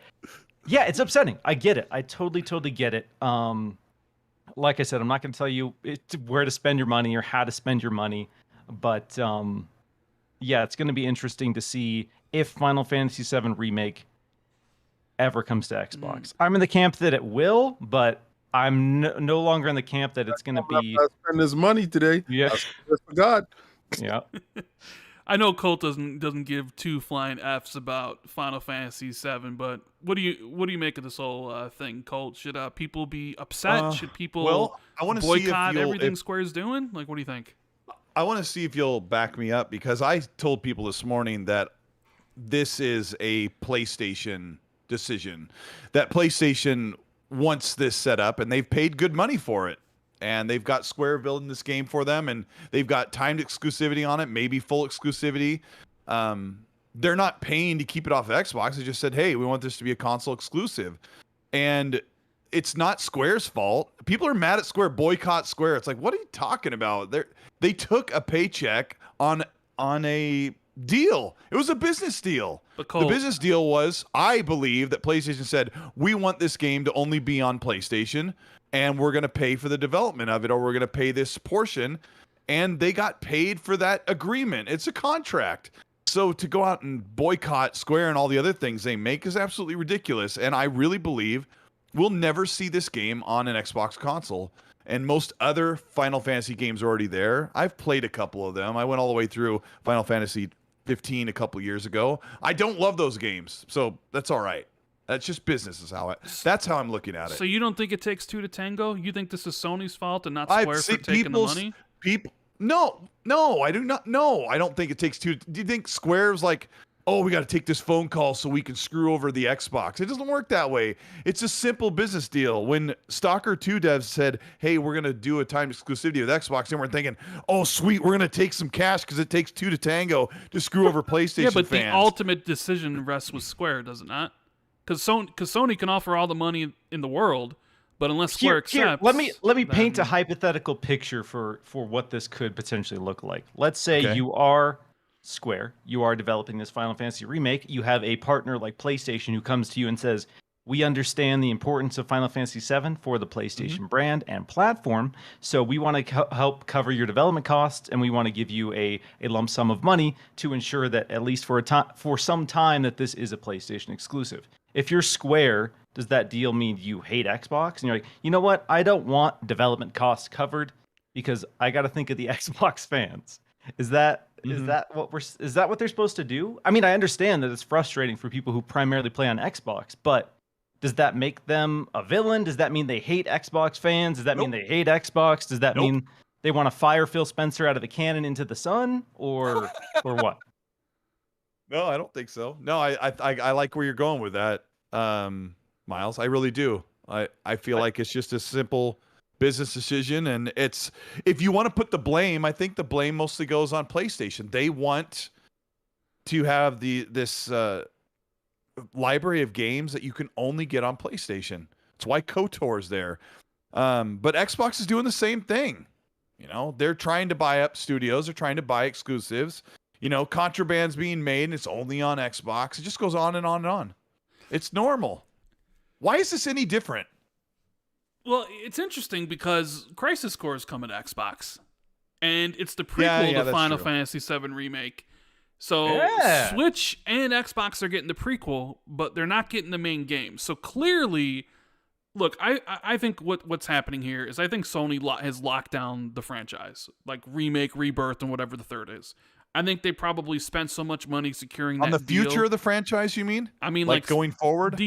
yeah, it's upsetting. I get it. I totally get it. Like I said, I'm not going to tell you where to spend your money or how to spend your money. But yeah, it's going to be interesting to see if Final Fantasy VII Remake ever comes to Xbox. I'm in the camp that it will, but I'm no longer in the camp that it's going to be. Spend his money today. Yeah, I forgot. Yeah. I know Colt doesn't give two flying F's about Final Fantasy VII, but what do you make of this whole thing, Colt? Should people be upset? Should people boycott everything Square's doing? Like, what do you think? I want to see if you'll back me up, because I told people this morning that this is a PlayStation decision. That PlayStation wants this set up, and they've paid good money for it. And they've got Square building this game for them, and they've got timed exclusivity on it, maybe full exclusivity. They're not paying to keep it off of Xbox. They just said, hey, we want this to be a console exclusive. And it's not Square's fault. People are mad at Square, boycott Square. It's like, what are you talking about? They took a paycheck on a deal. It was a business deal. The business deal was, I believe, that PlayStation said, we want this game to only be on PlayStation, and we're going to pay for the development of it, or we're going to pay this portion. And they got paid for that agreement. It's a contract. So to go out and boycott Square and all the other things they make is absolutely ridiculous. And I really believe we'll never see this game on an Xbox console. And most other Final Fantasy games are already there. I've played a couple of them. I went all the way through Final Fantasy 15 a couple years ago. I don't love those games, so that's all right. That's just business that's how I'm looking at it. So you don't think it takes two to tango? You think this is Sony's fault and not I've Square for seen taking the money? No, I do not. No, I don't think it takes two. Do you think Square's like, oh, we got to take this phone call so we can screw over the Xbox? It doesn't work that way. It's a simple business deal. When Stalker 2 devs said, hey, we're going to do a timed exclusivity with Xbox, and we're thinking, oh, sweet, we're going to take some cash because it takes two to tango to screw over PlayStation Yeah, but fans. the ultimate decision rests with Square, does it not? Because Sony can offer all the money in the world, but unless Square accepts... let me paint a hypothetical picture for what this could potentially look like. Let's say you are Square, you are developing this Final Fantasy remake, you have a partner like PlayStation who comes to you and says, we understand the importance of Final Fantasy VII for the PlayStation brand and platform, so we want to help cover your development costs, and we want to give you a lump sum of money to ensure that at least for some time that this is a PlayStation exclusive. If you're Square, does that deal mean you hate Xbox? And you're like, you know what? I don't want development costs covered because I got to think of the Xbox fans. Is that what they're supposed to do? I mean, I understand that it's frustrating for people who primarily play on Xbox, but does that make them a villain? Does that mean they hate Xbox fans? Does that mean they hate Xbox? Does that mean they want to fire Phil Spencer out of the cannon into the sun, or what? No, I don't think so. No, I like where you're going with that, Miles. I really do. I feel like it's just a simple business decision, and it's, if you want to put the blame, I think the blame mostly goes on PlayStation. They want to have this library of games that you can only get on PlayStation. That's why KOTOR's there. But Xbox is doing the same thing. You know, they're trying to buy up studios. They're trying to buy exclusives. You know, contraband's being made and it's only on Xbox. It just goes on and on and on. It's normal. Why is this any different? Well, it's interesting because Crisis Core is coming to Xbox. And it's the prequel to Final Fantasy VII Remake. So Switch and Xbox are getting the prequel, but they're not getting the main game. So clearly, look, I think what's happening here is I think Sony has locked down the franchise, like Remake, Rebirth, and whatever the third is. I think they probably spent so much money securing on that the future of the franchise. You mean? I mean, like going forward.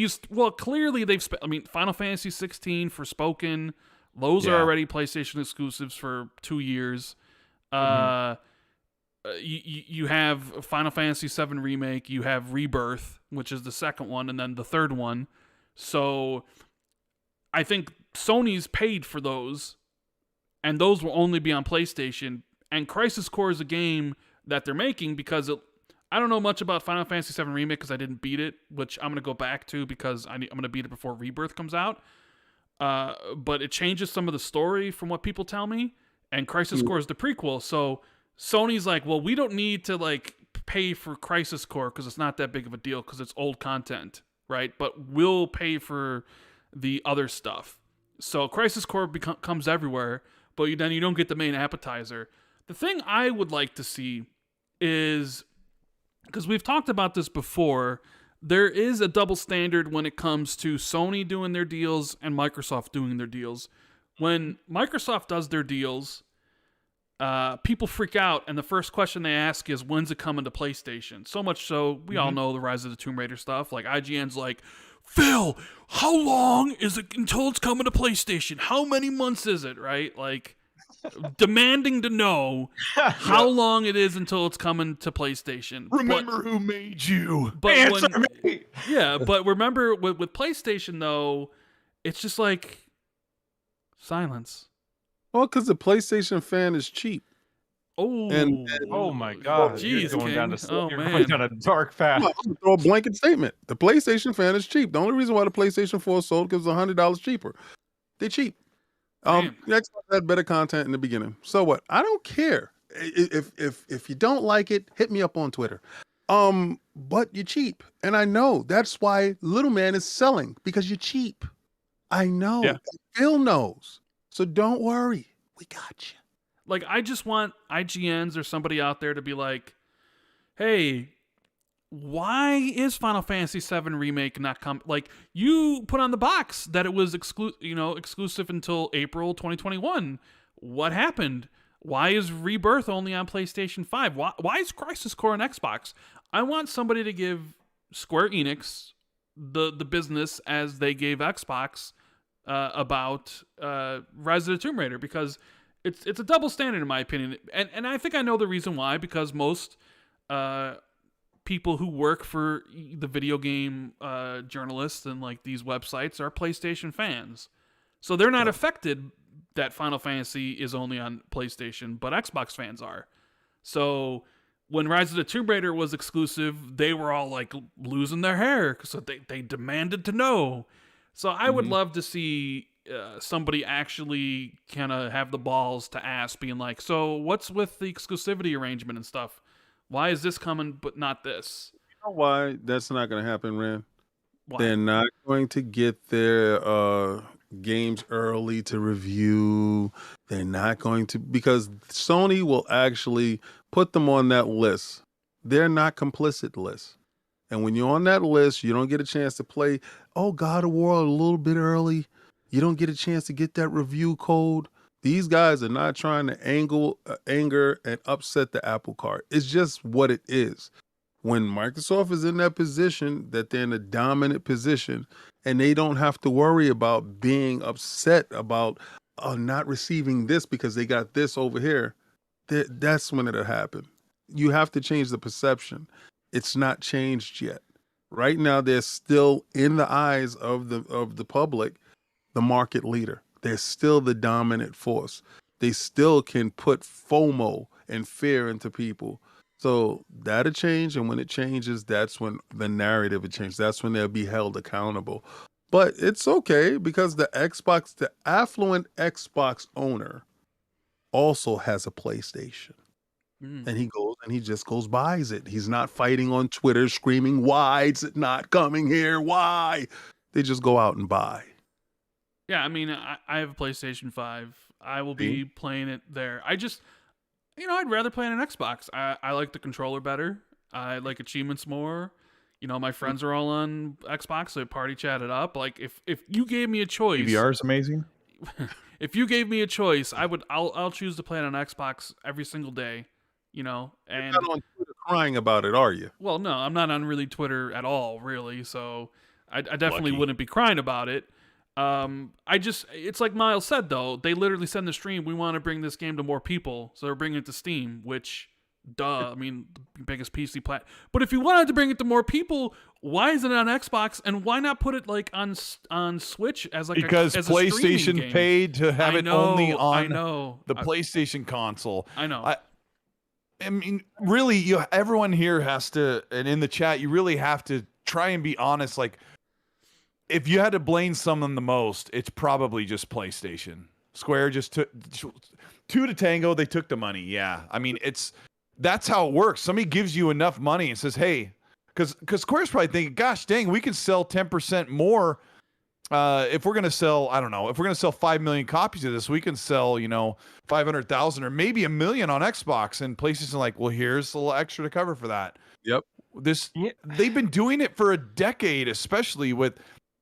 Clearly they've spent. I mean, Final Fantasy 16 for Spoken. Those are already PlayStation exclusives for 2 years. You have Final Fantasy VII Remake, you have Rebirth, which is the second one, and then the third one. So I think Sony's paid for those, and those will only be on PlayStation. And Crisis Core is a game that they're making because I don't know much about Final Fantasy VII Remake because I didn't beat it, which I'm going to go back to because I'm going to beat it before Rebirth comes out. But it changes some of the story from what people tell me, and Crisis Core is the prequel, so Sony's like, well, we don't need to like pay for Crisis Core because it's not that big of a deal because it's old content, right? But we'll pay for the other stuff. So Crisis Core comes everywhere, but then you don't get the main appetizer. The thing I would like to see is, because we've talked about this before, there is a double standard when it comes to Sony doing their deals and Microsoft doing their deals. When Microsoft does their deals, people freak out, and the first question they ask is, when's it coming to PlayStation? So much so, we all know the Rise of the Tomb Raider stuff. Like, IGN's like, Phil, how long is it until it's coming to PlayStation? How many months is it, right? Like, demanding to know how long it is until it's coming to PlayStation. Remember who made you. But Answer me. Yeah, but remember, with PlayStation, though, it's just like silence. Well, because the PlayStation fan is cheap. Oh, oh my God! Jeez, going down man, down a dark path. I'm gonna throw a blanket statement. The PlayStation fan is cheap. The only reason why the PlayStation 4 sold because it's $100 cheaper. They're cheap. Xbox had better content in the beginning. So what? I don't care. If you don't like it, hit me up on Twitter. But you're cheap, and I know that's why Little Man is selling, because you're cheap. I know. Yeah. Phil knows. So don't worry. We got you. Like, I just want IGNs or somebody out there to be like, hey, why is Final Fantasy VII Remake not come? Like, you put on the box that it was exclusive until April 2021. What happened? Why is Rebirth only on PlayStation 5? Why is Crisis Core on Xbox? I want somebody to give Square Enix the business as they gave Xbox about Rise of the Tomb Raider, because it's a double standard in my opinion, and I think I know the reason why, because most people who work for the video game journalists and like these websites are PlayStation fans, so they're not affected that Final Fantasy is only on PlayStation, but Xbox fans are. So when Rise of the Tomb Raider was exclusive, they were all like losing their hair because they demanded to know. So I would love to see somebody actually kind of have the balls to ask, being like, so what's with the exclusivity arrangement and stuff? Why is this coming but not this? You know why that's not going to happen, Rand? Why? They're not going to get their games early to review. They're not going to, because Sony will actually put them on that list. They're not complicit list. And when you're on that list, you don't get a chance to play, God of War a little bit early. You don't get a chance to get that review code. These guys are not trying to anger and upset the apple cart. It's just what it is. When Microsoft is in that position, that they're in a dominant position, and they don't have to worry about being upset about not receiving this because they got this over here, that's when it'll happen. You have to change the perception. It's not changed yet. Right now, they're still, in the eyes of the public, the market leader. They're still the dominant force. They still can put FOMO and fear into people. So that'll change, and when it changes, that's when the narrative will change. That's when they'll be held accountable. But it's okay, because the affluent Xbox owner also has a PlayStation. And he just goes buys it. He's not fighting on Twitter screaming, why is it not coming here? Why? They just go out and buy. Yeah, I mean, I have a PlayStation 5. I will be playing it there. I just, I'd rather play on an Xbox. I like the controller better. I like achievements more. My friends are all on Xbox, so I party chat it up. Like, if you gave me a choice, PVR is amazing. If you gave me a choice, I'll choose to play it on Xbox every single day. And you're not on Twitter crying about it, are you? Well, no, I'm not on really Twitter at all, really. So I definitely wouldn't be crying about it. It's like Miles said, though. They literally said in the stream, we want to bring this game to more people, so they're bringing it to Steam, which, duh, I mean, the biggest PC platform. But if you wanted to bring it to more people, why is it on Xbox, and why not put it like on Switch as like because as PlayStation a game? paid to have it only on the PlayStation console. I know. I mean, really, everyone here has to, and in the chat, you really have to try and be honest. Like, if you had to blame someone the most, it's probably just PlayStation. Square just took two to tango. They took the money. Yeah, I mean, that's how it works. Somebody gives you enough money and says, "Hey," because Square's probably thinking, "Gosh, dang, we can sell 10% more if we're gonna sell. I don't know. If we're gonna sell 5 million copies of this, we can sell 500,000 or maybe 1 million on Xbox." And PlayStation's like, "Well, here's a little extra to cover for that." Yep. They've been doing it for a decade, especially with.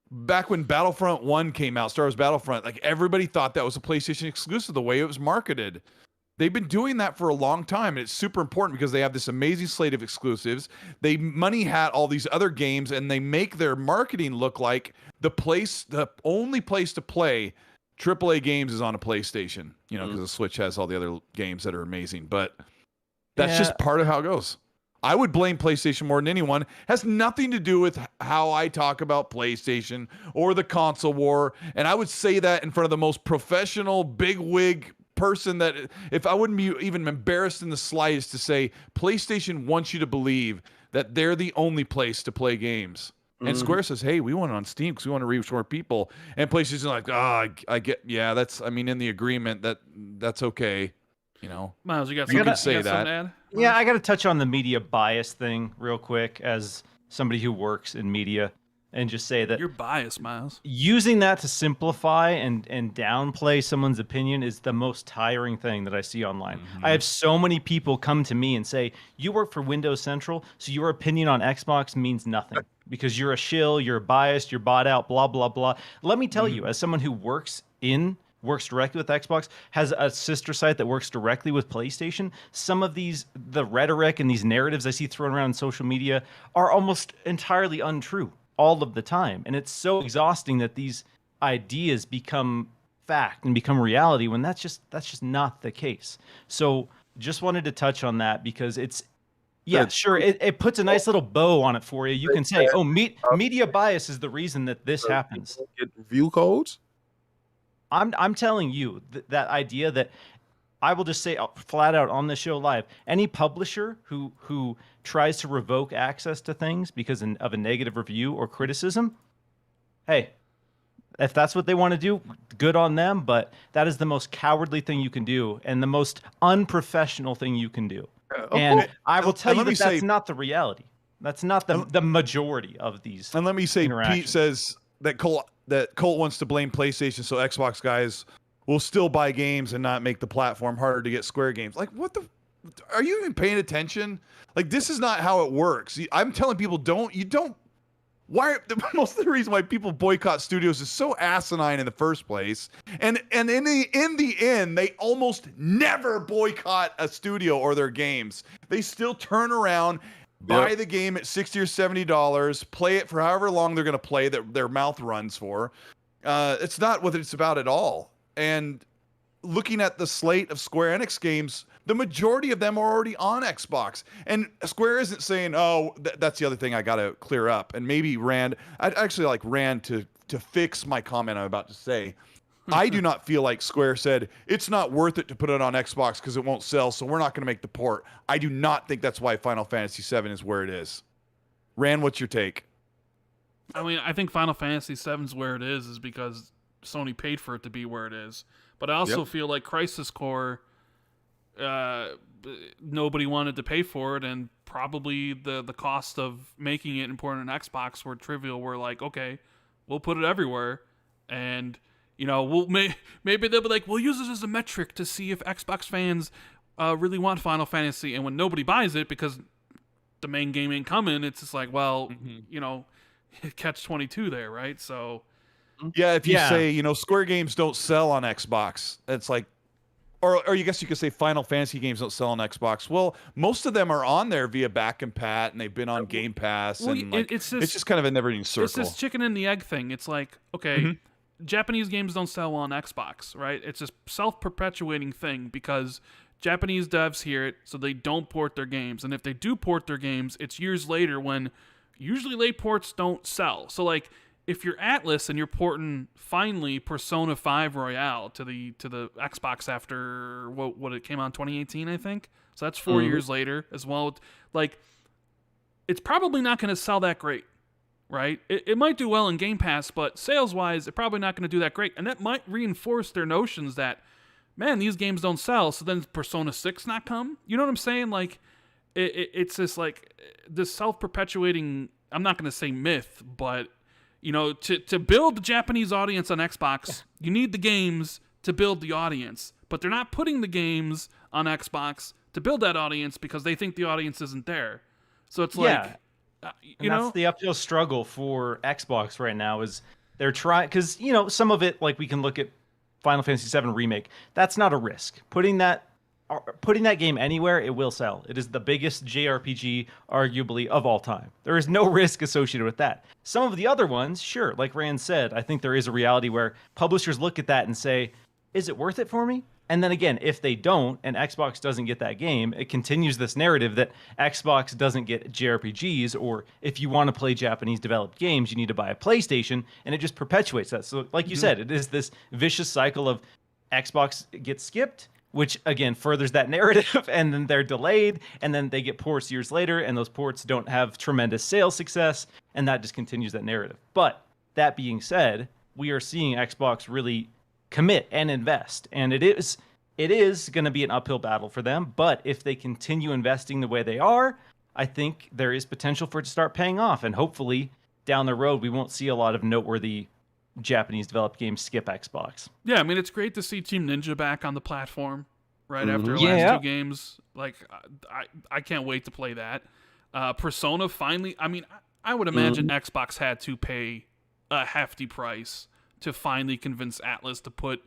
Back when Battlefront 1 came out, Star Wars Battlefront, like everybody thought that was a PlayStation exclusive the way it was marketed. They've been doing that for a long time, and it's super important because they have this amazing slate of exclusives. They money hat all these other games, and they make their marketing look like the only place to play AAA games is on a PlayStation, because the Switch has all the other games that are amazing. But that's just part of how it goes. I would blame PlayStation more than anyone. Has nothing to do with how I talk about PlayStation or the console war. And I would say that in front of the most professional, bigwig person that if I wouldn't be even embarrassed in the slightest to say PlayStation wants you to believe that they're the only place to play games. And Square says, hey, we want it on Steam because we want to reach more people. And PlayStation's like, I get, in the agreement that's okay. Miles, you got something to say that. To add? Yeah, I got to touch on the media bias thing real quick as somebody who works in media, and just say that you're biased, Miles. Using that to simplify and downplay someone's opinion is the most tiring thing that I see online. I have so many people come to me and say, you work for Windows Central, so your opinion on Xbox means nothing because you're a shill, you're biased, you're bought out, blah, blah, blah. Let me tell you, as someone who works directly with Xbox, has a sister site that works directly with PlayStation, some of the rhetoric and these narratives I see thrown around on social media are almost entirely untrue. all of the time. And it's so exhausting that these ideas become fact and become reality when that's just not the case. So just wanted to touch on that because it's, yeah, sure, it puts a nice little bow on it for you. You can say, oh, media bias is the reason that this happens. Get view codes. I'm telling you that idea that I will just say flat out on the show live, any publisher who tries to revoke access to things because of a negative review or criticism, hey, if that's what they want to do, good on them, but that is the most cowardly thing you can do and the most unprofessional thing you can do. And I will tell you that's not the reality. That's not the majority of these. And let me say, Pete says that Colt wants to blame PlayStation, so Xbox guys will still buy games and not make the platform harder to get Square games. Like, what the? Are you even paying attention? Like, this is not how it works. I'm telling people, why? Most of the reason why people boycott studios is so asinine in the first place, and in the end, they almost never boycott a studio or their games. They still turn around, buy the game at $60 or $70, play it for however long they're going to play that their mouth runs for. It's not what it's about at all. And looking at the slate of Square Enix games, the majority of them are already on Xbox. And Square isn't saying, oh, that's the other thing I got to clear up. And maybe Rand, I'd actually like Rand to fix my comment I'm about to say. I do not feel like Square said, it's not worth it to put it on Xbox because it won't sell, so we're not going to make the port. I do not think that's why Final Fantasy VII is where it is. Rand, what's your take? I mean, I think Final Fantasy VII's where it is because Sony paid for it to be where it is. But I also feel like Crisis Core, nobody wanted to pay for it, and probably the cost of making it important on Xbox were trivial. We're like, okay, we'll put it everywhere, and maybe they'll be like, we'll use this as a metric to see if Xbox fans really want Final Fantasy, and when nobody buys it because the main game ain't coming, it's just like, well, catch-22 there, right? So. Yeah, if you say, Square games don't sell on Xbox, it's like, or you guess you could say Final Fantasy games don't sell on Xbox. Well, most of them are on there via Back and Pat, and they've been on Game Pass, and it's just kind of a never-ending circle. It's this chicken and the egg thing. It's like, okay, Japanese games don't sell on Xbox, right? It's a self-perpetuating thing because Japanese devs hear it, so they don't port their games. And if they do port their games, it's years later when usually late ports don't sell. So, like, if you're Atlas and you're porting finally Persona 5 Royale to the Xbox after what it came out in 2018, I think. So that's 4 years later as well. Like, it's probably not going to sell that great, right? It might do well in Game Pass, but sales-wise, it's probably not going to do that great. And that might reinforce their notions that, man, these games don't sell, so then Persona 6 not come? You know what I'm saying? Like, it's this, like, this self-perpetuating, I'm not going to say myth, but to build the Japanese audience on Xbox, you need the games to build the audience. But they're not putting the games on Xbox to build that audience because they think the audience isn't there. So it's like, that's the uphill struggle for Xbox right now is they're trying, because, some of it, like we can look at Final Fantasy VII Remake, that's not a risk. Putting that game anywhere, it will sell. It is the biggest JRPG, arguably, of all time. There is no risk associated with that. Some of the other ones, sure, like Rand said, I think there is a reality where publishers look at that and say, is it worth it for me? And then again, if they don't, and Xbox doesn't get that game, it continues this narrative that Xbox doesn't get JRPGs, or if you want to play Japanese developed games, you need to buy a PlayStation, and it just perpetuates that. So like you said, it is this vicious cycle of Xbox gets skipped, which again furthers that narrative, and then they're delayed, and then they get ports years later, and those ports don't have tremendous sales success, and that just continues that narrative. But that being said, we are seeing Xbox really commit and invest, and it is going to be an uphill battle for them. But if they continue investing the way they are, I think there is potential for it to start paying off, and hopefully down the road we won't see a lot of noteworthy Japanese developed games skip Xbox. Yeah, I mean, it's great to see Team Ninja back on the platform right after the last two games. Like, I can't wait to play that. Persona finally, I mean, I would imagine Xbox had to pay a hefty price to finally convince Atlas to put,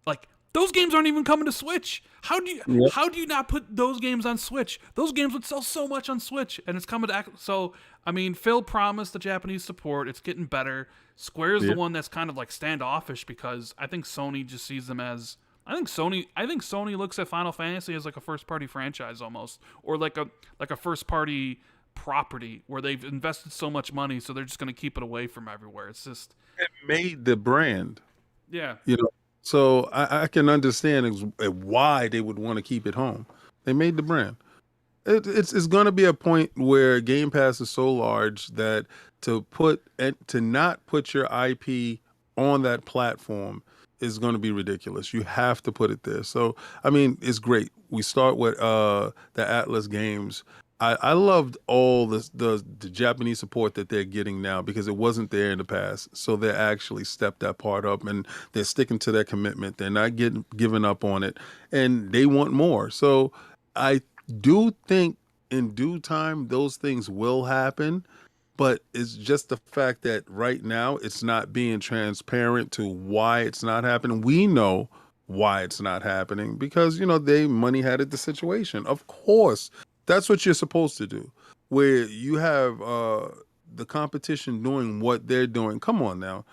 like, Those games aren't even coming to Switch. How do you not put those games on Switch? Those games would sell so much on Switch, and it's coming to so. I mean, Phil promised the Japanese support. It's getting better. Square's the one that's kind of like standoffish because I think Sony just sees them as. I think Sony looks at Final Fantasy as like a first party franchise almost, or like a first party property where they've invested so much money, so they're just going to keep it away from everywhere. It's just It made the brand. Yeah. So I can understand why they would want to keep it home. They made the brand. It's going to be a point where Game Pass is so large that to not put your IP on that platform is going to be ridiculous. You have to put it there. So I mean, it's great. We start with the Atlas games. I loved all the Japanese support that they're getting now because it wasn't there in the past. So they actually stepped that part up and they're sticking to their commitment. They're not giving up on it, and they want more. So I do think in due time those things will happen, but it's just the fact that right now it's not being transparent to why it's not happening. We know why it's not happening because they money had it the situation. Of course. That's what you're supposed to do, where you have the competition doing what they're doing. Come on now.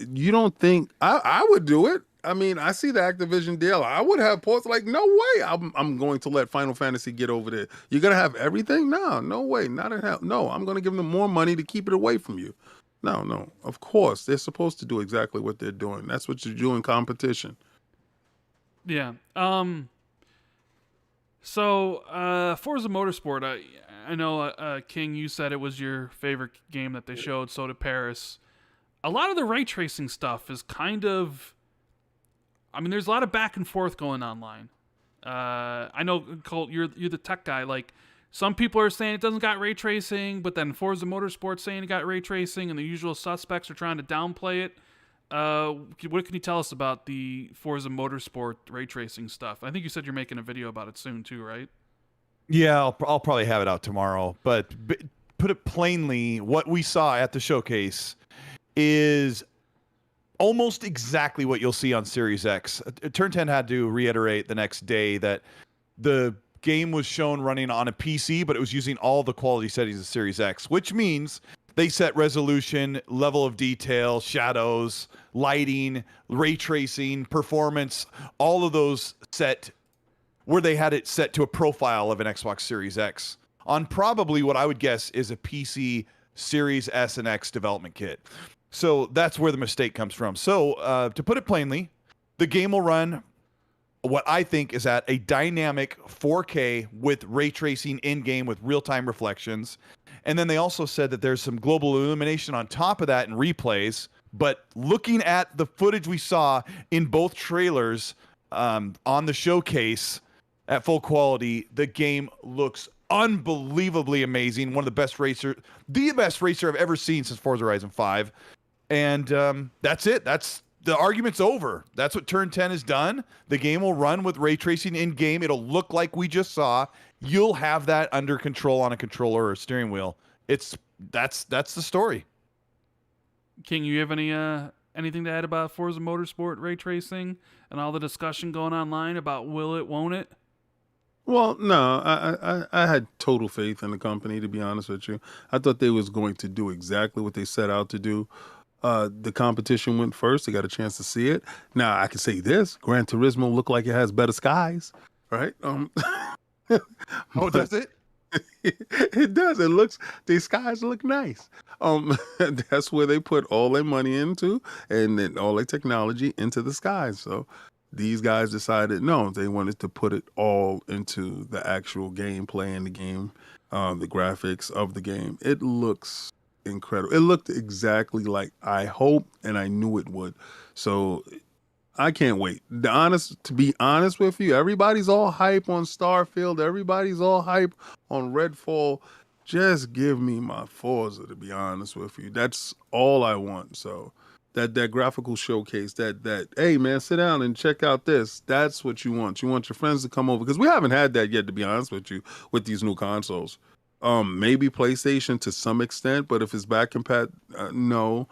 You don't think I would do it? I mean, I see the Activision deal. I would have paused like, no way. I'm going to let Final Fantasy get over there. You're going to have everything? No way. Not in hell. No, I'm going to give them more money to keep it away from you. No. Of course, they're supposed to do exactly what they're doing. That's what you do in competition. Yeah. So, Forza Motorsport, I know, King, you said it was your favorite game that they showed, so did Paris. A lot of the ray tracing stuff is kind of... I mean, there's a lot of back and forth going online. I know, Colt, you're the tech guy. Like, some people are saying it doesn't got ray tracing, but then Forza Motorsport saying it got ray tracing, and the usual suspects are trying to downplay it. What can you tell us about the Forza Motorsport ray tracing stuff? I think you said you're making a video about it soon too, right? Yeah, I'll probably have it out tomorrow. But put it plainly, what we saw at the showcase is almost exactly what you'll see on Series X. Turn 10 had to reiterate the next day that the game was shown running on a PC, but it was using all the quality settings of Series X, which means they set resolution, level of detail, shadows, lighting, ray tracing, performance, all of those set where they had it set to a profile of an Xbox Series X on probably what I would guess is a PC Series S and X development kit. So that's where the mistake comes from. So to put it plainly, the game will run what I think is at a dynamic 4K with ray tracing in-game with real-time reflections. And then they also said that there's some global illumination on top of that in replays. But looking at the footage we saw in both trailers on the showcase at full quality, the game looks unbelievably amazing. The best racer I've ever seen since Forza Horizon 5. And that's it. The argument's over. That's what Turn 10 has done. The game will run with ray tracing in-game. It'll look like we just saw. You'll have that under control on a controller or a steering wheel. That's the story. King, you have anything to add about Forza Motorsport ray tracing and all the discussion going online about will it, won't it? Well, no, I had total faith in the company, to be honest with you. I thought they was going to do exactly what they set out to do. The competition went first. They got a chance to see it. Now, I can say this. Gran Turismo look like it has better skies, right? Does it? It does. The skies look nice. That's where they put all their money into and then all their technology into the skies. So these guys decided, no, they wanted to put it all into the actual gameplay in the game, the graphics of the game. It looks incredible. It looked exactly like I hoped and I knew it would. So I can't wait. To be honest with you, everybody's all hype on Starfield. Everybody's all hype on Redfall. Just give me my Forza, to be honest with you. That's all I want. So that graphical showcase, that hey man, sit down and check out this. That's what you want. You want your friends to come over because we haven't had that yet, to be honest with you, with these new consoles. Maybe PlayStation to some extent, but if it's back compat, no.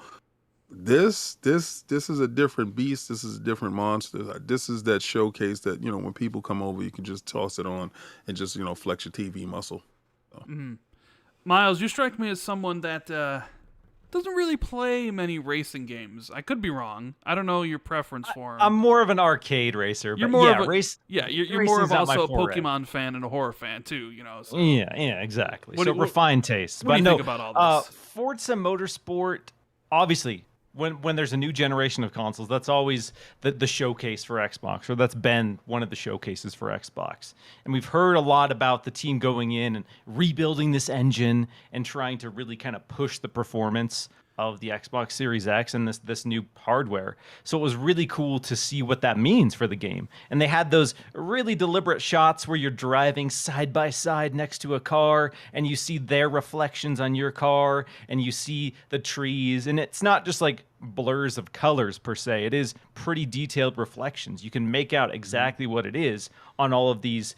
This is a different beast. This is a different monster. This is that showcase that, when people come over, you can just toss it on and just, flex your TV muscle. Miles, you strike me as someone that doesn't really play many racing games. I could be wrong. I don't know your preference for them. I'm more of an arcade racer. You're but more yeah, of a, race. yeah, you're more of racing's not my also a foray. Pokemon fan and a horror fan too. So. Yeah, exactly. What So do- refined tastes. what do But you think about all this? Forza Motorsport, obviously, when there's a new generation of consoles, that's always the showcase for Xbox, or that's been one of the showcases for Xbox. And we've heard a lot about the team going in and rebuilding this engine and trying to really kind of push the performance of the Xbox Series X and this new hardware. So it was really cool to see what that means for the game. And they had those really deliberate shots where you're driving side by side next to a car and you see their reflections on your car and you see the trees. And it's not just like blurs of colors per se. It is pretty detailed reflections. You can make out exactly what it is on all of these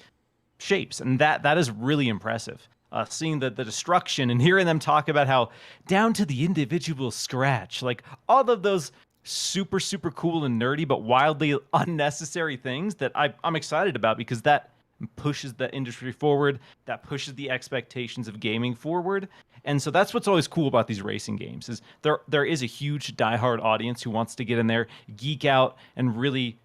shapes. And that is really impressive. Seeing the destruction and hearing them talk about how down to the individual scratch, like all of those super, super cool and nerdy, but wildly unnecessary things that I'm excited about, because that pushes the industry forward, that pushes the expectations of gaming forward. And so that's what's always cool about these racing games, is there is a huge diehard audience who wants to get in there, geek out, and really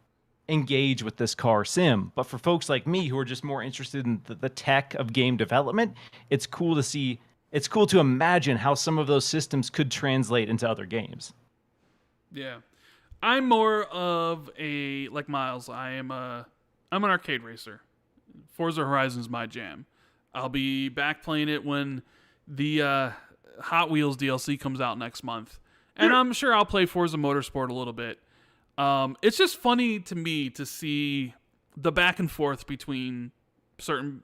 engage with this car sim. But for folks like me who are just more interested in the tech of game development, it's cool to see, it's cool to imagine how some of those systems could translate into other games. Yeah. I'm more of a, like Miles, I'm an arcade racer. Forza Horizon's my jam. I'll be back playing it when the Hot Wheels DLC comes out next month. And I'm sure I'll play Forza Motorsport a little bit. It's just funny to me to see the back and forth between certain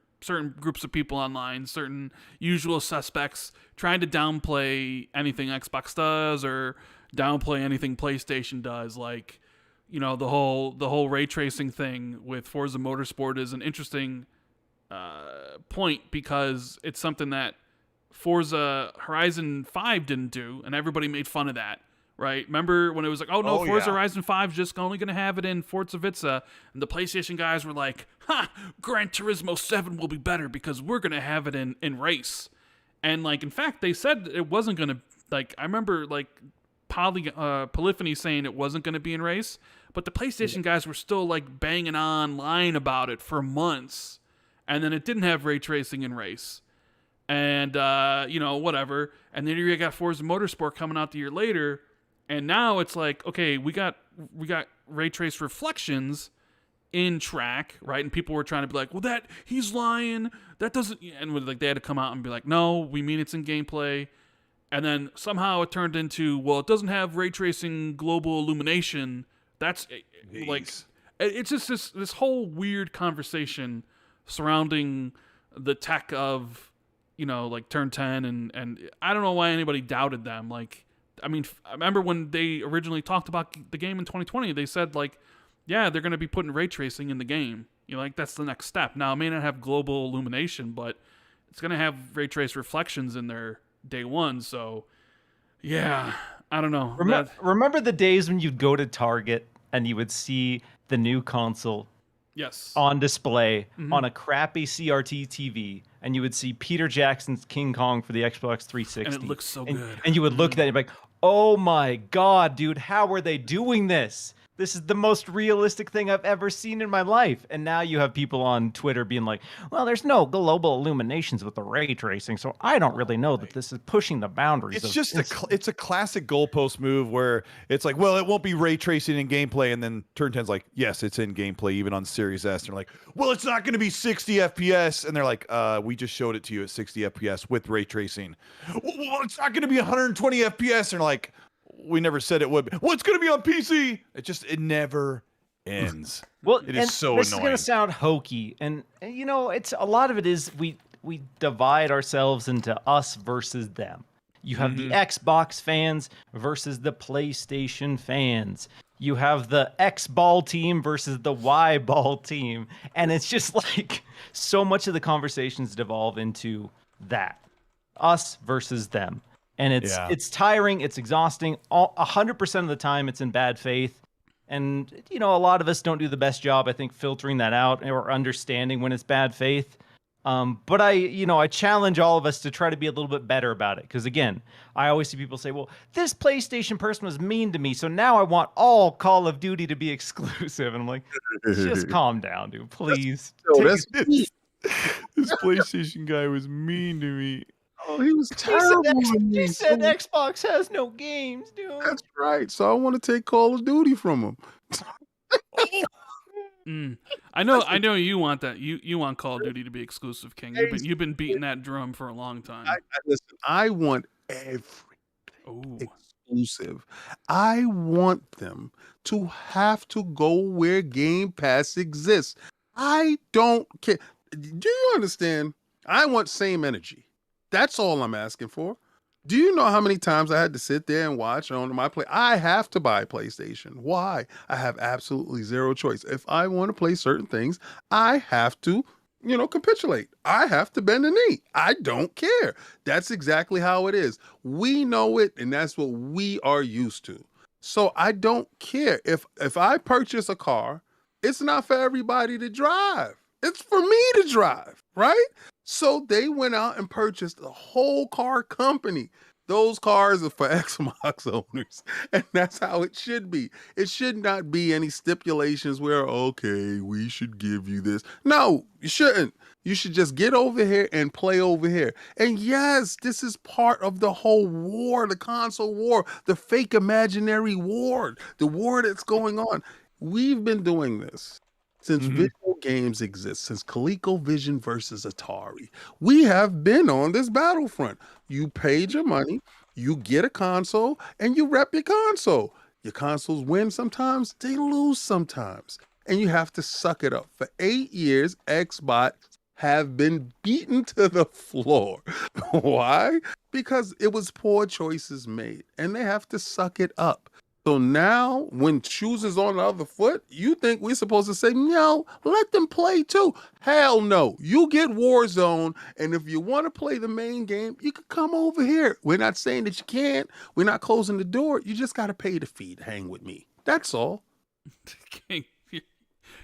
groups of people online, certain usual suspects trying to downplay anything Xbox does or downplay anything PlayStation does. Like, the whole ray tracing thing with Forza Motorsport is an interesting point, because it's something that Forza Horizon 5 didn't do, and everybody made fun of that. Right? Remember when it was like, oh no, Forza Horizon 5 is just only going to have it in Forza Vizza, and the PlayStation guys were like, Gran Turismo 7 will be better because we're going to have it in race. And like, in fact, they said it wasn't going to, like, I remember like Polyphony saying it wasn't going to be in race, but the PlayStation guys were still like banging on, lying about it for months, and then it didn't have ray tracing in race. And, whatever. And then you got Forza Motorsport coming out the year later. And now it's like, okay, we got ray trace reflections in track, right? And people were trying to be like, well, he's lying. That doesn't. And like they had to come out and be like, no, we mean it's in gameplay. And then somehow it turned into, well, it doesn't have ray tracing global illumination. That's like, it's just this whole weird conversation surrounding the tech of, like Turn 10, and I don't know why anybody doubted them. Like, I mean, I remember when they originally talked about the game in 2020, they said, like, yeah, they're going to be putting ray tracing in the game. Like, that's the next step. Now, it may not have global illumination, but it's going to have ray trace reflections in there day one. So, yeah, I don't know. Remember the days when you'd go to Target and you would see the new console on display on a crappy CRT TV, and you would see Peter Jackson's King Kong for the Xbox 360. And it looks so good. And you would look at that and be like, oh my God, dude, how are they doing this? This is the most realistic thing I've ever seen in my life. And now you have people on Twitter being like, well, there's no global illuminations with the ray tracing, so I don't really know that this is pushing the boundaries. It's just it's a classic goalpost move where it's like, well, it won't be ray tracing in gameplay, and then Turn 10's like, yes, it's in gameplay even on Series S. And they're like, well, it's not going to be 60 FPS, and they're like, we just showed it to you at 60 FPS with ray tracing. Well, it's not going to be 120 FPS, and they're like, we never said it would be. Well, it's going to be on PC. It never ends. Well, it is so this annoying. Is going to sound hokey, and it's a lot of it is we divide ourselves into us versus them. You have the Xbox fans versus the PlayStation fans. You have the X ball team versus the Y ball team, and it's just like so much of the conversations devolve into that, us versus them. And it's tiring, it's exhausting. 100% of the time it's in bad faith. And, a lot of us don't do the best job, I think, filtering that out or understanding when it's bad faith. But I challenge all of us to try to be a little bit better about it. Because, again, I always see people say, well, this PlayStation person was mean to me, so now I want all Call of Duty to be exclusive. And I'm like, just calm down, dude, please. This PlayStation guy was mean to me. Oh, he was terrible to me. He said Xbox has no games, dude. That's right. So I want to take Call of Duty from him. I know you want that. You want Call of Duty to be exclusive, King. You've been beating that drum for a long time. Listen, I want everything exclusive. I want them to have to go where Game Pass exists. I don't care. Do you understand? I want same energy. That's all I'm asking for. Do you know how many times I had to sit there and watch on my play? I have to buy PlayStation. Why? I have absolutely zero choice. If I want to play certain things, I have to, capitulate. I have to bend the knee. I don't care. That's exactly how it is. We know it, and that's what we are used to. So I don't care. If I purchase a car, it's not for everybody to drive. It's for me to drive, right? So they went out and purchased a whole car company. Those cars are for Xbox owners, and that's how it should be. It should not be any stipulations where, okay, we should give you this. No, you shouldn't. You should just get over here and play over here. And yes, this is part of the whole war, the console war, the fake imaginary war, the war that's going on. We've been doing this since visual games exist, since ColecoVision versus Atari. We have been on this battlefront. You paid your money, you get a console, and you rep your console. Your consoles win sometimes, they lose sometimes. And you have to suck it up. For 8 years, Xbox have been beaten to the floor. Why? Because it was poor choices made, and they have to suck it up. So now, when shoes is on the other foot, you think we're supposed to say, no, let them play too. Hell no. You get Warzone, and if you want to play the main game, you can come over here. We're not saying that you can't. We're not closing the door. You just got to pay the fee to hang with me. That's all. King,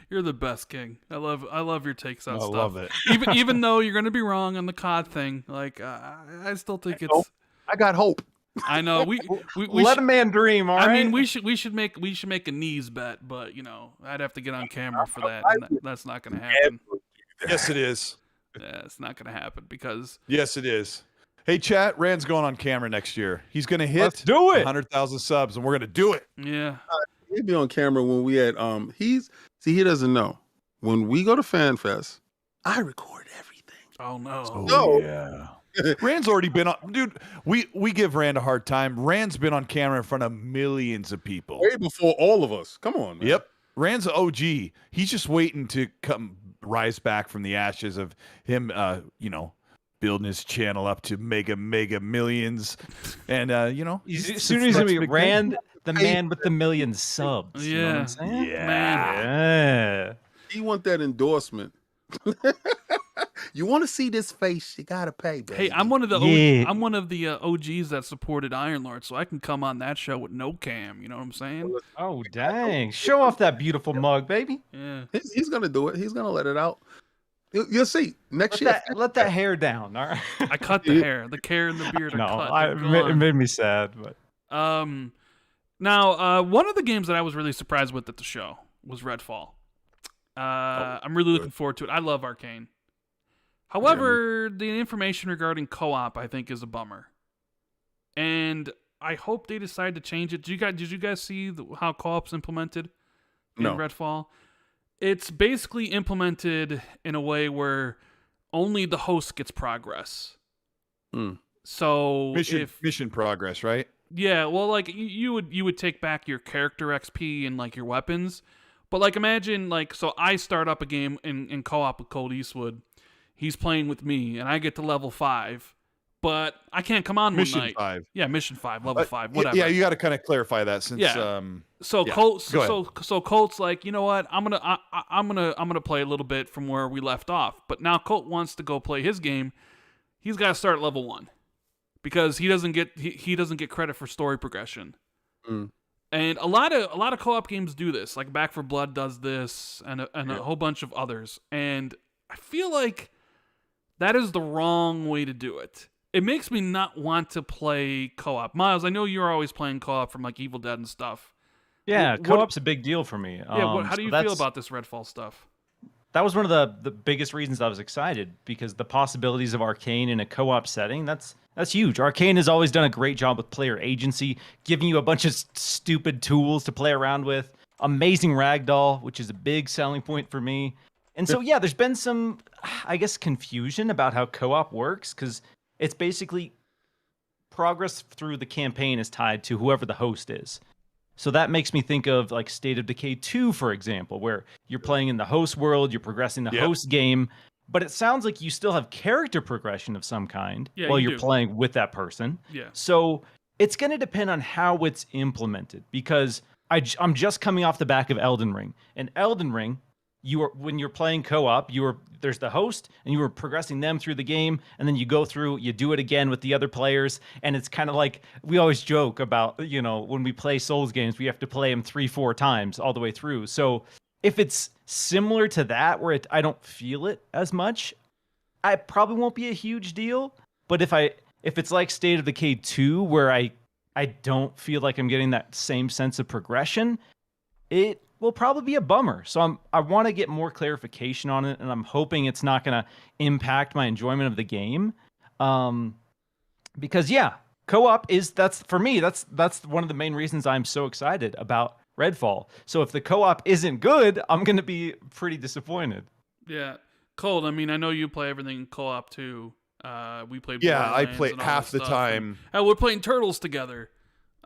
you're the best, King. I love your takes on stuff. I love it. even though you're going to be wrong on the COD thing, like I still think it's. I got hope. I know we let a man dream. All right. I mean, we should make a knees bet, but I'd have to get on camera for that, and that's not going to happen. Yes, it is. Yeah, it's not going to happen because. Yes, it is. Hey, chat. Rand's going on camera next year. He's going to hit Let's do it. 100,000 subs, and we're going to do it. Yeah. He'd be on camera when we had he doesn't know. When we go to FanFest, I record everything. Oh no. Oh, yeah. Rand's already been on, dude. We give Rand a hard time. Rand's been on camera in front of millions of people. Way before all of us. Come on, man. Yep. Rand's an OG. He's just waiting to rise back from the ashes of him, building his channel up to mega millions. And, as soon as he's going to be Rand, the man with the million subs. Yeah. You know what I'm saying? Man. Yeah. You want that endorsement. You want to see this face, you gotta pay, baby. Hey, I'm one of the Yeah. I'm one of the OGs that supported Iron Lord, so I can come on that show with no cam. You know what I'm saying? Oh, dang. Show off that beautiful mug, baby. Yeah. He's gonna do it. He's gonna let it out. You'll see next year. Let that hair down. All right. I cut the hair and the beard are No, cut. They're it made me sad. But now one of the games that I was really surprised with at the show was Redfall. I'm really looking forward to it. I love Arcane. However, the information regarding co-op, I think, is a bummer. And I hope they decide to change it. Did you guys see how co-op's implemented in Redfall? It's basically implemented in a way where only the host gets progress. So mission progress, right? Yeah, well, like you would take back your character XP and like your weapons, but like imagine so I start up a game in co-op with Colt Eastwood. He's playing with me, and I get to level 5, but I can't come on mission one night. 5. Yeah, mission 5, level 5, whatever. Yeah, you got to kind of clarify that since. Yeah. So Colt's like, you know what? I'm gonna play a little bit from where we left off. But now Colt wants to go play his game. He's got to start at level 1 because he doesn't get credit for story progression. Mm. And a lot of co-op games do this. Like Back 4 Blood does this, and a whole bunch of others. And I feel like that is the wrong way to do it. It makes me not want to play co-op. Miles, I know you're always playing co-op from like Evil Dead and stuff. Yeah, co-op's a big deal for me. Yeah, how do you feel about this Redfall stuff? That was one of the biggest reasons I was excited, because the possibilities of Arcane in a co-op setting, that's huge. Arcane has always done a great job with player agency, giving you a bunch of stupid tools to play around with. Amazing ragdoll, which is a big selling point for me. And so, yeah, there's been some, I guess, confusion about how co-op works, because it's basically progress through the campaign is tied to whoever the host is. So that makes me think of like State of Decay 2, for example, where you're playing in the host world, you're progressing the host game, but it sounds like you still have character progression of some kind while you're playing with that person. Yeah. So it's going to depend on how it's implemented, because I'm just coming off the back of Elden Ring. And Elden Ring, when you're playing co-op, there's the host, and you were progressing them through the game, and then you go through, you do it again with the other players, and it's kind of like, we always joke about, when we play Souls games, we have to play them 3-4 times all the way through. So if it's similar to that, where I don't feel it as much, I probably won't be a huge deal. But if it's like State of Decay 2, where I don't feel like I'm getting that same sense of progression, it will probably be a bummer. So I want to get more clarification on it, and I'm hoping it's not going to impact my enjoyment of the game. Because co-op that's for me, that's one of the main reasons I'm so excited about Redfall. So if the co-op isn't good, I'm going to be pretty disappointed. Yeah. Cold, I mean, I know you play everything co-op too. We played I play and all half that the stuff, time. and we're playing Turtles together.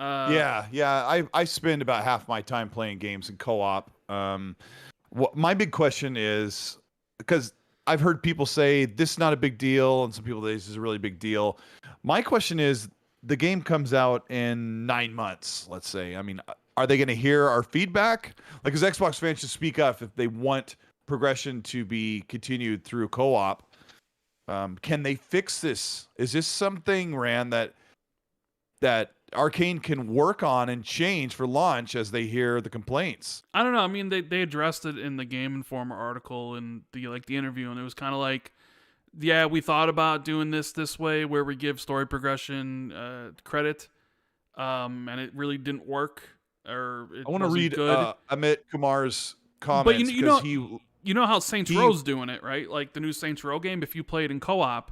I spend about half my time playing games in co-op. My big question is, because I've heard people say this is not a big deal, and some people say this is a really big deal. My question is, the game comes out in 9 months, let's say. I mean, are they going to hear our feedback? Like, as Xbox fans should speak up if they want progression to be continued through co-op. Can they fix this? Is this something, Rand, that Arcane can work on and change for launch as they hear the complaints? I don't know. I mean, they addressed it in the Game Informer article and the interview, and it was kind of like, yeah, we thought about doing this way where we give story progression credit, and it really didn't work. Or I want to read Amit Kumar's comments, but you know how Saints Row's doing it, right? Like the new Saints Row game, if you play it in co-op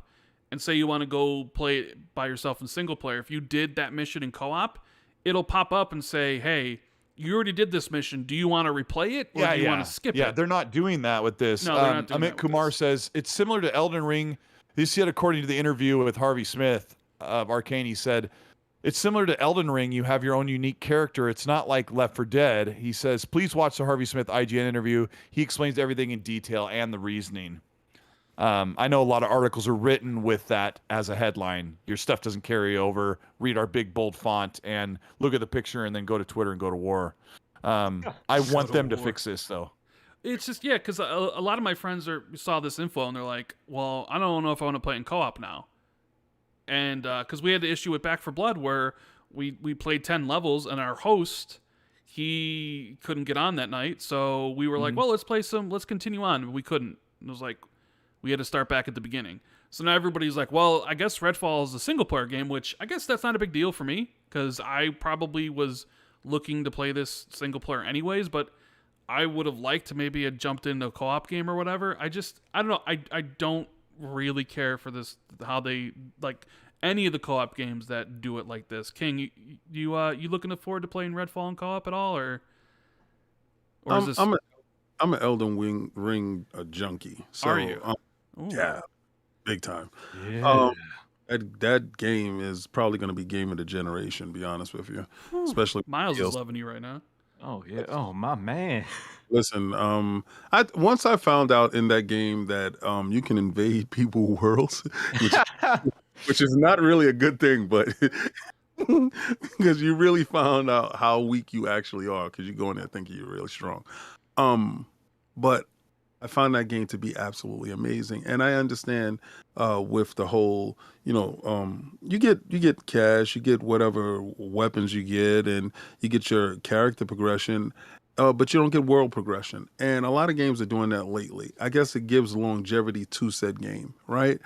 and say you want to go play it by yourself in single player, if you did that mission in co-op, it'll pop up and say, hey, you already did this mission. Do you want to replay it, or do you want to skip it? Yeah, they're not doing that with this. No, they're not doing Amit Kumar says it's similar to Elden Ring. He said, according to the interview with Harvey Smith of Arcane, he said, it's similar to Elden Ring. You have your own unique character. It's not like Left 4 Dead. He says, please watch the Harvey Smith IGN interview. He explains everything in detail and the reasoning. I know a lot of articles are written with that as a headline. Your stuff doesn't carry over. Read our big bold font and look at the picture and then go to Twitter and go to war. I want them to fix this, though. It's just, because a lot of my friends saw this info and they're like, well, I don't know if I want to play in co-op now. And because we had the issue with Back 4 Blood where we played 10 levels and our host, he couldn't get on that night. So we were like, well, let's continue on. We couldn't. It was like, we had to start back at the beginning. So now everybody's like, well, I guess Redfall is a single player game, which I guess that's not a big deal for me because I probably was looking to play this single player anyways, but I would have liked to maybe have jumped into a co-op game or whatever. I don't know. I don't really care for this, how they like any of the co-op games that do it like this. King, you looking forward to playing Redfall in co-op at all, or is this? I'm an Elden Ring junkie. So, are you? Yeah, big time. Yeah. That game is probably going to be game of the generation. Be honest with you, especially Miles is loving you right now. Oh yeah. Oh my man. Listen, once I found out in that game that you can invade people's worlds, which is not really a good thing, but because you really found out how weak you actually are, because you go in there thinking you're really strong. But I found that game to be absolutely amazing, and I understand with the whole, you get cash, you get whatever weapons you get, and you get your character progression, but you don't get world progression. And a lot of games are doing that lately. I guess it gives longevity to said game, right?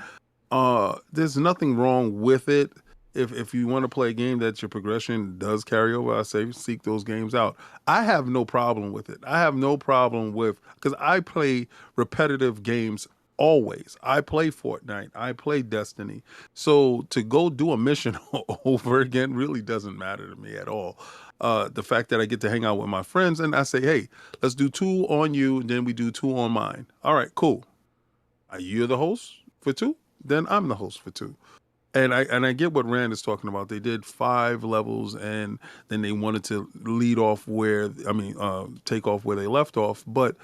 There's nothing wrong with it. If you want to play a game that your progression does carry over, I say seek those games out. I have no problem with it. I have no problem with, because I play repetitive games always. I play Fortnite. I play Destiny. So to go do a mission over again really doesn't matter to me at all. The fact that I get to hang out with my friends and I say, hey, let's do 2 on you, and then we do 2 on mine. All right, cool. Are you the host for 2? Then I'm the host for 2. And I get what Rand is talking about. They did 5 levels, and then they wanted to take off where they left off. But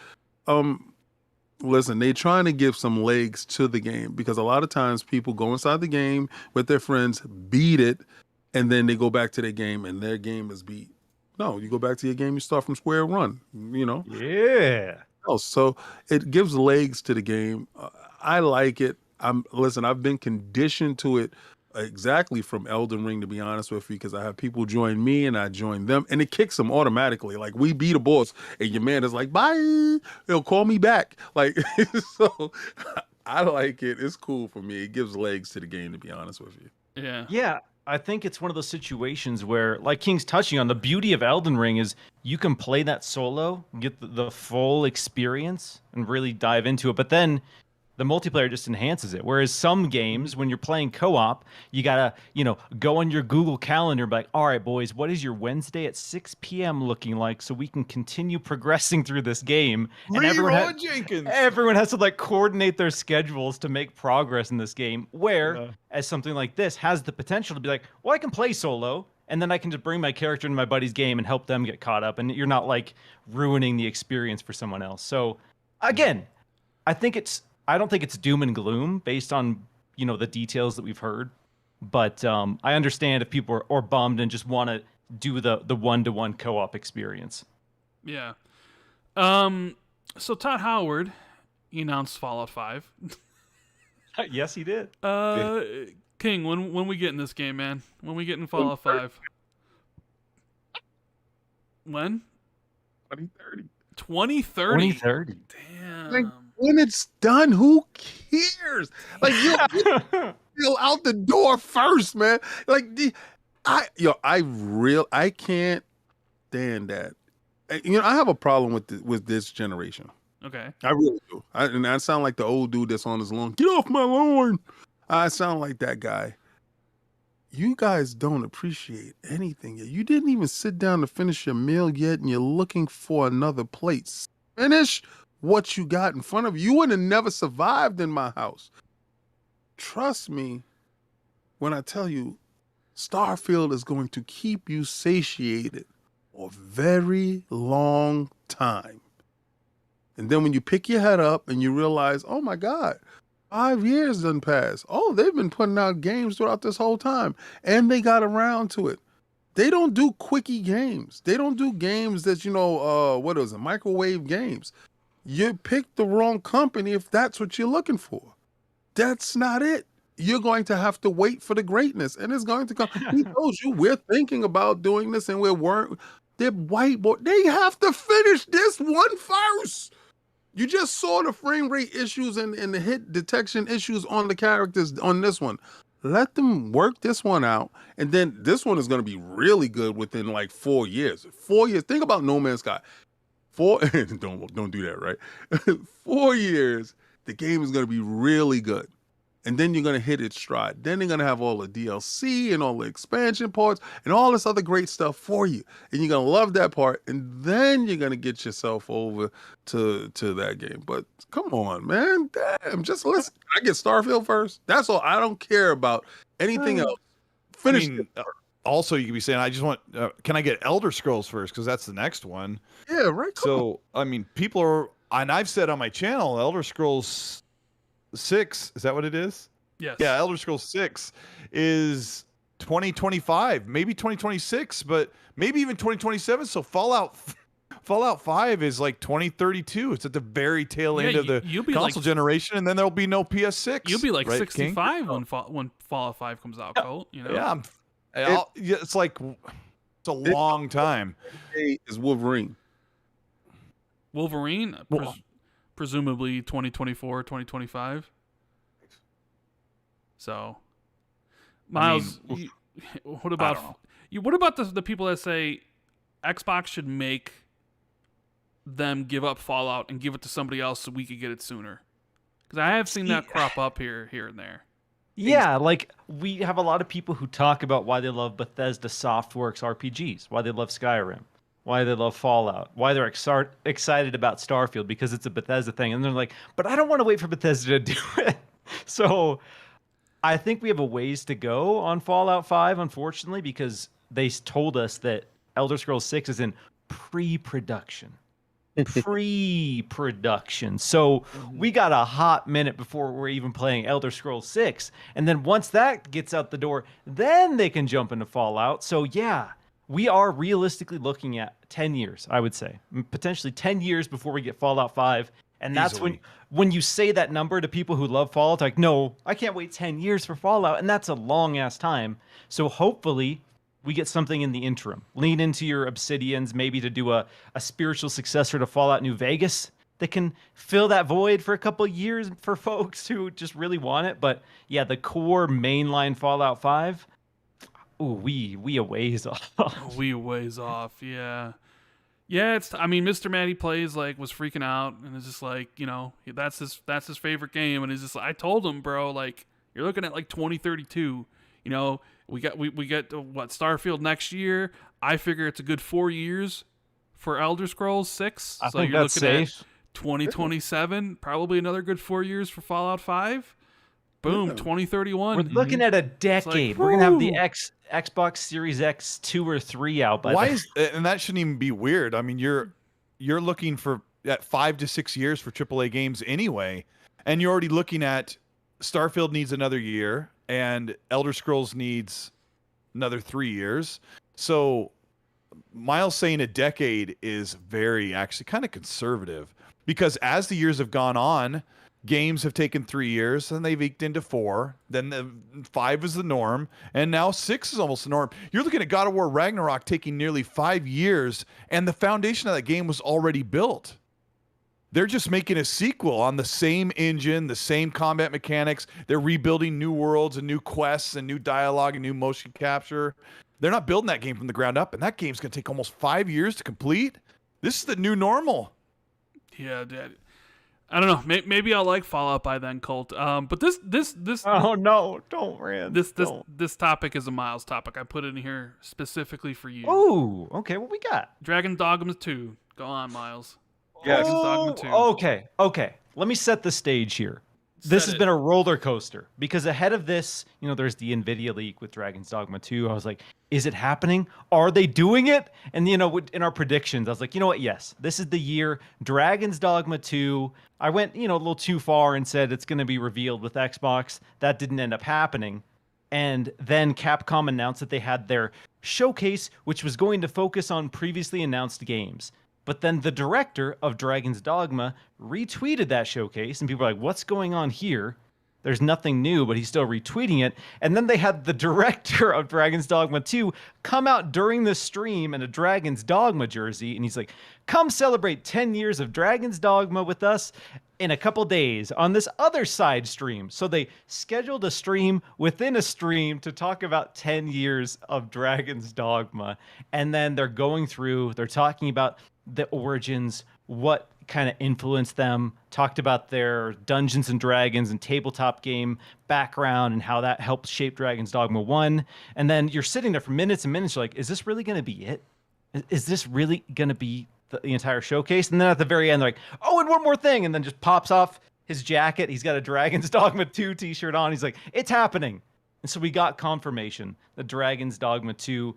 listen, they're trying to give some legs to the game, because a lot of times people go inside the game with their friends, beat it, and then they go back to their game and their game is beat. No, you go back to your game, you start from square one. Yeah. So it gives legs to the game. I like it. I've been conditioned to it exactly from Elden Ring, to be honest with you, because I have people join me and I join them, and it kicks them automatically. Like, we beat a boss and your man is like, bye, he'll call me back. Like, so I like it. It's cool for me. It gives legs to the game, to be honest with you. Yeah. Yeah, I think it's one of those situations where, like King's touching on, the beauty of Elden Ring is you can play that solo, get the full experience, and really dive into it. But then the multiplayer just enhances it. Whereas some games, when you're playing co-op, you gotta, go on your Google Calendar and be like, all right, boys, what is your Wednesday at 6 p.m. looking like so we can continue progressing through this game? And everyone has to coordinate their schedules to make progress in this game. Where, as something like this has the potential to be like, well, I can play solo, and then I can just bring my character into my buddy's game and help them get caught up, and you're not ruining the experience for someone else. So, again, I don't think it's doom and gloom based on, the details that we've heard. But I understand if people are bummed and just want to do the one-to-one co-op experience. Yeah. So Todd Howard, he announced Fallout 5. Yes, he did. King, when we get in this game, man? When we get in Fallout 5? When? 2030. 2030? 2030. Damn. When it's done, who cares? Like, you'll out the door first, man. Like, I can't stand that. I have a problem with this generation. Okay. I really do. And I sound like the old dude that's on his lawn. Get off my lawn. I sound like that guy. You guys don't appreciate anything yet. You didn't even sit down to finish your meal yet, and you're looking for another plate. Finish what you got in front of you. You would have never survived in my house. Trust me when I tell you, Starfield is going to keep you satiated for a very long time. And then when you pick your head up and you realize, oh my God, 5 years done passed. Oh, they've been putting out games throughout this whole time, and they got around to it. They don't do quickie games. They don't do games that, microwave games. You picked the wrong company if that's what you're looking for. That's not it. You're going to have to wait for the greatness, and it's going to come. He told you we're thinking about doing this, and they're whiteboard. They have to finish this one first. You just saw the frame rate issues and the hit detection issues on the characters on this one. Let them work this one out, and then this one is going to be really good within 4 years. 4 years. Think about No Man's Sky. Don't do that, right? 4 years, the game is going to be really good. And then you're going to hit its stride. Then they're going to have all the DLC and all the expansion parts and all this other great stuff for you. And you're going to love that part. And then you're going to get yourself over to that game. But come on, man. Damn, just listen. I get Starfield first. That's all. I don't care about anything else. Finish it. Also, you could be saying, I just want, can I get Elder Scrolls first? Because that's the next one. Yeah, right. Come on. People are, and I've said on my channel, Elder Scrolls 6, is that what it is? Yes. Yeah, Elder Scrolls 6 is 2025, maybe 2026, but maybe even 2027. So Fallout Fallout 5 is like 2032. It's at the very tail end of the you'll be console generation, and then there'll be no PS6. You'll be like right, 65 when Fallout 5 comes out, Colt. You know? Yeah, it's like it's a long time. Is Wolverine. Wolverine, presumably 2024, 2025. So, Miles, what about the people that say Xbox should make them give up Fallout and give it to somebody else so we could get it sooner? Because I have seen that crop up here and there. Yeah, like we have a lot of people who talk about why they love Bethesda Softworks RPGs, why they love Skyrim, why they love Fallout, why they're excited about Starfield because it's a Bethesda thing. And they're like, but I don't want to wait for Bethesda to do it. So I think we have a ways to go on Fallout 5, unfortunately, because they told us that Elder Scrolls 6 is in pre-production. So we got a hot minute before we're even playing Elder Scrolls 6. And then once that gets out the door, then they can jump into Fallout. So yeah, we are realistically looking at 10 years, I would say. Potentially 10 years before we get Fallout 5. And that's when you say that number to people who love Fallout, like, no, I can't wait 10 years for Fallout. And that's a long ass time. So hopefully we get something in the interim. Lean into your Obsidians, maybe to do a spiritual successor to Fallout New Vegas that can fill that void for a couple of years for folks who just really want it. But yeah, the core mainline Fallout 5, ooh, we a ways off. We a ways off, yeah. Yeah, Mr. Matty Plays was freaking out and it's just like, that's his favorite game, and he's just I told him, bro, like, you're looking at like 2032, we got what, Starfield next year. I figure it's a good 4 years for Elder Scrolls 6. I so think you're that's looking safe. at 2027, probably another good 4 years for Fallout 5. Boom, 2031. We're looking at a decade. We're gonna have the Xbox Series X 2 or 3 out by then. And that shouldn't even be weird. I mean, you're looking for at 5 to 6 years for AAA games anyway, and you're already looking at Starfield needs another year, and Elder Scrolls needs another 3 years. So Miles saying a decade is actually kind of conservative, because as the years have gone on, games have taken 3 years, and they've eked into 4. Then 5 is the norm, and now 6 is almost the norm. You're looking at God of War Ragnarok taking nearly 5 years, and the foundation of that game was already built. They're just making a sequel on the same engine, the same combat mechanics. They're rebuilding new worlds and new quests and new dialogue and new motion capture. They're not building that game from the ground up, and that game's going to take almost 5 years to complete. This is the new normal. Yeah, Dad. I don't know. Maybe I'll like Fallout by then, Colt. But this. Oh no! Don't, Rand. This topic is a Miles topic. I put it in here specifically for you. Oh, okay. What we got? Dragon Dogma 2. Go on, Miles. Yes. Dragon's Dogma 2. Okay. Let me set the stage here. This has been a roller coaster, because ahead of this, there's the NVIDIA leak with Dragon's Dogma 2. I was like, is it happening? Are they doing it? And, in our predictions, I was like, you know what? Yes, this is the year. Dragon's Dogma 2. I went, a little too far and said it's going to be revealed with Xbox. That didn't end up happening. And then Capcom announced that they had their showcase, which was going to focus on previously announced games. But then the director of Dragon's Dogma retweeted that showcase, and people were like, what's going on here? There's nothing new, but he's still retweeting it. And then they had the director of Dragon's Dogma 2 come out during the stream in a Dragon's Dogma jersey, and he's like, come celebrate 10 years of Dragon's Dogma with us in a couple days on this other side stream. So they scheduled a stream within a stream to talk about 10 years of Dragon's Dogma. And then they're talking about the origins, what kind of influenced them, talked about their Dungeons and Dragons and tabletop game background and how that helped shape Dragon's Dogma 1. And then you're sitting there for minutes and minutes, you're like, is this really going to be it? Is this really going to be the entire showcase? And then at the very end, they're like, oh, and one more thing, and then just pops off his jacket. He's got a Dragon's Dogma 2 t-shirt on. He's like, it's happening. And so we got confirmation that Dragon's Dogma 2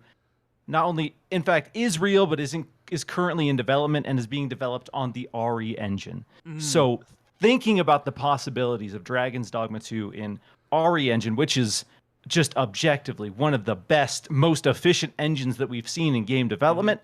not only, in fact, is real, but is currently in development and is being developed on the RE engine. So thinking about the possibilities of Dragon's Dogma 2 in RE engine, which is just objectively one of the best, most efficient engines that we've seen in game development.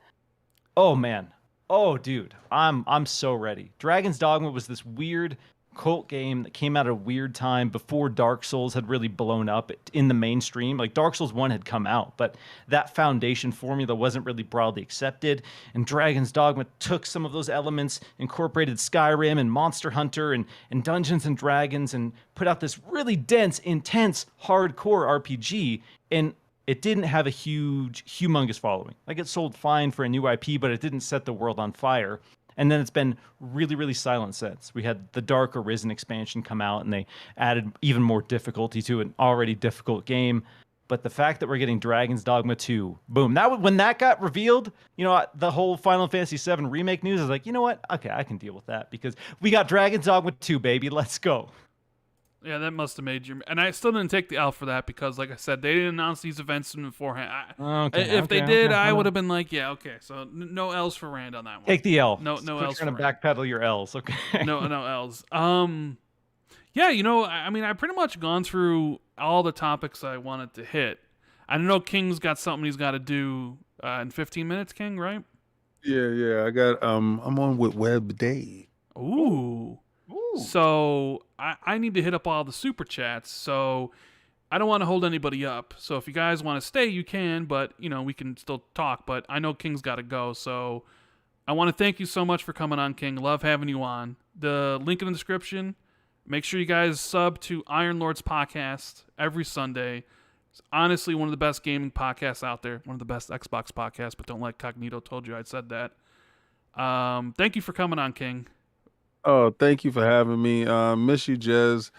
Oh man, Oh, dude, I'm so ready. Dragon's Dogma was this weird cult game that came out at a weird time before Dark Souls had really blown up in the mainstream. Like Dark Souls 1 had come out, but that foundation formula wasn't really broadly accepted. And Dragon's Dogma took some of those elements, incorporated Skyrim and Monster Hunter and Dungeons and Dragons, and put out this really dense, intense, hardcore RPG. And it didn't have a humongous following. Like it sold fine for a new IP, but it didn't set the world on fire. And then it's been really, really silent since. We had the Dark Arisen expansion come out, and they added even more difficulty to an already difficult game. But the fact that we're getting Dragon's Dogma 2, boom. When that got revealed, the whole Final Fantasy VII Remake news, I was like, you know what? Okay, I can deal with that because we got Dragon's Dogma 2, baby. Let's go. Yeah, that must have made you. And I still didn't take the L for that because, like I said, they didn't announce these events beforehand. If they did, I would have been like, yeah, okay. So no L's for Rand on that one. Take the L. No L's. You're for gonna backpedal your L's, okay? No L's. Yeah, I mean, I've pretty much gone through all the topics I wanted to hit. I know King's got something he's got to do in 15 minutes. King, right? Yeah. I got I'm on with Web Dave. Ooh. So I need to hit up all the super chats. So I don't want to hold anybody up. So if you guys want to stay, you can. But we can still talk. But I know King's got to go. So I want to thank you so much for coming on, King. Love having you on. The link in the description. Make sure you guys sub to Iron Lord's podcast every Sunday. It's honestly one of the best gaming podcasts out there. One of the best Xbox podcasts. But don't let Cognito told you I said that. Thank you for coming on, King. Oh, thank you for having me. Miss you, Jez.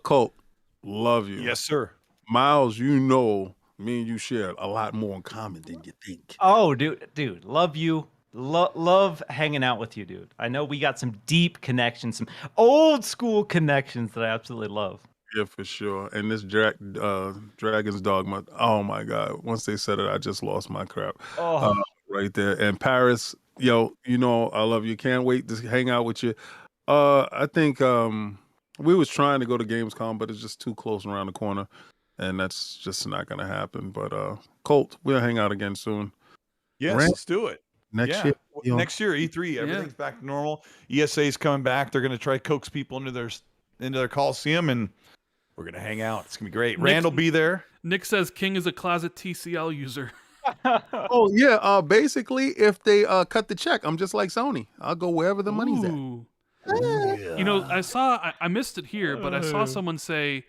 Colt, love you. Yes, sir. Miles, me and you share a lot more in common than you think. Oh, dude, love you. Love hanging out with you, dude. I know we got some deep connections, some old school connections that I absolutely love. Yeah, for sure. And this Dragon's Dogma, oh my God. Once they said it, I just lost my crap. Right there. And Paris, I love you. Can't wait to hang out with you. I think we was trying to go to Gamescom, but it's just too close around the corner. And that's just not going to happen. But Colt, we'll hang out again soon. Yes, Rand, let's do it. Next year. Next year, E3, everything's back to normal. ESA's coming back. They're going to try to coax people into their Coliseum, and we're going to hang out. It's going to be great. Rand will be there. Nick says King is a closet TCL user. Oh, yeah. Basically, if they cut the check, I'm just like Sony. I'll go wherever the money's at. Yeah. I missed it here, but I saw someone say,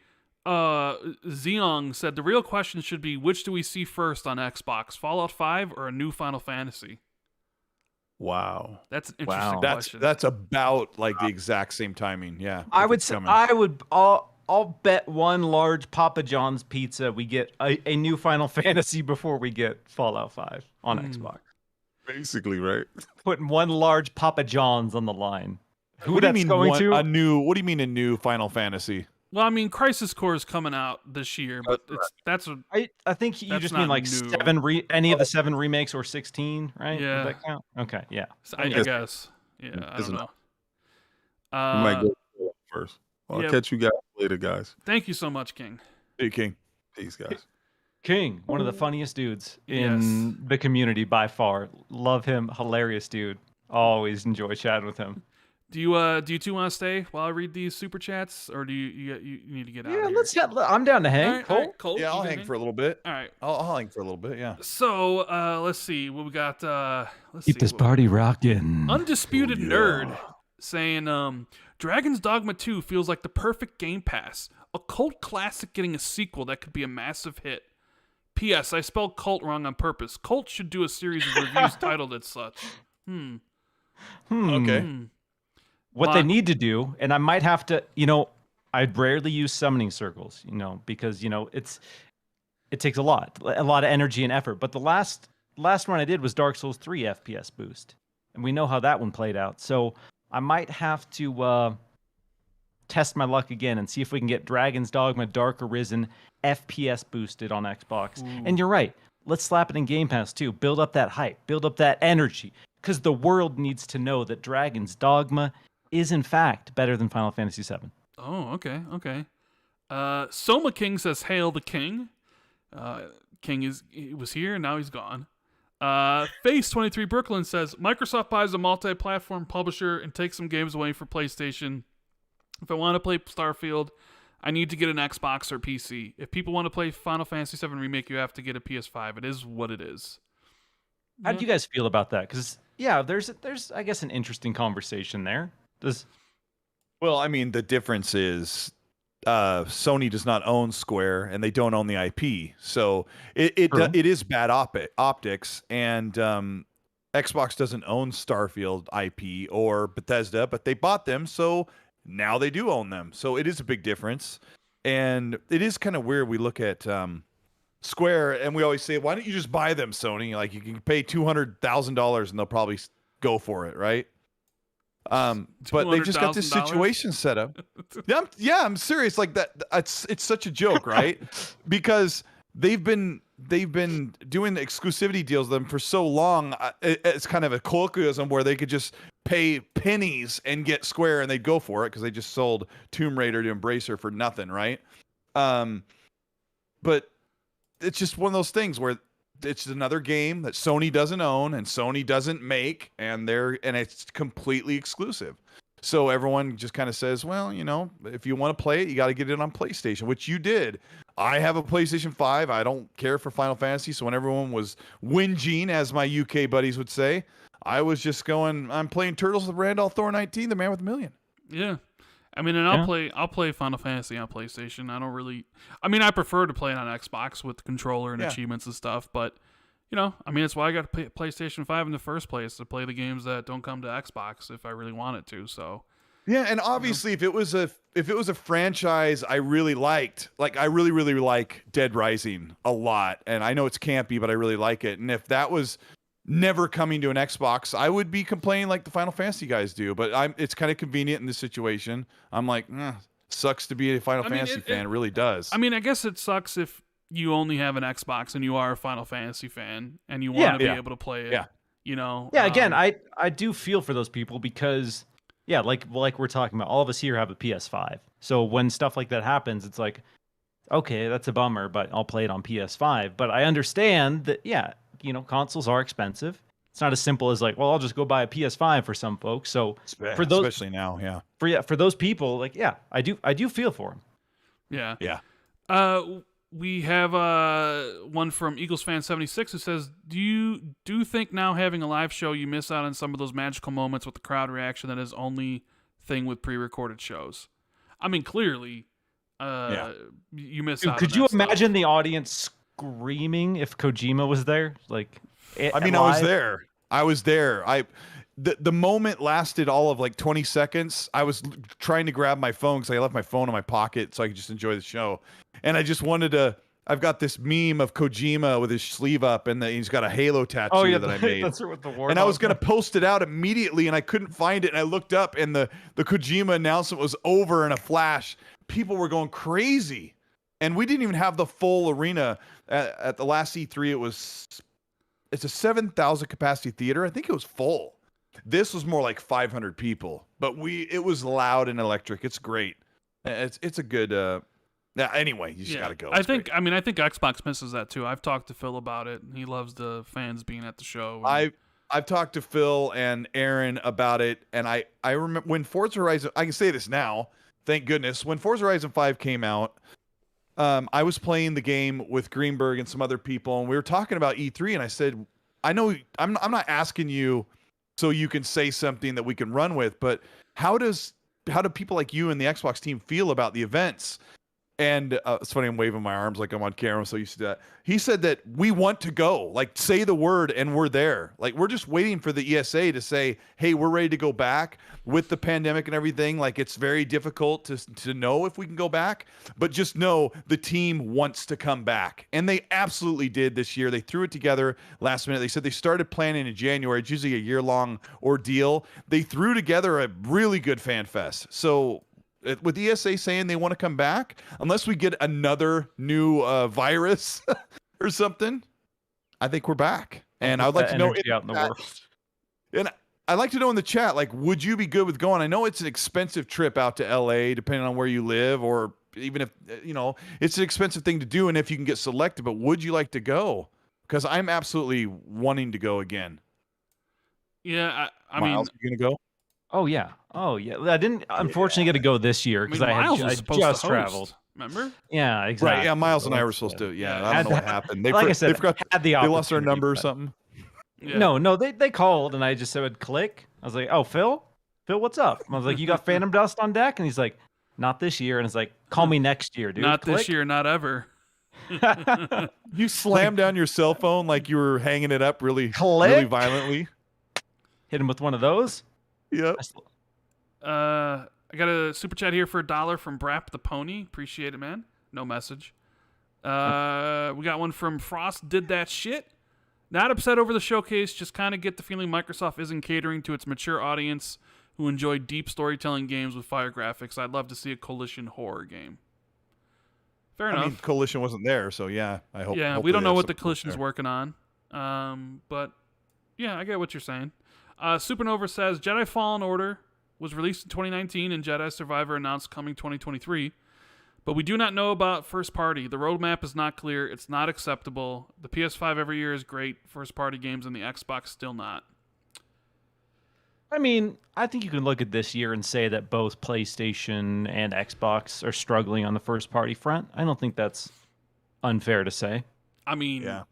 Zeong said the real question should be, which do we see first on Xbox, Fallout 5 or a new Final Fantasy? Wow. That's an interesting question. That's about like the exact same timing. Yeah. I'll bet one large Papa John's pizza we get a new Final Fantasy before we get Fallout 5 on Xbox. Basically, right? Putting one large Papa John's on the line. What do you mean what do you mean a new Final Fantasy? Well, I mean, Crisis Core is coming out this year, but I think you just mean like new. Any of the 7 remakes or 16, right? Yeah. Does that count? Okay, yeah. I guess. Yeah, I don't know. We might go first. I'll catch you guys later, guys. Thank you so much, King. Hey, King. Peace, guys. King, one of the funniest dudes in the community by far. Love him. Hilarious dude. Always enjoy chatting with him. Do you two want to stay while I read these super chats, or do you need to get out? Yeah, I'm down to hang. All right, Colt. Yeah, I'll hang for a little bit. All right, I'll hang for a little bit. Yeah. So let's see what we got. Keep this party rocking. Undisputed Nerd saying, Dragon's Dogma 2 feels like the perfect Game Pass, a cult classic getting a sequel that could be a massive hit. P.S. I spelled cult wrong on purpose. Cult should do a series of reviews titled as such. Okay. What they need to do, and I might have to, I rarely use summoning circles, because, it takes a lot of energy and effort. But the last one I did was Dark Souls 3 FPS boost. And we know how that one played out. So I might have to test my luck again and see if we can get Dragon's Dogma Dark Arisen FPS boosted on Xbox. Ooh. And you're right. Let's slap it in Game Pass too. Build up that hype. Build up that energy. Because the world needs to know that Dragon's Dogma is in fact better than Final Fantasy VII. Oh, okay. Soma King says, "Hail the King." King was here, and now he's gone. Face 23 Brooklyn says Microsoft buys a multi-platform publisher and takes some games away for PlayStation. If I want to play Starfield, I need to get an Xbox or PC. If people want to play Final Fantasy VII Remake, you have to get a PS5. It is what it is. How do you guys feel about that? Because there's I guess an interesting conversation there. Well, I mean, the difference is Sony does not own Square and they don't own the IP, so it is bad optics. And Xbox doesn't own Starfield IP or Bethesda, but they bought them, so now they do own them. So it is a big difference, and it is kind of weird. We look at Square and we always say, "Why don't you just buy them, Sony? Like you can pay $200,000 and they'll probably go for it, right?" But they just got this situation set up. I'm serious. Like that, it's such a joke, right? Because they've been doing the exclusivity deals with them for so long. It's kind of a colloquialism where they could just pay pennies and get Square, and they'd go for it because they just sold Tomb Raider to Embracer for nothing, right? But it's just one of those things where it's another game that Sony doesn't own and Sony doesn't make, and it's completely exclusive. So everyone just kind of says, well, if you want to play it, you got to get it on PlayStation, which you did. I have a PlayStation 5. I don't care for Final Fantasy. So when everyone was whinging, as my UK buddies would say, I was just going, I'm playing Turtles with Rand Thor 19, the man with a million. Yeah. I mean, and I'll play Final Fantasy on PlayStation. I prefer to play it on Xbox with the controller and achievements and stuff, but it's why I got a PlayStation 5 in the first place, to play the games that don't come to Xbox if I really wanted to. So yeah, and obviously if it was a franchise I really liked, like I really, really like Dead Rising a lot, and I know it's campy, but I really like it. And if that was never coming to an Xbox, I would be complaining like the Final Fantasy guys do, but it's kind of convenient in this situation. I'm like, sucks to be a Final Fantasy fan. It really does. I mean, I guess it sucks if you only have an Xbox and you are a Final Fantasy fan and you want to be able to play it. Again, I do feel for those people because like we're talking about, all of us here have a PS5. So when stuff like that happens, it's like, okay, that's a bummer, but I'll play it on PS5. But I understand that consoles are expensive. It's not as simple as like, well, I'll just go buy a PS5 for some folks. So for those, especially now, for those people, like, I do feel for them. Yeah. We have one from Eagles fan 76 who says, do you think now having a live show you miss out on some of those magical moments with the crowd reaction that is only thing with pre-recorded shows? I mean, clearly, you miss out. Could you imagine the audience screaming if Kojima was there? Like, I was there. The moment lasted all of like 20 seconds. I was trying to grab my phone because I left my phone in my pocket so I could just enjoy the show. And I just wanted to. I've got this meme of Kojima with his sleeve up, and he's got a Halo tattoo that I made. That's with the war. And I was gonna post it out immediately, and I couldn't find it. And I looked up, and the Kojima announcement was over in a flash. People were going crazy, and we didn't even have the full arena at the last E3. It's a 7,000 capacity theater. I think it was full. This was more like 500 people, but it was loud and electric. It's great. It's a good. Anyway, you just gotta go. I think Xbox misses that too. I've talked to Phil about it. He loves the fans being at the show. I've talked to Phil and Aaron about it, and I remember when Forza Horizon. I can say this now. Thank goodness. When Forza Horizon 5 came out, I was playing the game with Greenberg and some other people, and we were talking about E3, and I said, I know I'm not asking you so you can say something that we can run with, but how do people like you and the Xbox team feel about the events? And it's funny, I'm waving my arms like I'm on camera, so used to that. He said that we want to go, like say the word and we're there. Like we're just waiting for the ESA to say, hey, we're ready to go back. With the pandemic and everything, like it's very difficult to know if we can go back, but just know the team wants to come back. And they absolutely did this year. They threw it together last minute. They said they started planning in January. It's usually a year-long ordeal. They threw together a really good fan fest. So with ESA saying they want to come back, unless we get another new virus or something, I think we're back. And I'd like to know out in the world. And I'd like to know in the chat, like, would you be good with going? I know it's an expensive trip out to LA, depending on where you live, or even if, it's an expensive thing to do, and if you can get selected, but would you like to go? because I'm absolutely wanting to go again. Yeah, I mean, Miles, you gonna go? Oh yeah. I didn't unfortunately get to go this year because Miles was I supposed to just host, traveled. Remember? Yeah, exactly. Right. Yeah, Miles and I That's were supposed to. Yeah, Yeah. I don't know what happened. Like I said, they forgot. had the They lost our opportunity, number or but- something. Yeah. No, they called and I just said click. I was like, oh, Phil, what's up? I was like, you got Phantom Dust on deck, and he's like, not this year. And it's like, call me next year, dude. Not Click. this year, not ever. You slammed down your cell phone like you were hanging it up really Click. violently. Hit him with one of those. Yep. I got a super chat here for $1 from Brap the Pony. Appreciate it, man. No message. We got one from Frost. Did that shit. Not upset over the showcase. Just kind of get the feeling Microsoft isn't catering to its mature audience who enjoy deep storytelling games with fire graphics. I'd love to see a Coalition horror game. Fair enough. I mean, Coalition wasn't there, so yeah. I hope. Yeah, we hopefully don't know that's what the something Coalition's there. working on. But yeah, I get what you're saying. Supernova says Jedi Fallen Order was released in 2019 and Jedi Survivor announced coming 2023. But we do not know about first party. The roadmap is not clear. It's not acceptable. The PS5 every year is great. First party games and the Xbox still not. I mean, I think you can look at this year and say that both PlayStation and Xbox are struggling on the first party front. I don't think that's unfair to say. I mean, Yeah.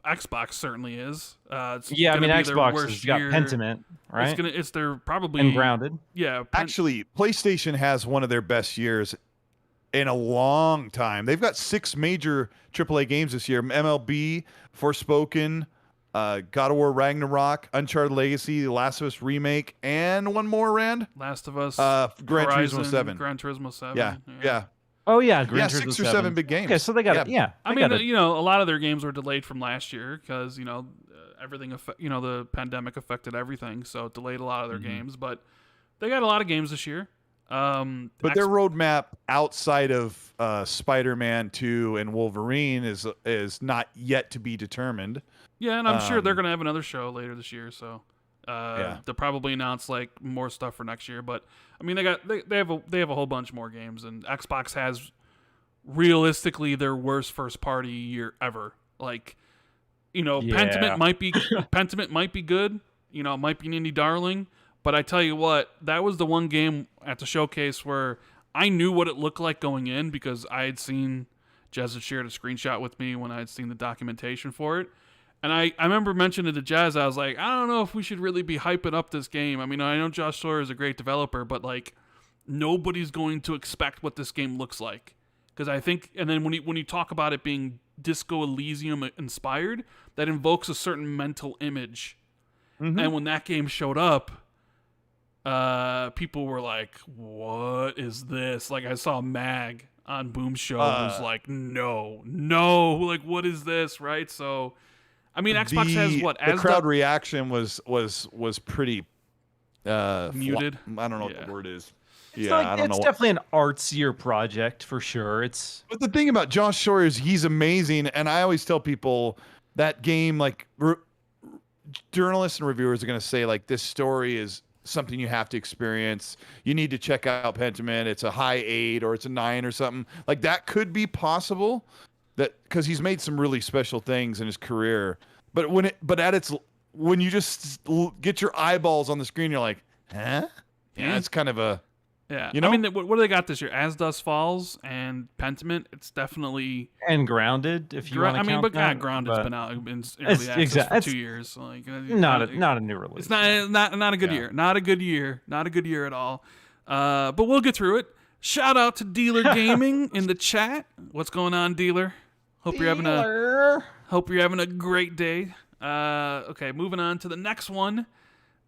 Xbox certainly is. It's Yeah, I gonna mean, be their Xbox worst has got year. Pentiment, right? It's their probably And Grounded. Yeah, Actually, PlayStation has one of their best years in a long time. They've got 6 major AAA games this year: MLB, Forspoken, God of War Ragnarok, Uncharted Legacy, The Last of Us Remake, and one more, Rand? Last of Us, Gran Horizon, Turismo 7. Gran Turismo 7. Yeah. Oh yeah, Gran Turismo 6 or 7 big games. Okay, so they got it. Yeah, I they mean, got it. you know, a lot of their games were delayed from last year because everything, the pandemic affected everything, so it delayed a lot of their games. But they got a lot of games this year. But their roadmap outside of Spider-Man 2 and Wolverine is not yet to be determined. Yeah, and I'm sure they're gonna have another show later this year, so Yeah. they'll probably announce like more stuff for next year. But I mean, they have a whole bunch more games, and Xbox has realistically their worst first party year ever. Like, Pentiment might be good. It might be an indie darling. But I tell you what, that was the one game at the showcase where I knew what it looked like going in because I had seen Jez had shared a screenshot with me when I had seen the documentation for it. And I remember mentioning to Jez, I was like, I don't know if we should really be hyping up this game. I mean, I know Josh Sawyer is a great developer, but like nobody's going to expect what this game looks like. Because I think, and then when you talk about it being Disco Elysium inspired, that invokes a certain mental image. Mm-hmm. And when that game showed up, people were like, what is this? Like I saw Mag on Boom Show was like, no, like what is this, right? So I mean, Xbox has what? The crowd reaction was pretty muted. I don't know what the word is. It's I don't know. It's definitely an artsier project for sure. But the thing about Josh Sawyer is he's amazing, and I always tell people that game, like journalists and reviewers are going to say, like this story is something you have to experience. You need to check out Pentiment. It's a high 8 or it's a 9 or something. Like that could be possible. That because he's made some really special things in his career, but when you just get your eyeballs on the screen, you're like, huh? Yeah, it's kind of a yeah. You know? I mean, what do they got this year? As Dust Falls and Pentiment. It's definitely and Grounded. If you want to count that, Grounded's been out in early access for 2 years. So like, not a new release. It's not a good year. Not a good year. Not a good year at all. But we'll get through it. Shout out to Dealer Gaming in the chat. What's going on, Dealer? Hope you're having a great day. Okay, moving on to the next one.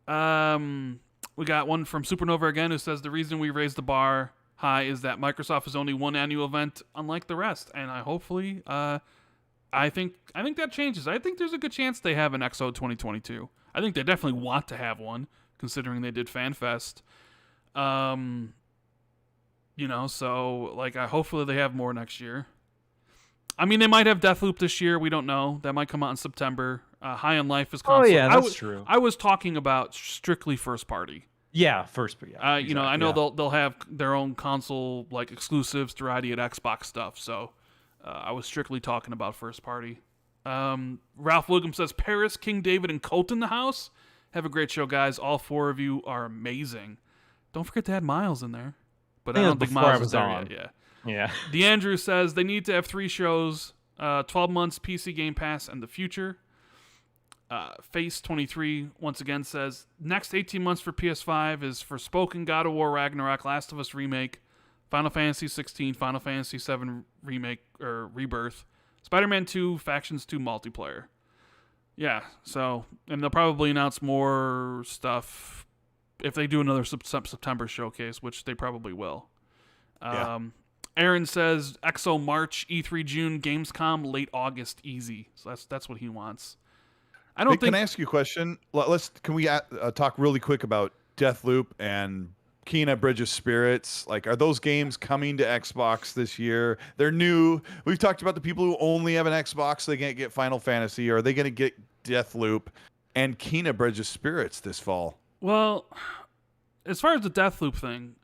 We got one from Supernova again who says the reason we raised the bar high is that Microsoft is only one annual event unlike the rest, and I think that changes. I think there's a good chance they have an XO 2022. I think they definitely want to have one considering they did FanFest. So like hopefully they have more next year. I mean, they might have Deathloop this year. We don't know. That might come out in September. High on Life is console. Oh, yeah, that's true. I was talking about strictly first party. Yeah, first party. Yeah, exactly, I know they'll have their own console like exclusives to ID at Xbox stuff. So I was strictly talking about first party. Ralph Williams says, Paris, King David, and Colt in the house. Have a great show, guys. All 4 of you are amazing. Don't forget to add Miles in there. But I don't think Miles is there on. yet. Yeah. DeAndrew says they need to have 3 shows, 12 months, PC Game Pass, and the future. Face23 once again says, next 18 months for PS5 is Forspoken, God of War, Ragnarok, Last of Us Remake, Final Fantasy 16, Final Fantasy 7 Remake or Rebirth, Spider-Man 2, Factions 2 multiplayer. Yeah, so, and they'll probably announce more stuff if they do another September showcase, which they probably will. Aaron says EXO March, E3 June, Gamescom late August, easy. So that's what he wants. I don't think. Can I ask you a question? Can we talk really quick about Deathloop and Kena Bridge of Spirits? Like, are those games coming to Xbox this year? They're new. We've talked about the people who only have an Xbox, so they can't get Final Fantasy. Are they going to get Deathloop and Kena Bridge of Spirits this fall? Well, as far as the Deathloop thing,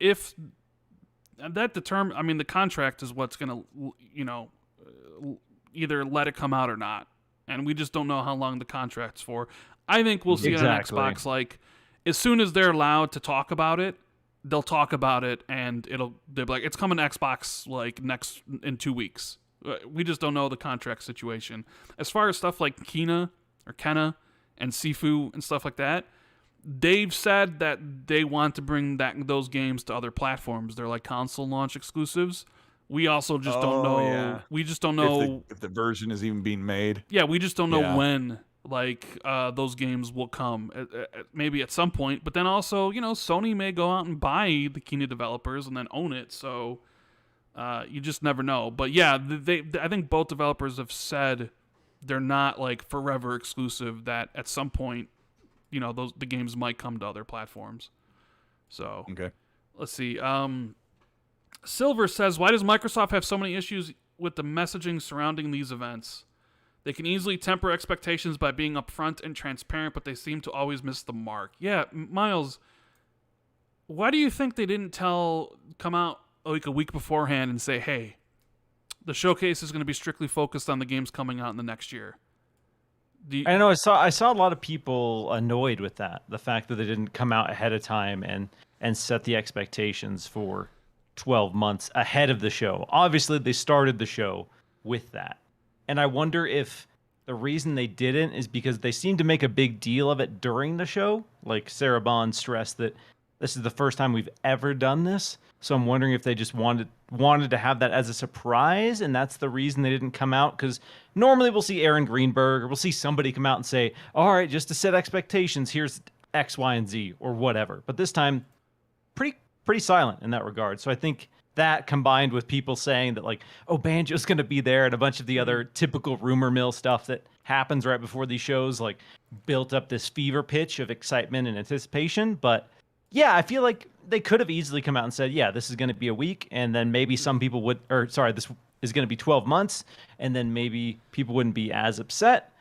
if that the contract is what's going to, either let it come out or not. And we just don't know how long the contract's for. I think we'll see it on Xbox. Like, as soon as they're allowed to talk about it, they'll talk about it, and they'll be like, it's coming to Xbox like in 2 weeks. We just don't know the contract situation. As far as stuff like Kena and Sifu and stuff like that, they've said that they want to bring those games to other platforms. They're like console launch exclusives. We also just don't know. Yeah. We just don't know if the version is even being made. Yeah, we just don't know when those games will come. Maybe at some point, but then also, Sony may go out and buy the Kena developers and then own it. So you just never know. But yeah, I think both developers have said they're not like forever exclusive. That at some point, the games might come to other platforms. So okay, let's see. Silver says, why does Microsoft have so many issues with the messaging surrounding these events? They can easily temper expectations by being upfront and transparent, but they seem to always miss the mark. Yeah, Miles, why do you think they didn't come out like a week beforehand and say, hey, the showcase is going to be strictly focused on the games coming out in the next year? I know I saw a lot of people annoyed with that, the fact that they didn't come out ahead of time and set the expectations for 12 months ahead of the show. Obviously, they started the show with that. And I wonder if the reason they didn't is because they seemed to make a big deal of it during the show. Like Sarah Bond stressed that this is the first time we've ever done this. So I'm wondering if they just wanted to have that as a surprise, and that's the reason they didn't come out. Because normally we'll see Aaron Greenberg or we'll see somebody come out and say, all right, just to set expectations, here's X, Y, and Z or whatever. But this time, pretty silent in that regard. So I think that combined with people saying that like, oh, Banjo's going to be there, and a bunch of the other typical rumor mill stuff that happens right before these shows, like built up this fever pitch of excitement and anticipation. But yeah, I feel like they could have easily come out and said, yeah, this is going to be a week. And then maybe some people this is going to be 12 months. And then maybe people wouldn't be as upset.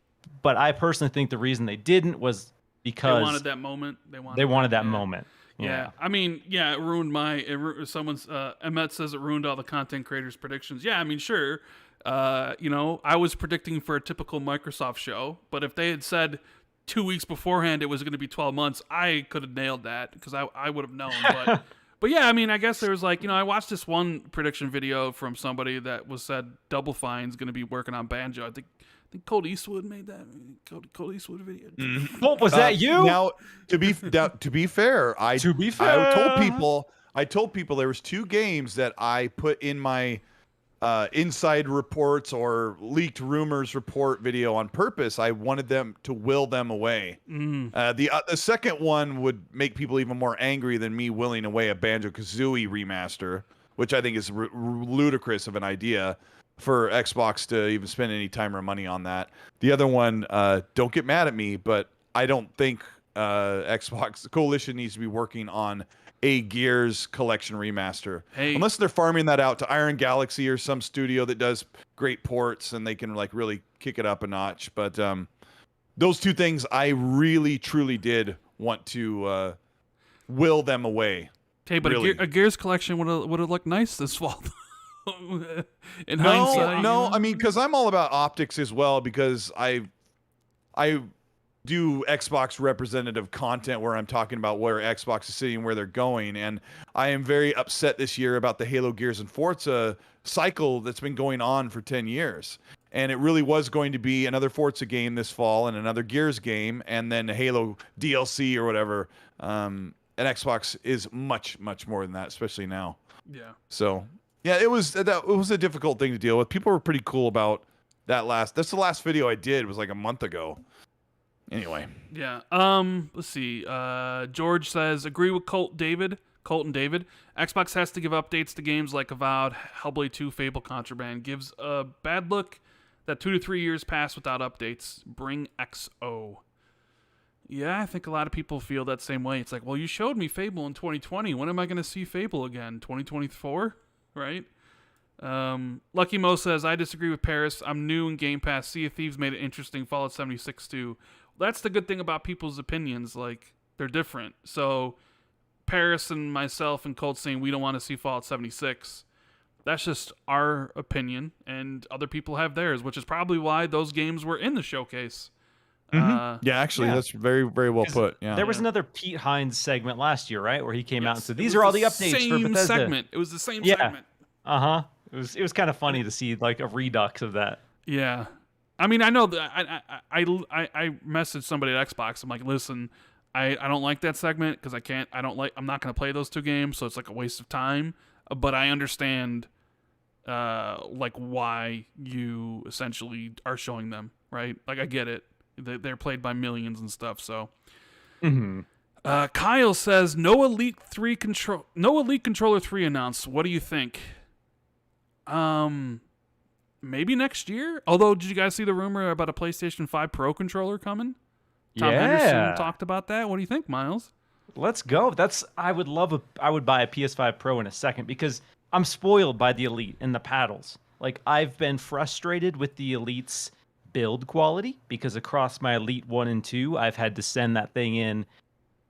But I personally think the reason they didn't was because they wanted that moment. They wanted that moment. Yeah, I mean, yeah, it ruined someone's, Emmett says it ruined all the content creators' predictions. Yeah, I mean, sure. I was predicting for a typical Microsoft show, but if they had said 2 weeks beforehand it was going to be 12 months, I could have nailed that because I would have known. But yeah, I mean, I guess there was like, I watched this one prediction video from somebody that said Double Fine's going to be working on Banjo. I think Colt Eastwood made that. Colt Eastwood video. What was that? You now? To be fair, I told people there was 2 games that I put in my inside reports or leaked rumors report video on purpose. I wanted them to will them away. The second one would make people even more angry than me willing away a Banjo-Kazooie remaster, which I think is ludicrous of an idea for Xbox to even spend any time or money on that. The other one, don't get mad at me, but I don't think Xbox Coalition needs to be working on a Gears collection remaster. Unless they're farming that out to Iron Galaxy or some studio that does great ports and they can like really kick it up a notch. But those 2 things I really, truly did want to will them away. Hey, but really. A Gears collection would have looked nice this fall. in hindsight. No, I mean, because I'm all about optics as well, because I do Xbox representative content where I'm talking about where Xbox is sitting and where they're going, and I am very upset this year about the Halo, Gears, and Forza cycle that's been going on for 10 years. And it really was going to be another Forza game this fall and another Gears game, and then a Halo DLC or whatever. And Xbox is much, much more than that, especially now. Yeah. So yeah, it was a difficult thing to deal with. People were pretty cool about that that's the last video I did. It was like a month ago. Anyway. Yeah. Let's see. George says, agree with Colt and David. Xbox has to give updates to games like Avowed, Hellblade 2, Fable, Contraband. Gives a bad look that 2 to 3 years pass without updates. Bring XO. Yeah, I think a lot of people feel that same way. It's like, well, you showed me Fable in 2020. When am I going to see Fable again? 2024? Right? Lucky Mo says, I disagree with Paris. I'm new in Game Pass. Sea of Thieves made it interesting. Fallout 76 too. That's the good thing about people's opinions. Like, they're different. So Paris and myself and Colt saying we don't want to see Fallout 76. That's just our opinion, and other people have theirs, which is probably why those games were in the showcase. Yeah, actually, that's very, very well put. Yeah, there was another Pete Hines segment last year, right, where he came out and said, "These are all the updates for Bethesda." Segment. It was the same segment. It was kind of funny to see like a redux of that. Yeah, I mean, I know that I messaged somebody at Xbox. I'm like, listen, I don't like that segment because I'm not going to play those two games, so it's like a waste of time. But I understand, like why you essentially are showing them, right? Like I get it. They're played by millions and stuff. So, Kyle says no Elite Controller 3 announced. What do you think? Maybe next year. Although, did you guys see the rumor about a PlayStation 5 Pro controller coming? Tom Henderson talked about that. What do you think, Miles? Let's go. I would buy a PS5 Pro in a second because I'm spoiled by the Elite and the paddles. Like I've been frustrated with the Elite's build quality because across my Elite 1 and 2, I've had to send that thing in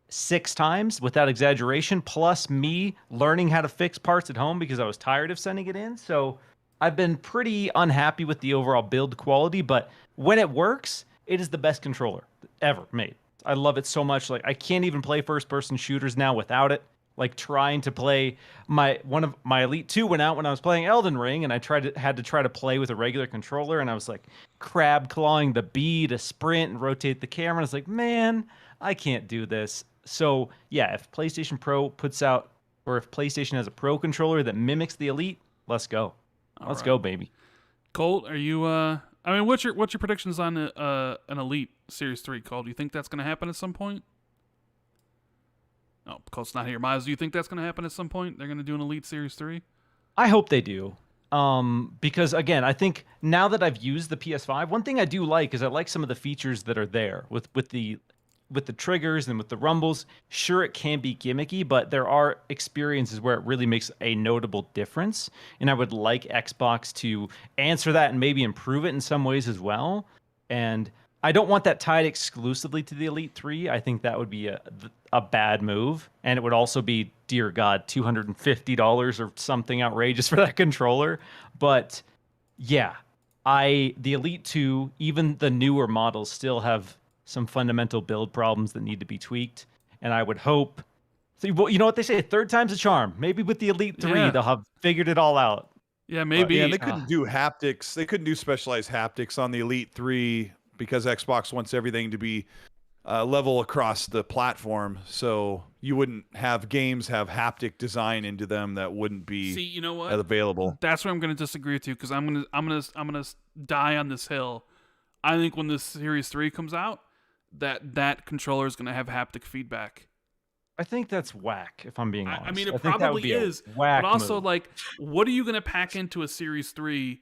6 times without exaggeration, plus me learning how to fix parts at home because I was tired of sending it in. So I've been pretty unhappy with the overall build quality, but when it works, it is the best controller ever made. I love it so much. Like I can't even play first-person shooters now without it. Like trying to play one of my Elite 2 went out when I was playing Elden Ring, and I had to try to play with a regular controller, and I was like crab clawing the B to sprint and rotate the camera. And I was like, man, I can't do this. So yeah, if PlayStation Pro puts out, or if PlayStation has a Pro controller that mimics the Elite, let's go. Let's go, baby. Colt, are you? I mean, what's your predictions on an Elite Series 3, Colt? Do you think that's going to happen at some point? No, Colt's not here. Miles, do you think that's going to happen at some point? They're going to do an Elite Series 3? I hope they do. Because again, I think now that I've used the PS5, one thing I do like is I like some of the features that are there with the triggers and with the rumbles. Sure, it can be gimmicky, but there are experiences where it really makes a notable difference. And I would like Xbox to answer that and maybe improve it in some ways as well. And I don't want that tied exclusively to the Elite 3. I think that would be a bad move. And it would also be, dear God, $250 or something outrageous for that controller. But yeah, the Elite 2, even the newer models still have some fundamental build problems that need to be tweaked. And I would hope, well, you know what they say, third time's a charm. Maybe with the Elite 3, they'll have figured it all out. Yeah, maybe. They couldn't do haptics. They couldn't do specialized haptics on the Elite 3 because Xbox wants everything to be level across the platform. So you wouldn't have games have haptic design into them that wouldn't be you know what? available. That's where I'm going to disagree with you because I'm gonna die on this hill. I think when this Series 3 comes out, that controller is going to have haptic feedback. I think that's whack, if I'm being honest. I mean, it probably is. But also, move. like, what are you going to pack into a Series 3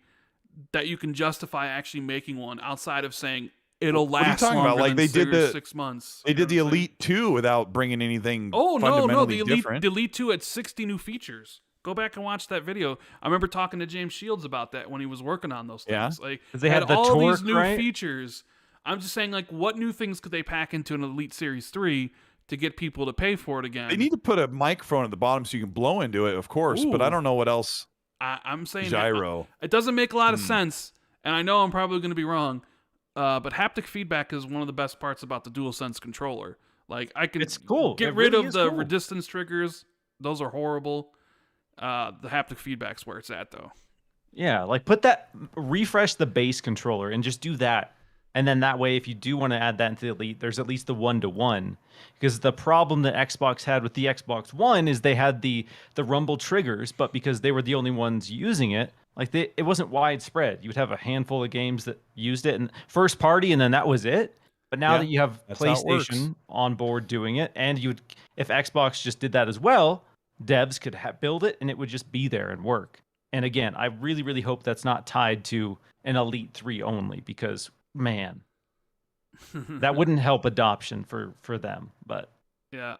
that you can justify actually making one outside of saying it'll last longer than they did 6 months? They did the Elite 2 without bringing anything fundamentally different. The Elite 2 had 60 new features. Go back and watch that video. I remember talking to James Shields about that when he was working on those things. Yeah. Like, they had all torque, these new right? features. I'm just saying, like, what new things could they pack into an Elite Series 3 to get people to pay for it again? They need to put a microphone at the bottom so you can blow into it, of course, but I don't know what else. I'm saying Gyro. it doesn't make a lot of sense, and I know I'm probably going to be wrong. But haptic feedback is one of the best parts about the DualSense controller. Like I can It's cool. get It rid really of is the cool. resistance triggers. Those are horrible. The haptic feedback's where it's at, though. Yeah, like refresh the base controller and just do that. And then that way, if you do want to add that into the Elite, there's at least the 1-to-1. Because the problem that Xbox had with the Xbox One is they had the rumble triggers, but because they were the only ones using it, like it wasn't widespread. You would have a handful of games that used it and first party, and then that was it. But now Yeah, that you have that's how it works. PlayStation on board doing it, and if Xbox just did that as well, devs could build it and it would just be there and work. And again, I really, really hope that's not tied to an Elite 3 only, because man, that wouldn't help adoption for them. But Yeah.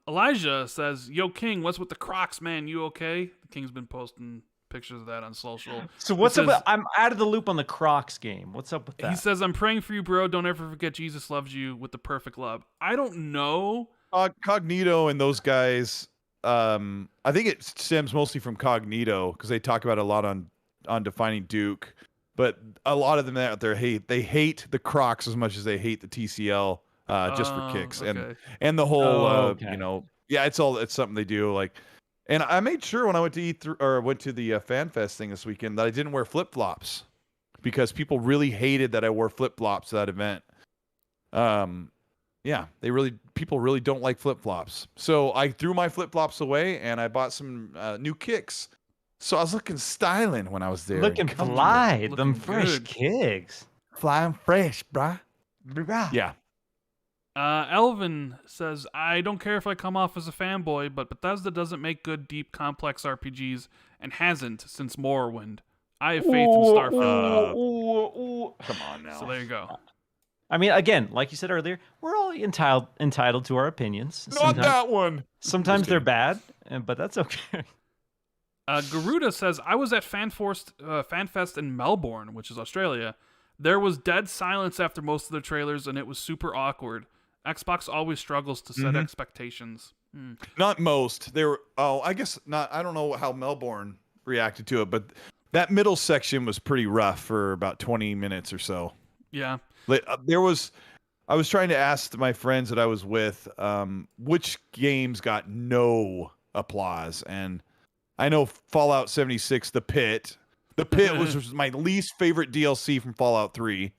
Elijah says, "Yo, King, what's with the Crocs, man? You okay?" The King's been posting pictures of that on social. so what's He up? says- I'm out of the loop on the Crocs game. What's up with that? He says, "I'm praying for you, bro. Don't ever forget Jesus loves you with the perfect love." I don't know. Cognito and those guys. I think it stems mostly from Cognito because they talk about it a lot on Defining Duke. But a lot of them out there hate the Crocs as much as they hate the TCL just for kicks okay. and the whole Okay. it's something they do like. And I made sure when I went to went to the Fan Fest thing this weekend that I didn't wear flip flops because people really hated that I wore flip flops to that event. Yeah, people really don't like flip flops. So I threw my flip flops away and I bought some new kicks. So I was looking styling when I was there. Looking fly, them Looking fresh good. kicks. Flying fresh, bruh. Yeah. Elvin says, "I don't care if I come off as a fanboy, but Bethesda doesn't make good, deep, complex RPGs and hasn't since Morrowind. I have faith in Starfield." Come on now. So there you go. I mean, again, like you said earlier, we're all entitled to our opinions. Not that one. Sometimes they're bad, but that's okay. Garuda says, "I was at FanFest in Melbourne, which is Australia. There was dead silence after most of the trailers, and it was super awkward. Xbox always struggles to set expectations." Not most. They were. Oh, I guess not. I don't know how Melbourne reacted to it, but that middle section was pretty rough for about 20 minutes or so. Yeah. I was trying to ask my friends that I was with which games got no applause, and I know Fallout 76, The Pit. The Pit was my least favorite DLC from Fallout 3.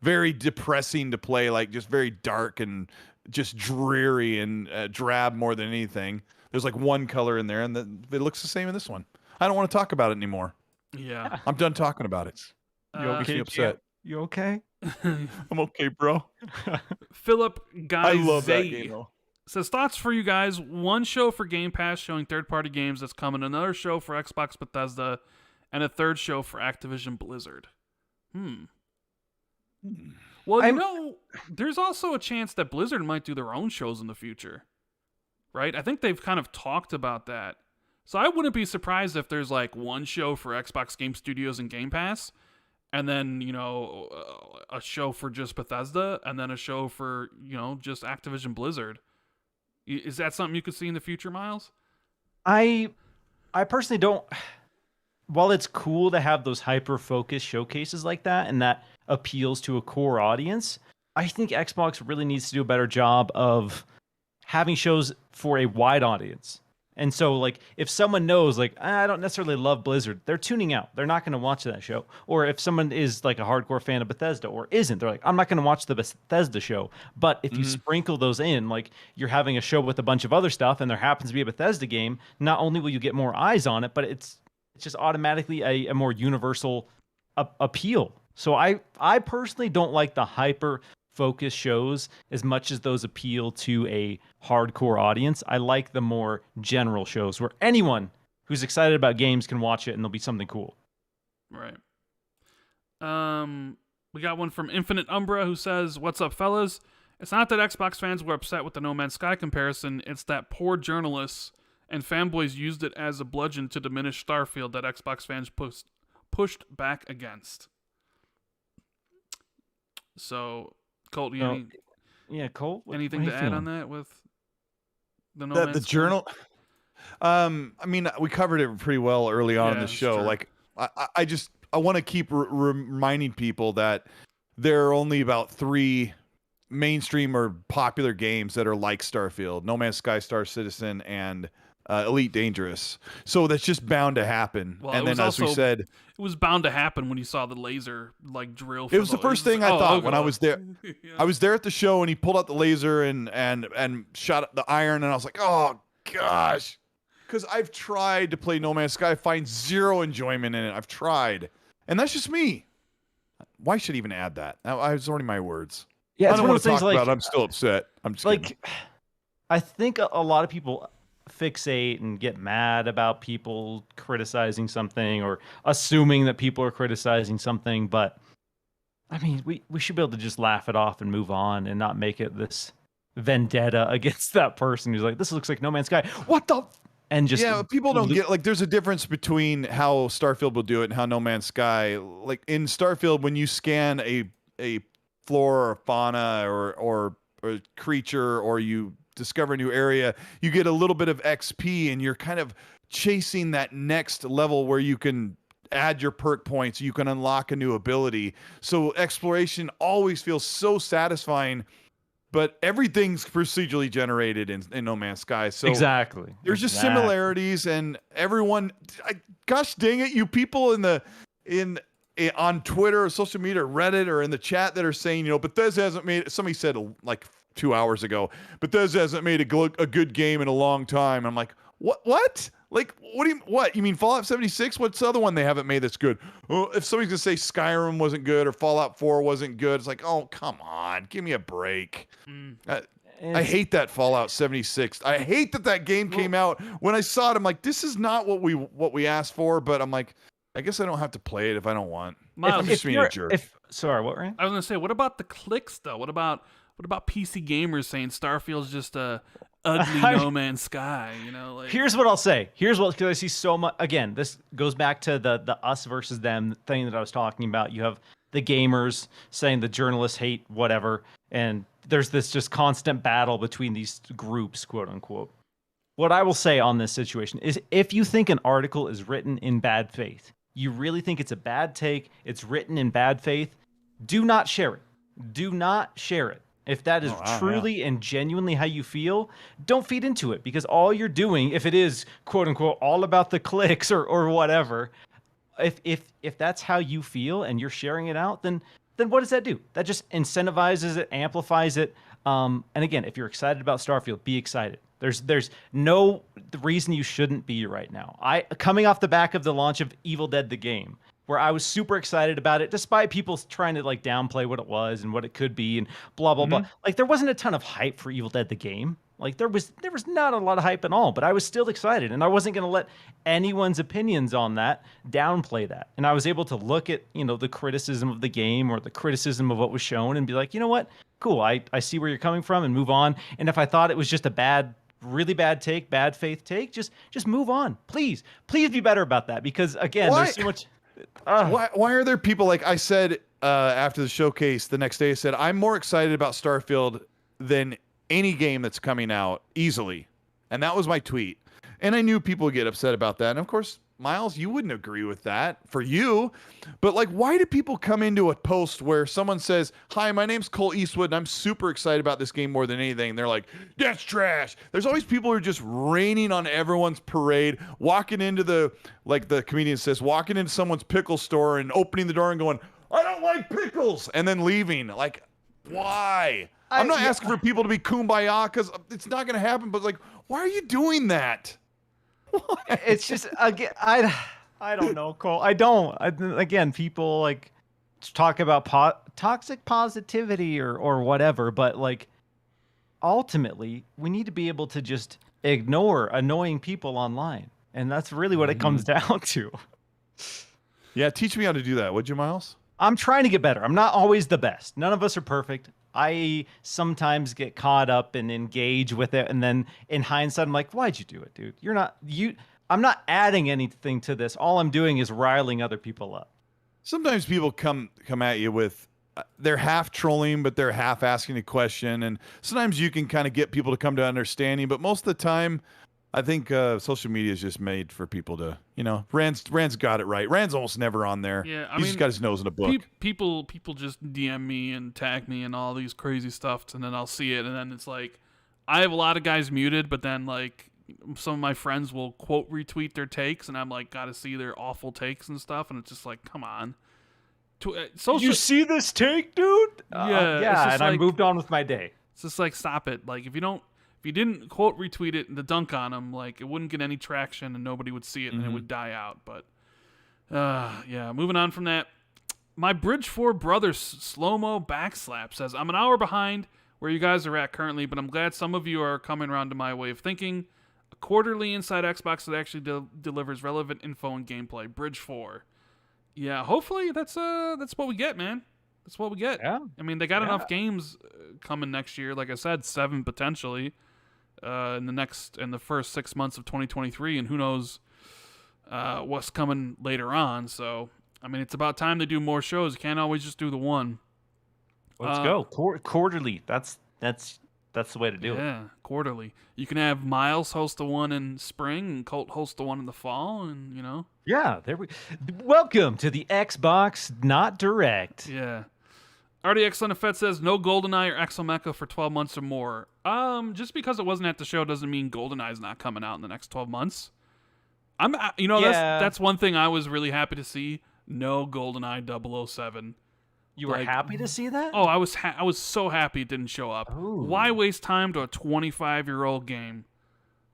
Very depressing to play, like just very dark and just dreary and drab more than anything. There's like one color in there, and it looks the same in this one. I don't want to talk about it anymore. Yeah. I'm done talking about it. Makes me upset. You okay? I'm okay, bro. Philip Guy I love that game, though. says, "Thoughts for you guys. One show for Game Pass showing third-party games that's coming, another show for Xbox Bethesda, and a third show for Activision Blizzard." Well, there's also a chance that Blizzard might do their own shows in the future, right? I think they've kind of talked about that. So I wouldn't be surprised if there's like one show for Xbox Game Studios and Game Pass, and then, a show for just Bethesda, and then a show for, just Activision Blizzard. Is that something you could see in the future, Miles? I personally don't. While it's cool to have those hyper-focused showcases like that, and that appeals to a core audience, I think Xbox really needs to do a better job of having shows for a wide audience. And so, like, if someone knows, like, I don't necessarily love Blizzard, they're tuning out. They're not going to watch that show. Or if someone is, like, a hardcore fan of Bethesda or isn't, they're like, I'm not going to watch the Bethesda show. But if you sprinkle those in, like, you're having a show with a bunch of other stuff, and there happens to be a Bethesda game, not only will you get more eyes on it, but it's just automatically a more universal appeal. So I personally don't like the hyper-focused shows as much as those appeal to a hardcore audience. I like the more general shows where anyone who's excited about games can watch it and there'll be something cool. Right. We got one from Infinite Umbra who says, "What's up, fellas? It's not that Xbox fans were upset with the No Man's Sky comparison. It's that poor journalists and fanboys used it as a bludgeon to diminish Starfield that Xbox fans pushed back against." So, Colt, Yeah, Colt. anything to add on that with the No The Man's Sky? journal. I mean, we covered it pretty well early on in the that's show. true. Like, I want to keep reminding people that there are only about 3 mainstream or popular games that are like Starfield: No Man's Sky, Star Citizen, and Elite Dangerous. So that's just bound to happen. Well, and it was then, as we also- said, It was bound to happen when you saw the laser like drill. it was the first thing I thought when I was there. Yeah. I was there at the show, and he pulled out the laser and shot the iron, and I was like, oh gosh, because I've tried to play No Man's Sky, I find zero enjoyment in it. I've tried, and that's just me. Why should I even add that? I was already my words. Yeah, I it's don't one want of to those talk things about it. like I'm still upset. I'm just kidding. like I think a lot of people fixate and get mad about people criticizing something or assuming that people are criticizing something, but I mean, we should be able to just laugh it off and move on and not make it this vendetta against that person who's like, this looks like No Man's Sky. What the and just Yeah, people don't get, like, there's a difference between how Starfield will do it and how No Man's Sky. Like in Starfield, when you scan a flora or fauna or a creature, or you discover a new area, you get a little bit of XP, and you're kind of chasing that next level where you can add your perk points, you can unlock a new ability. So exploration always feels so satisfying. But everything's procedurally generated in No Man's Sky. So exactly. there's just similarities, and everyone, gosh dang it, you people on Twitter or social media or Reddit or in the chat that are saying, Bethesda hasn't made, somebody said like 2 hours ago, Bethesda hasn't made a good game in a long time. I'm like, what? Like, what? You mean Fallout 76? What's the other one they haven't made that's good? Well, if somebody's gonna say Skyrim wasn't good or Fallout 4 wasn't good, it's like, oh, come on, give me a break. I hate that Fallout 76. I hate that game came out. When I saw it, I'm like, this is not what we asked for. But I'm like, I guess I don't have to play it if I don't want. Miles, I'm just being a jerk. Sorry, what, Ryan? I was gonna say, what about the clicks though? What about PC gamers saying Starfield's just a ugly No Man's Sky? Like, Here's what I'll say. Because I see so much. Again, this goes back to the us versus them thing that I was talking about. You have the gamers saying the journalists hate whatever, and there's this just constant battle between these groups, quote unquote. What I will say on this situation is, if you think an article is written in bad faith, you really think it's a bad take, it's written in bad faith, do not share it. Do not share it. If that is truly and genuinely how you feel, don't feed into it, because all you're doing, if it is quote unquote all about the clicks or whatever, if that's how you feel and you're sharing it out, then what does that do? That just incentivizes it, amplifies it. And again, if you're excited about Starfield, be excited. There's no reason you shouldn't be right now. Coming off the back of the launch of Evil Dead the game, where I was super excited about it, despite people trying to like downplay what it was and what it could be and blah blah blah. Like, there wasn't a ton of hype for Evil Dead the game. Like, there was not a lot of hype at all, but I was still excited, and I wasn't going to let anyone's opinions on that downplay that. And I was able to look at, the criticism of the game or the criticism of what was shown and be like, you know what? Cool. I see where you're coming from, and move on. And if I thought it was just a really bad take, bad faith take, just move on. Please be better about that, because again, there's so much. Why are there people, like I said after the showcase the next day, I said, I'm more excited about Starfield than any game that's coming out easily. And that was my tweet. And I knew people would get upset about that. And of course, Miles, you wouldn't agree with that for you. But like, why do people come into a post where someone says, hi, my name's Cole Eastwood, and I'm super excited about this game more than anything? And they're like, that's trash. There's always people who are just raining on everyone's parade, walking into like the comedian says, walking into someone's pickle store and opening the door and going, I don't like pickles, and then leaving. Like, why? I'm not asking for people to be kumbaya, because it's not going to happen. But like, why are you doing that? It's just, again, I don't know, Cole. Again, people like talk about toxic positivity or whatever, but like, ultimately, we need to be able to just ignore annoying people online, and that's really what it comes down to. Yeah, teach me how to do that, would you, Miles? I'm trying to get better. I'm not always the best. None of us are perfect. I sometimes get caught up and engage with it, and then in hindsight, I'm like, why'd you do it, dude? I'm not adding anything to this. All I'm doing is riling other people up. Sometimes people come at you with, they're half trolling, but they're half asking a question, and sometimes you can kind of get people to come to understanding, but most of the time, I think social media is just made for people to, Rand's got it right. Rand's almost never on there. Yeah, He's just got his nose in a book. People just DM me and tag me and all these crazy stuff, and then I'll see it, and then it's like, I have a lot of guys muted, but then like some of my friends will quote retweet their takes, and I'm like, gotta see their awful takes and stuff, and it's just like, come on. You see this take, dude? Yeah, and I moved on with my day. It's just like, stop it. Like, if you didn't quote retweet it and the dunk on them, like, it wouldn't get any traction and nobody would see it and it would die out. But yeah, moving on from that. My Bridge 4 brother slow-mo backslap says, I'm an hour behind where you guys are at currently, but I'm glad some of you are coming around to my way of thinking. A quarterly inside Xbox that actually delivers relevant info and gameplay. Bridge 4. Yeah, hopefully that's what we get, man. That's what we get. Yeah. I mean, they got enough games coming next year. Like I said, 7 potentially in the first 6 months of 2023, and who knows what's coming later on. So, I mean, it's about time to do more shows. You can't always just do the one. Let's go quarterly. That's the way to do it. Yeah, quarterly. You can have Miles host the one in spring and Colt host the one in the fall, and Yeah, welcome to the Xbox Not Direct. Yeah. RDX Unfed says no GoldenEye or Exomecha for 12 months or more. Just because it wasn't at the show doesn't mean GoldenEye's not coming out in the next 12 months. That's one thing I was really happy to see. No GoldenEye 007. You were happy to see that? Oh, I was so happy it didn't show up. Ooh. Why waste time to a 25-year-old game?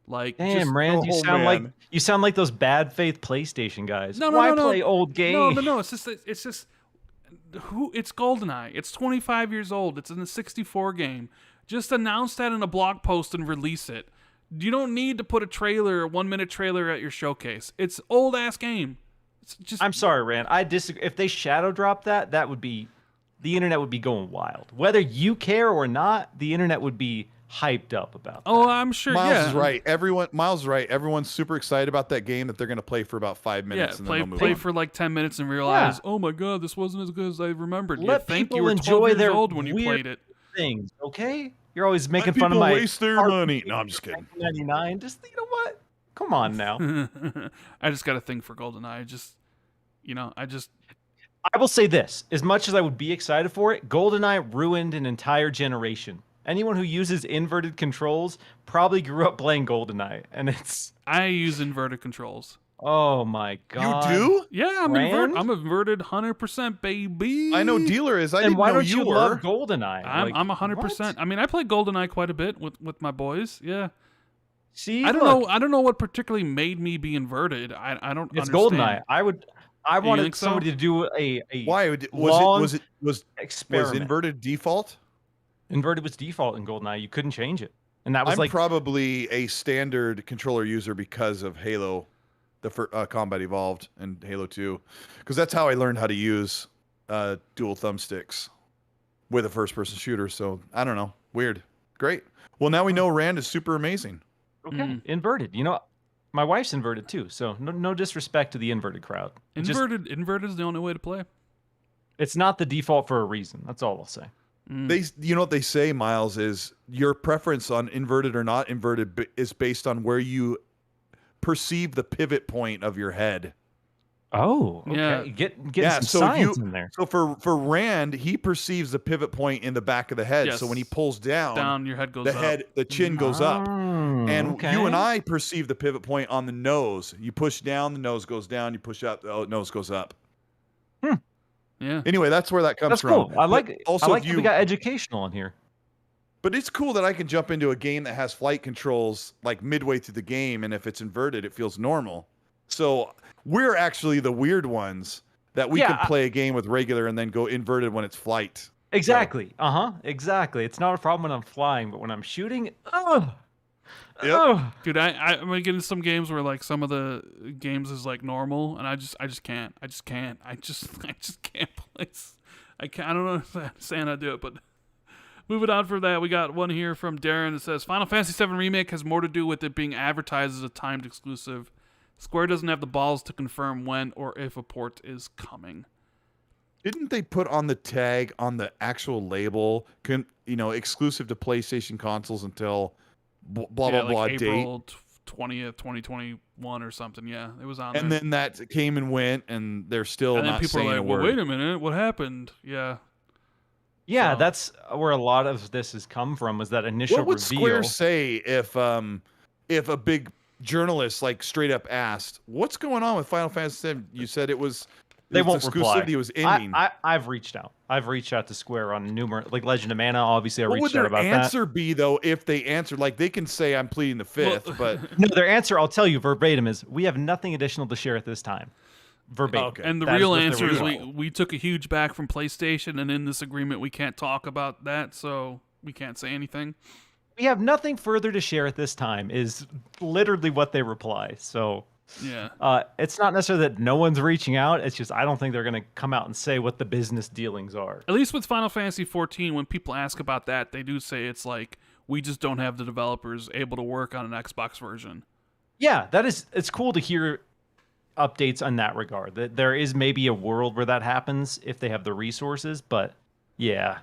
Like, damn, Rand, you sound like those bad faith PlayStation guys. No, Why play old games? No. It's just it's GoldenEye. It's 25 years old. It's in the 64 game. Just announce that in a blog post and release it. You don't need to put a 1-minute trailer at your showcase. It's old ass game. I'm sorry, Rand. I disagree. If they shadow drop that, the internet would be going wild. Whether you care or not, the internet would be hyped up about that. Oh, I'm sure. Miles is right. Miles is right. Everyone's super excited about that game that they're going to play for about 5 minutes. Yeah, and then they'll move play on. for like 10 minutes and realize, oh my god, this wasn't as good as I remembered. Let you think people you were 12 enjoy years their old when you weird played it. Things, okay? You're always making Let fun of people my waste their money. No, I'm just kidding. 99. Just what? Come on now. I just got a thing for GoldenEye. I will say this: as much as I would be excited for it, GoldenEye ruined an entire generation. Anyone who uses inverted controls probably grew up playing GoldenEye, and I use inverted controls. Oh my god! You do? Yeah, I'm inverted 100%, baby. I know Dealer is. I And didn't why know don't you love were. GoldenEye? I'm 100%. I mean, I play GoldenEye quite a bit with my boys. Yeah. See, I don't know what particularly made me be inverted. I don't. It's understand. GoldenEye. I wanted think so? somebody to do a Why was experiment. inverted default? Inverted was default in GoldenEye. You couldn't change it, and that was I'm probably a standard controller user because of Halo, the Combat Evolved and Halo 2, because that's how I learned how to use dual thumbsticks with a first-person shooter. So I don't know, weird, great. Well, now we know Rand is super amazing. okay. Inverted. My wife's inverted too, so no disrespect to the inverted crowd. Inverted is the only way to play. It's not the default for a reason. That's all I'll say. You know what they say, Miles, is your preference on inverted or not inverted is based on where you perceive the pivot point of your head. Oh, okay. Yeah. Get some science in there. So for Rand, he perceives the pivot point in the back of the head. Yes. So when he pulls down, your head goes up. The chin goes up. And okay. you and I perceive the pivot point on the nose. You push down, the nose goes down. You push up, the nose goes up. Yeah. Anyway, that's where that comes That's from. cool. I like it. Also, I like that we got educational in here. But it's cool that I can jump into a game that has flight controls like midway through the game, and if it's inverted, it feels normal. So we're actually the weird ones that we can play a game with regular and then go inverted when it's flight. Exactly. Exactly. It's not a problem when I'm flying, but when I'm shooting, Dude, I'm gonna get into some games where like some of the games is like normal, and I just can't. I just can't play. I don't know if I'm saying I do it, but moving on from that, we got one here from Darren that says Final Fantasy VII Remake has more to do with it being advertised as a timed exclusive. Square doesn't have the balls to confirm when or if a port is coming. Didn't they put on the tag on the actual label, exclusive to PlayStation consoles until blah like blah April date? 20th, 2021 or something. Yeah, it was on And there. then that came and went, and they're still And then not people saying are a like, well, word. wait a minute, what happened? Yeah. Yeah, So- that's where a lot of this has come from, was that initial What would reveal. Square say if a big journalist like straight up asked, "What's going on with Final Fantasy VII?" You said They won't reply. exclusivity was ending. I've reached out. I've reached out to Square on numerous, like Legend of Mana. Obviously, I What would reached out their about answer be though if they answered? Like they can say, "I'm pleading the fifth," Well- but that. No, their answer, I'll tell you verbatim, is we have nothing additional to share at this time. Verbatim. Okay. And the That is real what their answer is response. we took a huge back from PlayStation, and in this agreement we can't talk about that, so we can't say anything. We have nothing further to share at this time is literally what they reply. So Yeah. it's not necessarily that no one's reaching out. It's just I don't think they're going to come out and say what the business dealings are. At least with Final Fantasy 14, when people ask about that, they do say it's like, we just don't have the developers able to work on an Xbox version. Yeah, it's cool to hear updates on that regard. That there is maybe a world where that happens if they have the resources, but yeah.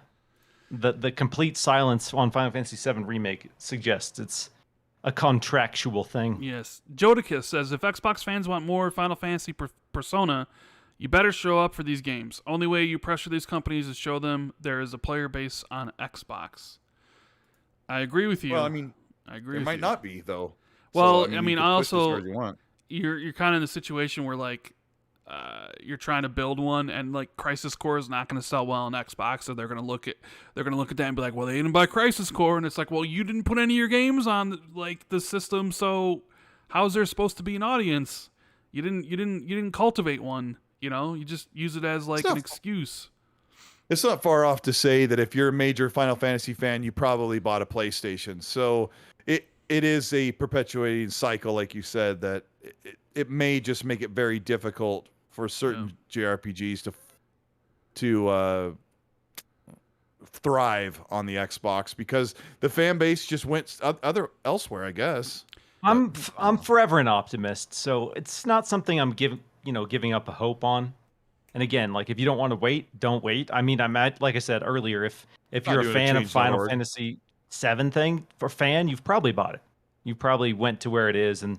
The complete silence on Final Fantasy VII Remake suggests it's a contractual thing. Yes. Jodicus says, if Xbox fans want more Final Fantasy Persona, you better show up for these games. Only way you pressure these companies is show them there is a player base on Xbox. I agree with you. well, I mean, I agree it with might you. not be though. Well, So, I mean, you can push as also- hard as you want. You're kind of in the situation where like you're trying to build one, and like Crisis Core is not going to sell well on Xbox, so they're going to look at that and be like, well, they didn't buy Crisis Core, and it's like, well, you didn't put any of your games on like the system, so how's there supposed to be an audience? You didn't cultivate one. You know, you just use it as like Stuff. an excuse. It's not far off to say that if you're a major Final Fantasy fan, you probably bought a PlayStation. So it is a perpetuating cycle, like you said, that it may just make it very difficult for certain JRPGs to thrive on the Xbox because the fan base just went elsewhere, I guess. I'm forever an optimist, so it's not something I'm giving up a hope on. And again, like if you don't want to wait, don't wait. I mean, like I said earlier, if you're a doing a fan of change.org. Final Fantasy VII you've probably bought it. You probably went to where it is, and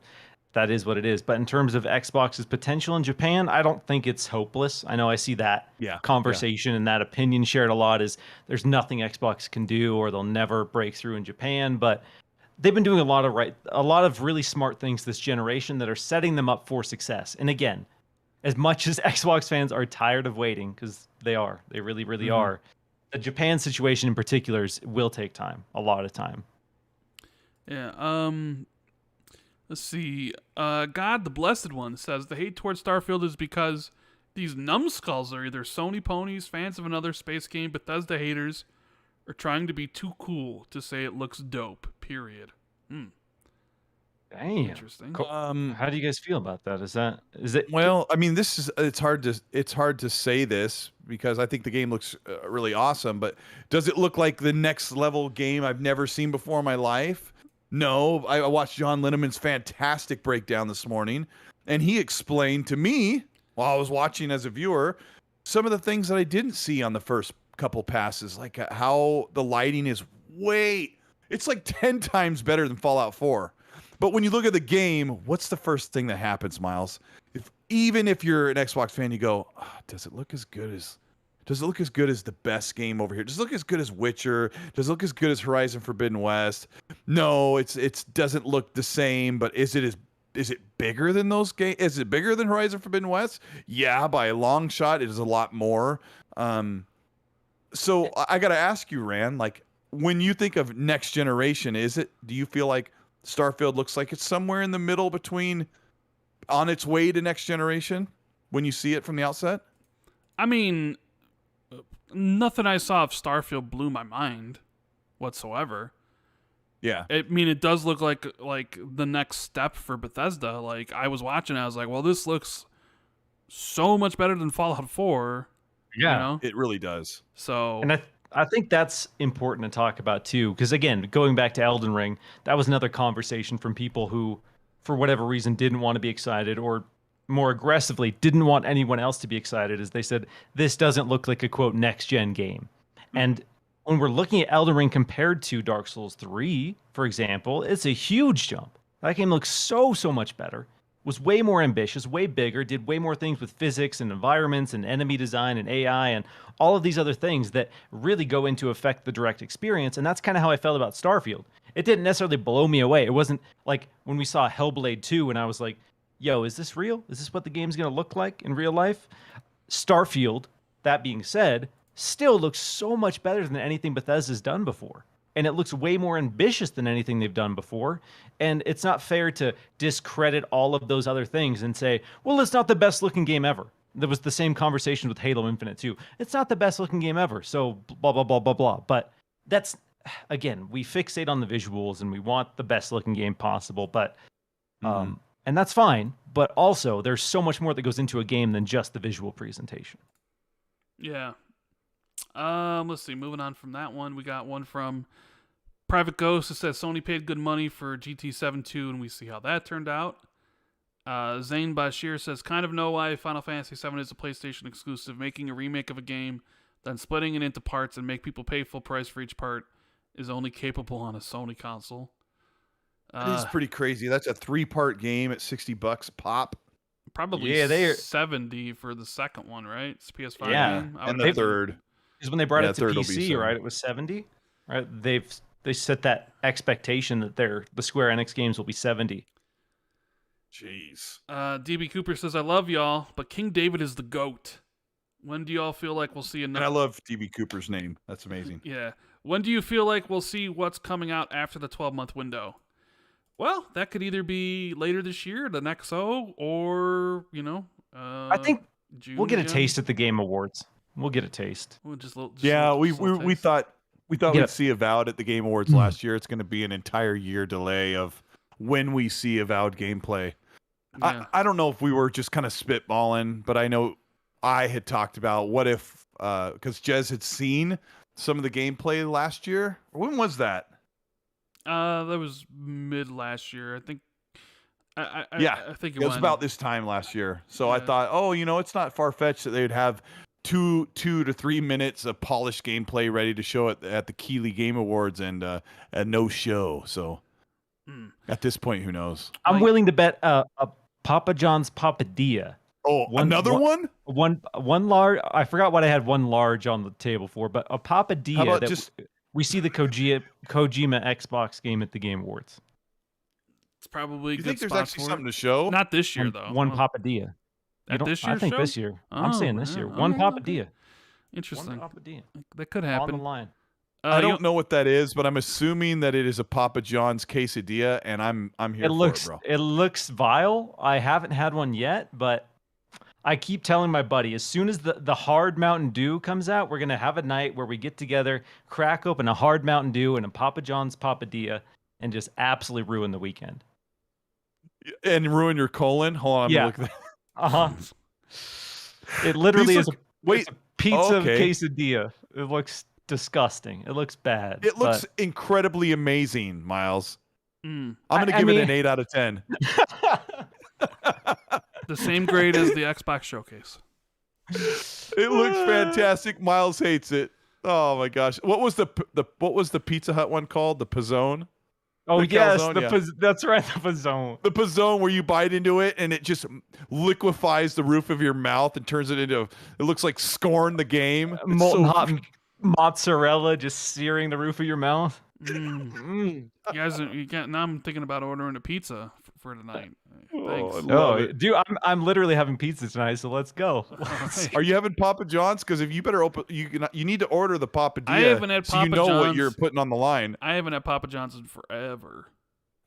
that is what it is. But in terms of Xbox's potential in Japan, I don't think it's hopeless. I know I see that conversation and that opinion shared a lot is there's nothing Xbox can do or they'll never break through in Japan. But they've been doing a lot of really smart things this generation that are setting them up for success. And again, as much as Xbox fans are tired of waiting, because they really, really are, the Japan situation in particular will take time, a lot of time. Yeah. Let's see. God, the Blessed One says the hate towards Starfield is because these numbskulls are either Sony ponies, fans of another space game, Bethesda haters, or trying to be too cool to say it looks dope. Period. Damn. Interesting. How do you guys feel about that? Is it? Well, I mean, it's hard to say this because I think the game looks really awesome, but does it look like the next level game I've never seen before in my life? No. I watched John Linneman's fantastic breakdown this morning, and he explained to me while I was watching as a viewer some of the things that I didn't see on the first couple passes, like how the lighting is it's like 10 times better than Fallout 4. But when you look at the game, what's the first thing that happens, Miles? Even if you're an Xbox fan, you go, does it look as good as the best game over here? Does it look as good as Witcher? Does it look as good as Horizon Forbidden West? No, it doesn't look the same, but is it bigger than those games? Is it bigger than Horizon Forbidden West? Yeah, by a long shot, it is a lot more. So I got to ask you, Rand, like when you think of next generation, do you feel like Starfield looks like it's somewhere in the middle between on its way to next generation when you see it from the outset? I mean, nothing I saw of Starfield blew my mind whatsoever. Yeah. I mean, it does look like the next step for Bethesda. Like I was watching, I was like, well, this looks so much better than Fallout 4. Yeah. You know? It really does. So, And I think that's important to talk about too, because again, going back to Elden Ring, that was another conversation from people who, for whatever reason, didn't want to be excited, or more aggressively, didn't want anyone else to be excited, as they said, this doesn't look like a quote next gen game. And when we're looking at Elden Ring compared to Dark Souls 3, for example, it's a huge jump. That game looks so much better. Was way more ambitious, way bigger, did way more things with physics and environments and enemy design and AI and all of these other things that really go into affect the direct experience. And that's kind of how I felt about Starfield. It didn't necessarily blow me away. It wasn't like when we saw Hellblade 2 and I was like, yo, is this real? Is this what the game's going to look like in real life? Starfield, that being said, still looks so much better than anything Bethesda's done before. And it looks way more ambitious than anything they've done before. And it's not fair to discredit all of those other things and say, well, it's not the best looking game ever. There was the same conversation with Halo Infinite too. It's not the best looking game ever. So blah, blah, blah, blah, blah. But that's, again, we fixate on the visuals and we want the best looking game possible. But, and that's fine. But also there's so much more that goes into a game than just the visual presentation. Yeah. Let's see. Moving on from that one, we got one from Private Ghost. It says Sony paid good money for GT 7.2, and we see how that turned out. Zane Bashir says, kind of know why Final Fantasy 7 is a PlayStation exclusive. Making a remake of a game, then splitting it into parts and make people pay full price for each part is only capable on a Sony console. It is pretty crazy. That's a 3-part game at $60 pop. Probably they're 70 for the second one, right? It's a PS5 game. And the third. Because when they brought it to third will be PC, 70. right, it was 70. Right, they set that expectation that the Square Enix games will be 70. Jeez. DB Cooper says, I love y'all, but King David is the GOAT. When do y'all feel like we'll see another? And I love DB Cooper's name. That's amazing. Yeah. When do you feel like we'll see what's coming out after the 12-month window? Well, that could either be later this year, the next or I think June we'll get a again. taste at the Game Awards. We'll get a taste. We'll just Yeah, we taste. thought Yeah. we'd see Avowed at the Game Awards last year. It's going to be an entire year delay of when we see Avowed gameplay. Yeah. I don't know if we were just kind of spitballing, but I know I had talked about what if because Jez had seen some of the gameplay last year. When was that? That was mid last year, I think. I think it was about this time last year. So I Yeah. thought, it's not far fetched that they'd have 2 to 3 minutes of polished gameplay ready to show at the Keighley Game Awards and a no show. So at this point, who knows? I'm willing to bet a Papa John's Papadilla. Oh, another one? One large. I forgot what I had one large on the table for, but a How Papadilla about that just we see the Kojima Xbox game at the Game Awards. It's probably a you good think there's spot actually for something it. to show? Not this year, though. One Papadilla. At this year's I think show? this year. I'm Oh, saying this year. yeah. One Okay, okay. Papadilla. Interesting. One Papadilla. That could On happen. the line. I don't know what that is, but I'm assuming that it is a Papa John's quesadilla, and I'm here It for looks it, bro. it looks vile. I haven't had one yet, but I keep telling my buddy, as soon as the hard Mountain Dew comes out, we're gonna have a night where we get together, crack open a hard Mountain Dew and a Papa John's Papadilla, and just absolutely ruin the weekend. And ruin your colon. Hold on, I'm Yeah. gonna look at that. It literally These is. wait, It's a pizza okay. quesadilla. It looks disgusting. It looks bad. It looks but- incredibly amazing, Miles. Mm. I'm gonna I give it mean- an 8 out of 10. The same grade as the Xbox Showcase. It looks fantastic. Miles hates it. Oh my gosh. What was the Pizza Hut one called? The Pizzone? Oh The yes, calzone, that's right, the Pizzone. The Pizzone where you bite into it and it just liquefies the roof of your mouth and turns it into it looks like Scorn the game. It's Molten so- hot mozzarella just searing the roof of your mouth. You guys, now I'm thinking about ordering a pizza for tonight. Thanks. I love it. Dude, I'm literally having pizza tonight, so let's go. Alright. Are you having Papa John's? Because if you better open, you need to order the Papadilla. I haven't had so you Papa know what John's. you're putting on the line. I haven't had Papa John's in forever.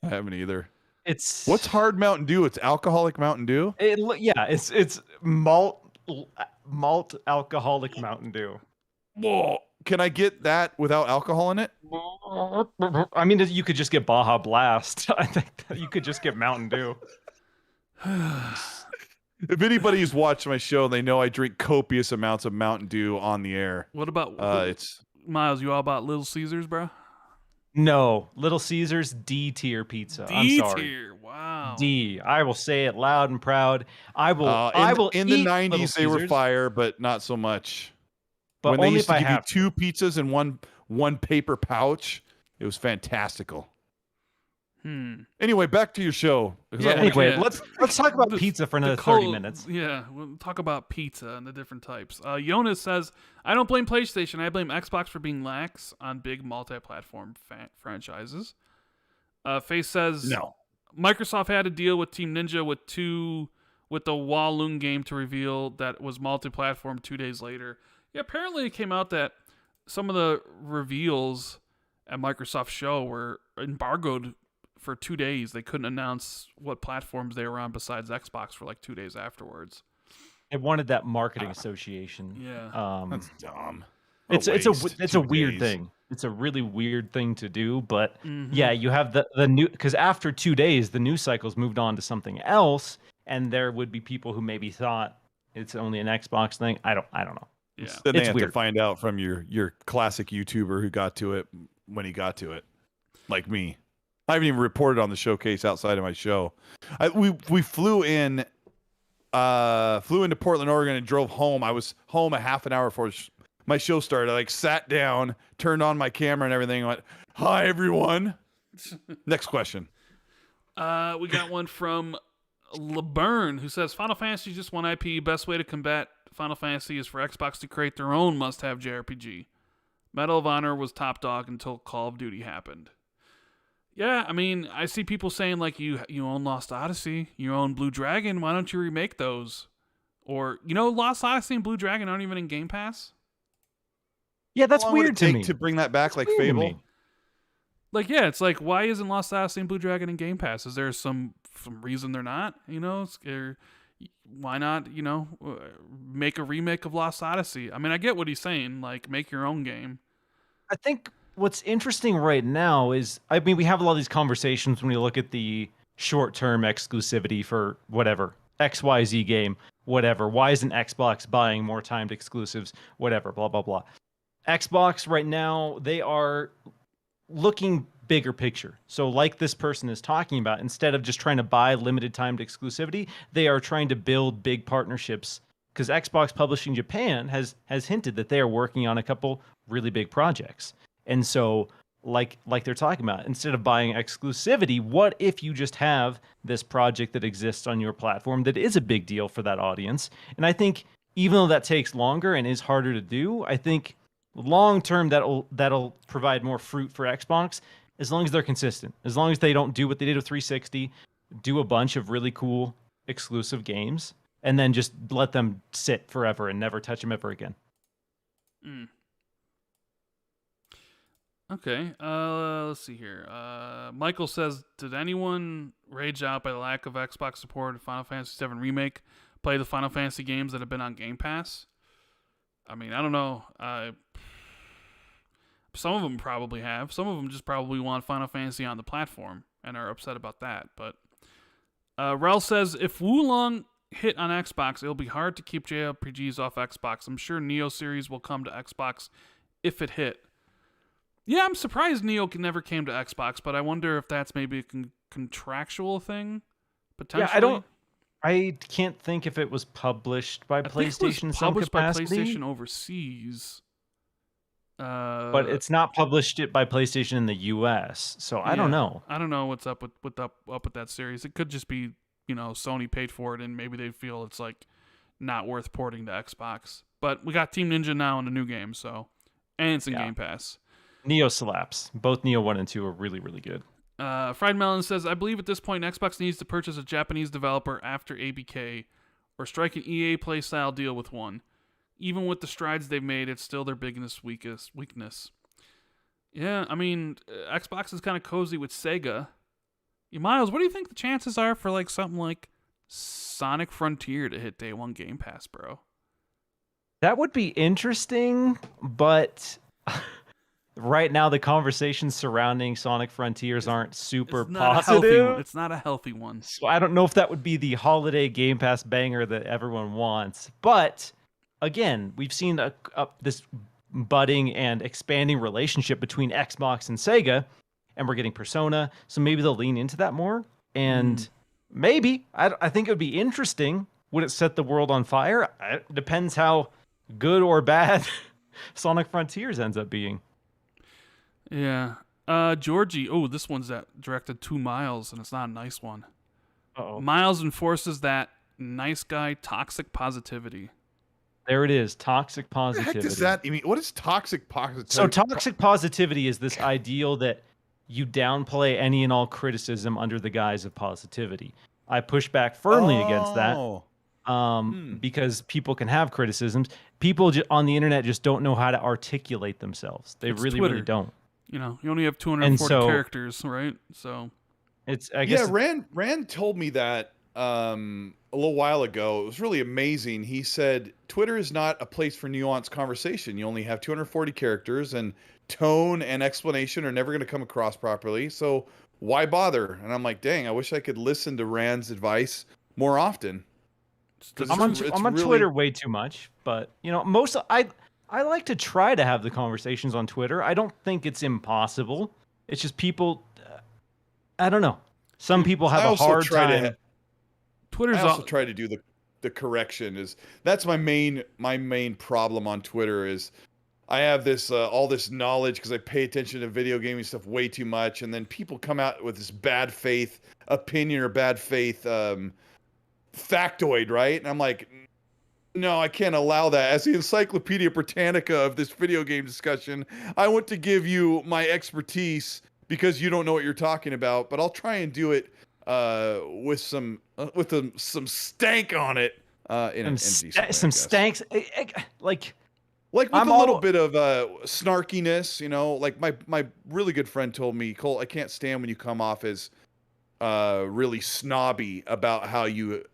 I haven't either. It's What's hard Mountain Dew? It's alcoholic Mountain Dew. it's malt alcoholic Mountain Dew. Whoa! Can I get that without alcohol in it? I mean, you could just get Baja Blast. I think that you could just get Mountain Dew. If anybody's watched my show, they know I drink copious amounts of Mountain Dew on the air. What about It's Miles? You all about Little Caesars, bro? No, Little Caesars D tier pizza. I'm D sorry. tier. Wow. D. I will say it loud and proud. I will. in the eat 90s Little they were Caesars, fire, but not so much. but When they only used if to I give have. you 2 pizzas in one paper pouch, it was fantastical. Anyway, back to your show. because I Yeah. wanna- Anyway, Yeah. let's talk about pizza for another 30 minutes. Yeah, we'll talk about pizza and the different types. Jonas says, I don't blame PlayStation. I blame Xbox for being lax on big multi-platform franchises. Face says, No. Microsoft had to deal with Team Ninja with the Walloon game to reveal that was multi-platform 2 days later. Yeah, apparently it came out that some of the reveals at Microsoft show were embargoed for 2 days. They couldn't announce what platforms they were on besides Xbox for like 2 days afterwards. It wanted that marketing association. Yeah. That's dumb. It's a waste. 2 weird days. thing. It's a really weird thing to do, but Mhm. yeah, you have the new, because after 2 days, the news cycles moved on to something else, and there would be people who maybe thought it's only an Xbox thing. I don't know. Yeah. Then they It's have to weird. find out from your classic YouTuber who got to it when he got to it, like me. I haven't even reported on the showcase outside of my show. We flew into Portland, Oregon, and drove home. I was home a half an hour before my show started. I sat down, turned on my camera and everything, and went, "Hi everyone." Next question. We got one from LeBurn who says Final Fantasy just one IP. Best way to combat Final Fantasy is for Xbox to create their own must-have JRPG. Medal of Honor was top dog until Call of Duty happened. Yeah, I mean, I see people saying like you own Lost Odyssey, you own Blue Dragon. Why don't you remake those? Or Lost Odyssey and Blue Dragon aren't even in Game Pass. Yeah, that's How long would weird it to take me. to bring that back, like weird to Fable. me. Like, yeah, it's like, why isn't Lost Odyssey and Blue Dragon in Game Pass? Is there some reason they're not? Why not? Make a remake of Lost Odyssey. I mean, I get what he's saying. Like, make your own game. I think what's interesting right now is, I mean, we have a lot of these conversations when we look at the short-term exclusivity for whatever, XYZ game, whatever. Why isn't Xbox buying more timed exclusives? Whatever, blah, blah, blah. Xbox right now, they are looking bigger picture. So like this person is talking about, instead of just trying to buy limited timed exclusivity, they are trying to build big partnerships, because Xbox Publishing Japan has hinted that they are working on a couple really big projects. And so like they're talking about, instead of buying exclusivity, what if you just have this project that exists on your platform that is a big deal for that audience? And I think even though that takes longer and is harder to do, I think long term that'll provide more fruit for Xbox, as long as they're consistent, as long as they don't do what they did with 360, do a bunch of really cool exclusive games, and then just let them sit forever and never touch them ever again. Okay, let's see here. Michael says, did anyone rage out by the lack of Xbox support of Final Fantasy VII Remake? Play the Final Fantasy games that have been on Game Pass? I mean, I don't know. Some of them probably have. Some of them just probably want Final Fantasy on the platform and are upset about that. But Rel says, if Wulong hit on Xbox, it'll be hard to keep JRPGs off Xbox. I'm sure Neo series will come to Xbox if it hit. Yeah, I'm surprised Neo never came to Xbox, but I wonder if that's maybe a contractual thing, potentially. Yeah, I can't think if it was published by PlayStation in some published capacity. by PlayStation overseas. But it's not published by PlayStation in the US, so I don't know. I don't know what's up with that series. It could just be, Sony paid for it and maybe they feel it's like not worth porting to Xbox. But we got Team Ninja now in a new game, and it's in Game Pass. Neo slaps. Both Neo 1 and 2 are really, really good. Fried Melon says, I believe at this point Xbox needs to purchase a Japanese developer after ABK or strike an EA playstyle deal with one. Even with the strides they've made, it's still their biggest weakness. Yeah, I mean, Xbox is kind of cozy with Sega. Miles, what do you think the chances are for like something like Sonic Frontier to hit day one Game Pass, bro? That would be interesting, but right now the conversations surrounding Sonic Frontiers aren't super positive. It's not a healthy one. So I don't know if that would be the holiday Game Pass banger that everyone wants. But again, we've seen this budding and expanding relationship between Xbox and Sega, and we're getting Persona, so maybe they'll lean into that more. And maybe, I think it would be interesting. Would it set the world on fire? It depends how good or bad Sonic Frontiers ends up being. Yeah. Georgie. Oh, this one's directed to Miles, and it's not a nice one. Uh-oh. Miles enforces that nice guy toxic positivity. There it is. Toxic What the positivity. heck does that mean? What is toxic positivity? So toxic positivity is this ideal that you downplay any and all criticism under the guise of positivity. I push back firmly against that. Because people can have criticisms. People on the internet just don't know how to articulate themselves. They It's really Twitter. don't. You know, you only have 240 so- characters, right? So I guess Rand told me that a little while ago. It was really amazing. He said Twitter is not a place for nuanced conversation. You only have 240 characters, and tone and explanation are never going to come across properly. So why bother? And I'm like, dang, I wish I could listen to Rand's advice more often. I'm on Twitter way too much, but I like to try to have the conversations on Twitter. I don't think it's impossible. It's just people. I don't know. Some people have a hard time. Twitter's I also try to do the correction. That's my main problem on Twitter is I have this all this knowledge because I pay attention to video gaming stuff way too much, and then people come out with this bad faith opinion or bad faith factoid, right? And I'm like, no, I can't allow that. As the Encyclopedia Britannica of this video game discussion, I want to give you my expertise because you don't know what you're talking about, but I'll try and do it with some stank on it. Some stanks, like with a little bit of snarkiness, you know. Like my really good friend told me, Cole, I can't stand when you come off as really snobby about how you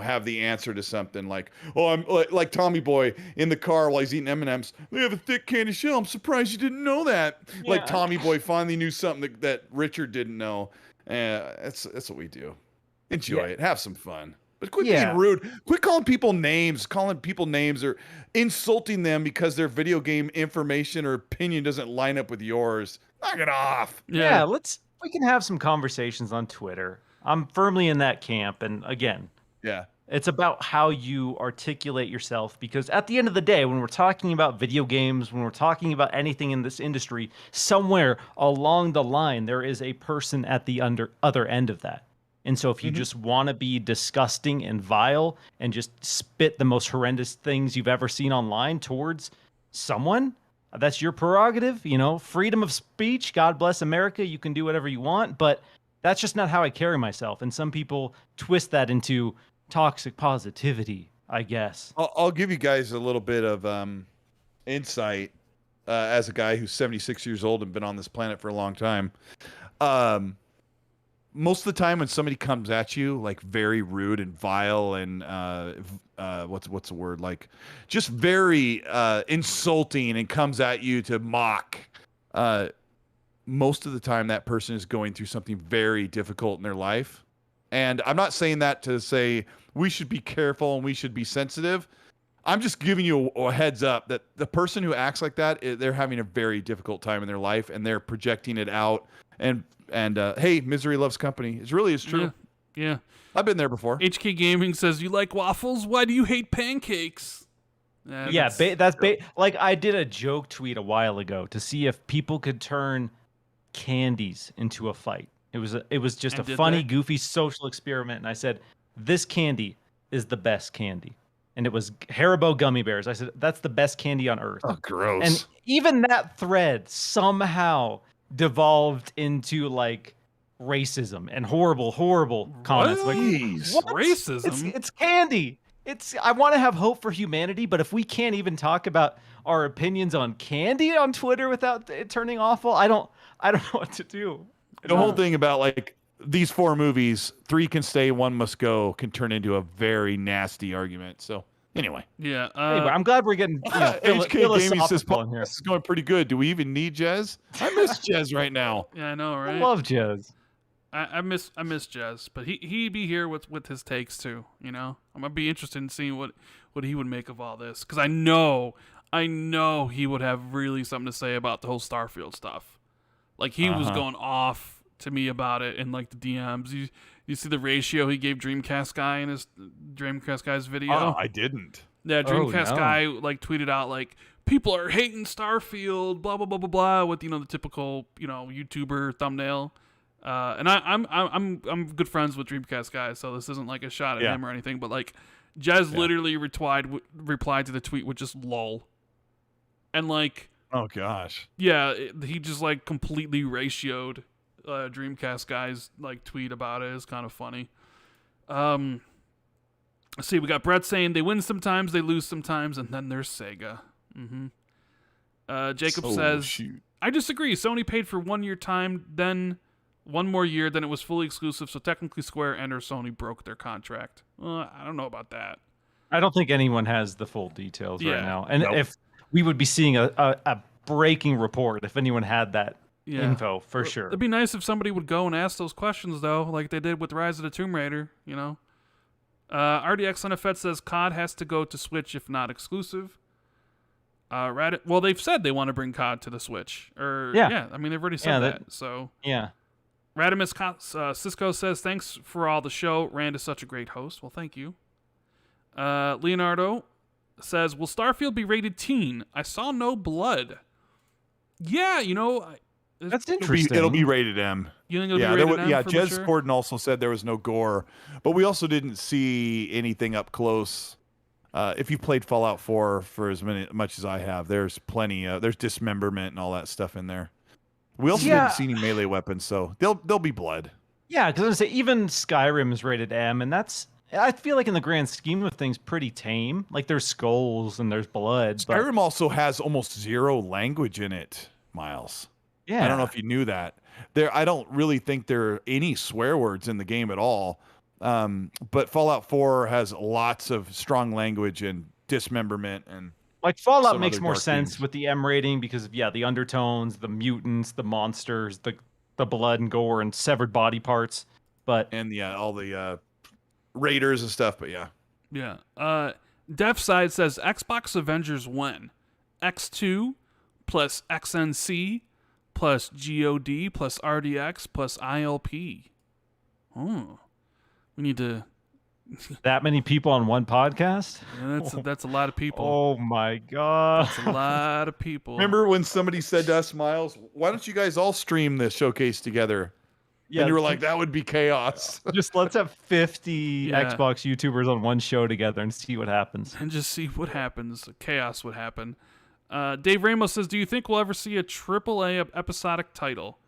have the answer to something. Like, oh, I'm like Tommy Boy in the car while he's eating M&Ms. They have a thick candy shell. I'm surprised you didn't know that. Yeah. Like Tommy Boy finally knew something that Richard didn't know. That's what we do. Enjoy it. Have some fun. But quit being rude. Quit calling people names or insulting them because their video game information or opinion doesn't line up with yours. Knock it off. Yeah, we can have some conversations on Twitter. I'm firmly in that camp. And again, it's about how you articulate yourself, because at the end of the day, when we're talking about video games, when we're talking about anything in this industry, somewhere along the line, there is a person at the other end of that. And so if you just want to be disgusting and vile and just spit the most horrendous things you've ever seen online towards someone, that's your prerogative, freedom of speech. God bless America. You can do whatever you want, but that's just not how I carry myself. And some people twist that into toxic positivity, I guess. I'll give you guys a little bit of insight as a guy who's 76 years old and been on this planet for a long time. Most of the time when somebody comes at you like very rude and vile and what's the word, like just very insulting and comes at you to mock, most of the time that person is going through something very difficult in their life. And I'm not saying that to say we should be careful and we should be sensitive. I'm just giving you a heads up that the person who acts like that, they're having a very difficult time in their life and they're projecting it out. And hey, misery loves company. It really is true. Yeah. I've been there before. HK Gaming says, you like waffles? Why do you hate pancakes? Like I did a joke tweet a while ago to see if people could turn candies into a fight. It was just a funny, goofy social experiment. And I said, this candy is the best candy. And it was Haribo gummy bears. I said, that's the best candy on earth. Oh, gross. And even that thread somehow devolved into like racism and horrible comments. Like, what? Racism? It's candy. I want to have hope for humanity, but if we can't even talk about our opinions on candy on Twitter without it turning awful, I don't know what to do. The whole thing about like these 4 movies, 3 can stay, 1 must go, can turn into a very nasty argument. So anyway. Yeah. Anyway, I'm glad we're getting HK Gaming says in here. This is going pretty good. Do we even need Jez? I miss Jez right now. Yeah, I know, right? I love Jez. I miss Jez, but he'd be here with his takes too. I'm gonna be interested in seeing what he would make of all this, because I know he would have really something to say about the whole Starfield stuff. Like he was going off to me about it in like the DMs. You see the ratio he gave Dreamcast Guy in his Dreamcast Guy's video? Oh, I didn't. Yeah, Dreamcast Guy like tweeted out like people are hating Starfield, blah blah blah blah blah, with the typical YouTuber thumbnail. And I'm good friends with Dreamcast guys, so this isn't like a shot at him or anything. But like, Jez literally replied to the tweet with just lol, and like, oh gosh, yeah, he just like completely ratioed Dreamcast guys like tweet about it. It's kind of funny. Let's see, we got Brett saying they win sometimes, they lose sometimes, and then there's Sega. Jacob says, shoot. I disagree. Sony paid for 1 year time, then 1 more year, then it was fully exclusive, so technically Square and or Sony broke their contract. I don't know about that. I don't think anyone has the full details right Yeah. now. And if we would be seeing a breaking report if anyone had that info, for sure. It'd be nice if somebody would go and ask those questions, though, like they did with Rise of the Tomb Raider, RDX Unfed says COD has to go to Switch if not exclusive. Well, they've said they want to bring COD to the Switch. I mean, they've already said that. So yeah. Radimus Cisco says, thanks for all the show. Rand is such a great host. Well, thank you. Leonardo says, will Starfield be rated teen? I saw no blood. Yeah, that's interesting. It'll be rated M. You think it'll be rated M? Yeah, for Jez mature? Gordon also said there was no gore, but we also didn't see anything up close. If you've played Fallout 4 for much as I have, there's plenty. There's dismemberment and all that stuff in there. We also didn't see any melee weapons, so there'll be blood. Yeah, because I was gonna say even Skyrim is rated M, and I feel like in the grand scheme of things, pretty tame. Like there's skulls and there's blood. Skyrim also has almost zero language in it, Miles. Yeah, I don't know if you knew that. I don't really think there are any swear words in the game at all. But Fallout 4 has lots of strong language and dismemberment, and like Fallout some makes other more dark sense themes. with the M rating because of the undertones, the mutants, the monsters, the blood and gore and severed body parts. But all the raiders and stuff. But yeah. Def Side says Xbox Avengers when X2 plus XNC plus GOD plus RDX plus ILP. Oh, we need to. that many people on one podcast? That's a lot of people. Oh my god, That's a lot of people. remember when somebody said to us, Miles, why don't you guys all stream this showcase together? Yeah, and you were like, that would be chaos. just let's have 50 Yeah. Xbox YouTubers on one show together and see what happens. And just see what happens. Chaos would happen. Dave Ramos says, do you think we'll ever see a AAA episodic title?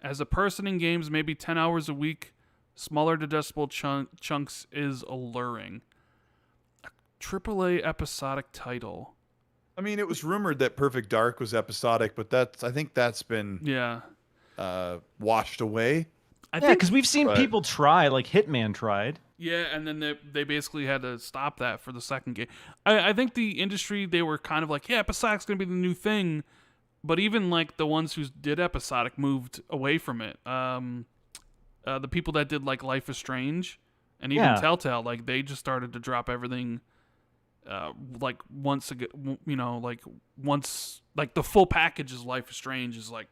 As a person in games, maybe 10 hours a week, smaller digestible chunks is alluring. A AAA episodic title. I mean, it was rumored that Perfect Dark was episodic, but I think that's been washed away. I Yeah, think, because we've seen people try, like Hitman tried. yeah, and then they basically had to stop that for the second game. I think the industry, they were kind of like, yeah, episodic's going to be the new thing. But even like the ones who did episodic moved away from it. The people that did like Life is Strange and even Telltale, like they just started to drop everything like once again, once like the full package is Life is Strange is like,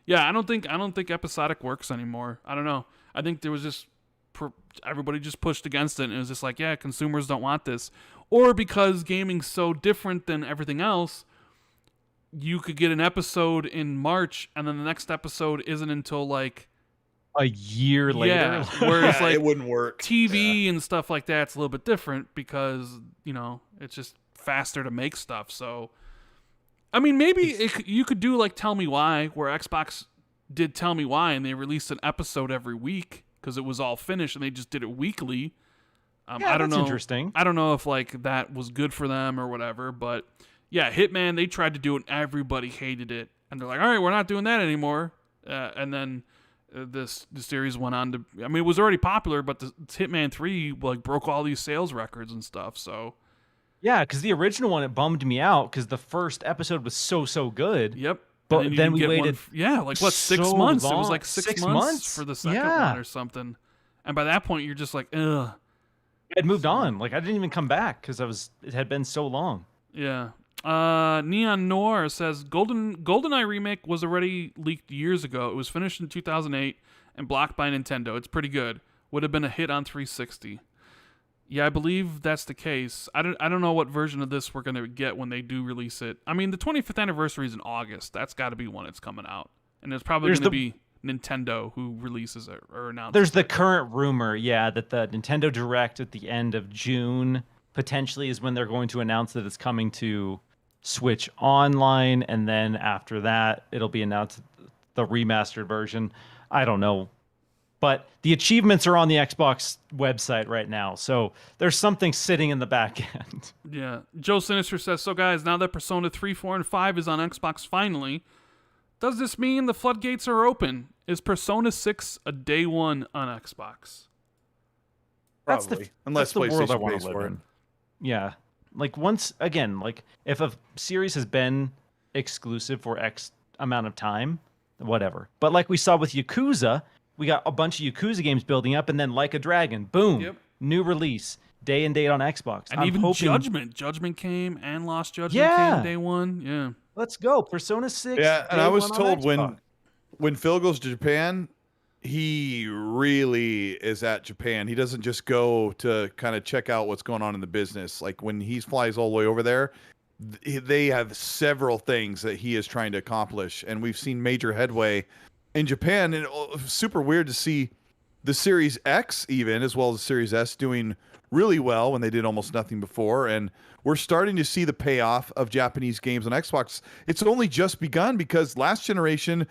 yeah, I don't think episodic works anymore. I don't know. I think there was just everybody just pushed against it, and it was just like, yeah, consumers don't want this, or because gaming's so different than everything else. You could get an episode in March, and then the next episode isn't until like A year later. yeah. Whereas like it wouldn't work. TV and stuff like that's a little bit different because it's just faster to make stuff. So, I mean, maybe you could do like Tell Me Why, where Xbox did Tell Me Why, and they released an episode every week because it was all finished, and they just did it weekly. I don't know. Interesting. I don't know if like that was good for them or whatever, but yeah, Hitman, they tried to do it, and everybody hated it, and they're like, all right, we're not doing that anymore. And then the series went on to, I mean, it was already popular, but the Hitman 3 like broke all these sales records and stuff. So Yeah, because the original one, it bummed me out because the first episode was so good. yep. But And then you we get one waited like what, 6 so months? It was long. like 6 6 months months? for the second Yeah. one or something. And by that point, you're just like, ugh. I'd moved on. Like I didn't even come back because it had been so long. Yeah. Neon Noir says GoldenEye remake was already leaked years ago. It was finished in 2008 and blocked by Nintendo. It's pretty good. Would have been a hit on 360. Yeah, I believe that's the case. I don't know what version of this we're going to get when they do release it. I mean, the 25th anniversary is in August. That's got to be when it's coming out. And it's probably going to be Nintendo who releases it or announces There's the it. current rumor, yeah, that the Nintendo Direct at the end of June potentially is when they're going to announce that it's coming to Switch Online, and then after that, it'll be announced the remastered version. I don't know. But the achievements are on the Xbox website right now, so there's something sitting in the back end. Yeah. Joe Sinister says, so guys, now that Persona 3, 4, and 5 is on Xbox finally, does this mean the floodgates are open? Is Persona 6 a day one on Xbox? Probably. Unless that's the world I PlayStation want pays to live for it. in. Yeah. Like once again, like if a series has been exclusive for X amount of time, whatever. But like we saw with Yakuza, we got a bunch of Yakuza games building up, and then Like a Dragon, boom, Yep. new release, day and date on Xbox. And I'm even hoping... Judgment came, and Lost Judgment Yeah. came day one. Yeah. Let's go. Persona 6. Yeah, and day I was one on told Xbox. when Phil goes to Japan, he really is at Japan. He doesn't just go to kind of check out what's going on in the business. Like when he flies all the way over there, they have several things that he is trying to accomplish, and we've seen major headway in Japan. And it's super weird to see the Series X, even as well as the Series S, doing really well when they did almost nothing before. And we're starting to see the payoff of Japanese games on Xbox. It's only just begun because last generation,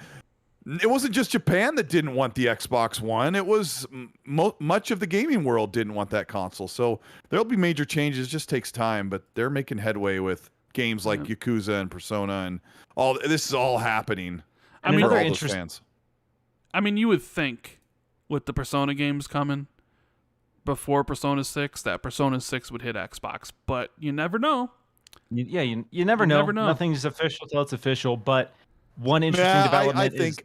it wasn't just Japan that didn't want the Xbox One. It was much of the gaming world didn't want that console. So there'll be major changes. It just takes time, but they're making headway with games like Yakuza and Persona, and all this is all happening. I mean, for all another those fans. I mean, you would think with the Persona games coming before Persona 6 that Persona 6 would hit Xbox, but you never know. You never know. never know. Nothing's official till it's official. But one interesting development I is think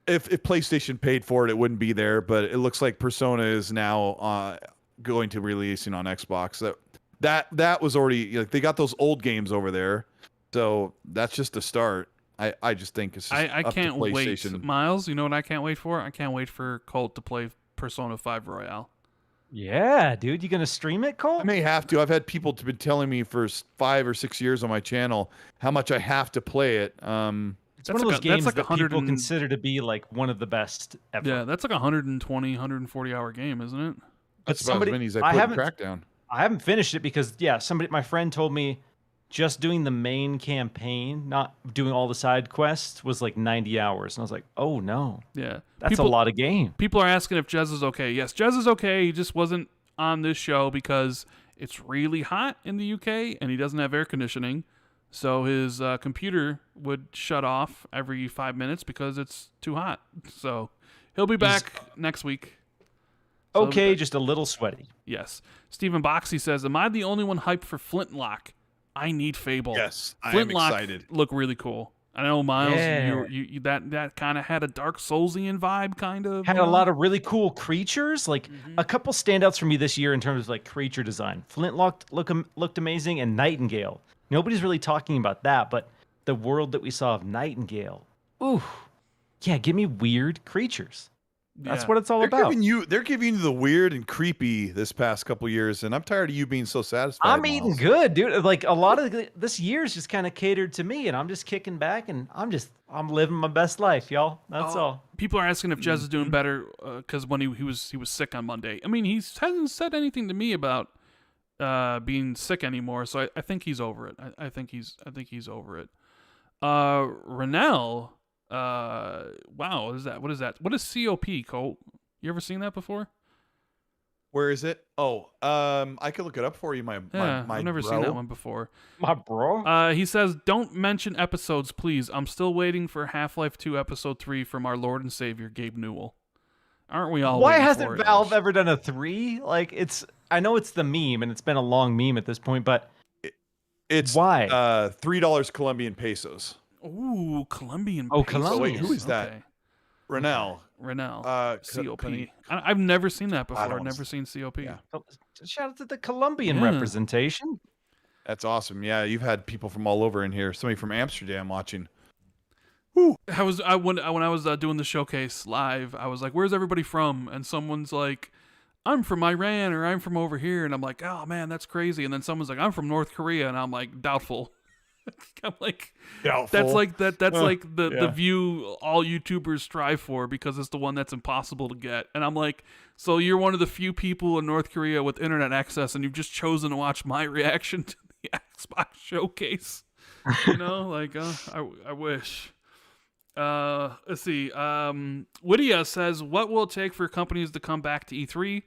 if PlayStation paid for it, it wouldn't be there. But it looks like Persona is now going to releasing on Xbox. That was already, like, they got those old games over there, so that's just a start. I just think it's just I up can't to PlayStation. wait. Miles, you know what I can't wait for? I can't wait for Colt to play Persona 5 Royale. yeah, dude. You gonna stream it, Cole? I may have to. I've had people been telling me for 5 or 6 years on my channel how much I have to play it. It's one That's of those like games that 100 people and- consider to be like one of the best ever. Yeah, that's like a 120, 140 hour game, isn't it? That's about as many as I I put in haven't- Crackdown. I haven't finished it because my friend told me just doing the main campaign, not doing all the side quests, was like 90 hours, and I was like, oh no, Yeah. that's a lot of game. People are asking if Jez is okay. Yes, Jez is okay. He just wasn't on this show because it's really hot in the UK and he doesn't have air conditioning. So his computer would shut off every 5 minutes because it's too hot. So he'll be back next week. So he'll be Okay, back. just a little sweaty. Yes. Stephen Boxey says, am I the only one hyped for Flintlock? I need Fable. Yes, I am Flintlock excited. look really cool. I know, Miles, Yeah. you that kind of had a Dark Soulsian vibe, kind of. Had a lot of really cool creatures. Like a couple standouts for me this year in terms of like creature design. Flintlock looked amazing, and Nightingale. Nobody's really talking about that, but the world that we saw of Nightingale. Ooh, yeah, give me weird creatures. That's Yeah. what it's all about. They're giving you the weird and creepy this past couple years, and I'm tired of you being so satisfied. I'm eating Miles. good, dude. Like a lot of this year's just kind of catered to me, and I'm just kicking back, and I'm living my best life, y'all. That's all. People are asking if Jez is doing better because when he was sick on Monday. I mean, he hasn't said anything to me about being sick anymore, so I think he's over it. I think he's over it. Renell, wow, what is that? What is COP, Colt? You ever seen that before? Where is it? Oh, I could look it up for you. My I've never seen that one before. My bro. He says, don't mention episodes, please. I'm still waiting for Half-Life 2 Episode 3 from our Lord and Savior, Gabe Newell. Aren't we all Why waiting hasn't for it? Valve ever done a 3? Like I know it's the meme, and it's been a long meme at this point, but It's why? $3 Colombian pesos. Ooh, Colombian Oh, pesos. Colombian. Wait, who is that? Okay. Renell. Renell. COP. I've never seen that before. I've wanna never seen COP. Yeah. Shout out to the Colombian Yeah. representation. That's awesome. Yeah, you've had people from all over in here. Somebody from Amsterdam watching. When I was doing the showcase live, I was like, "Where's everybody from?" And someone's like, I'm from Iran or I'm from over here, and I'm like, oh man, that's crazy. And then someone's like, I'm from North Korea, and I'm like, doubtful. I'm like, that's like that. That's like the view all YouTubers strive for because it's the one that's impossible to get. And I'm like, so you're one of the few people in North Korea with internet access, and you've just chosen to watch my reaction to the Xbox Showcase. You know, like I wish. Let's see. Whittia says, what will it take for companies to come back to E3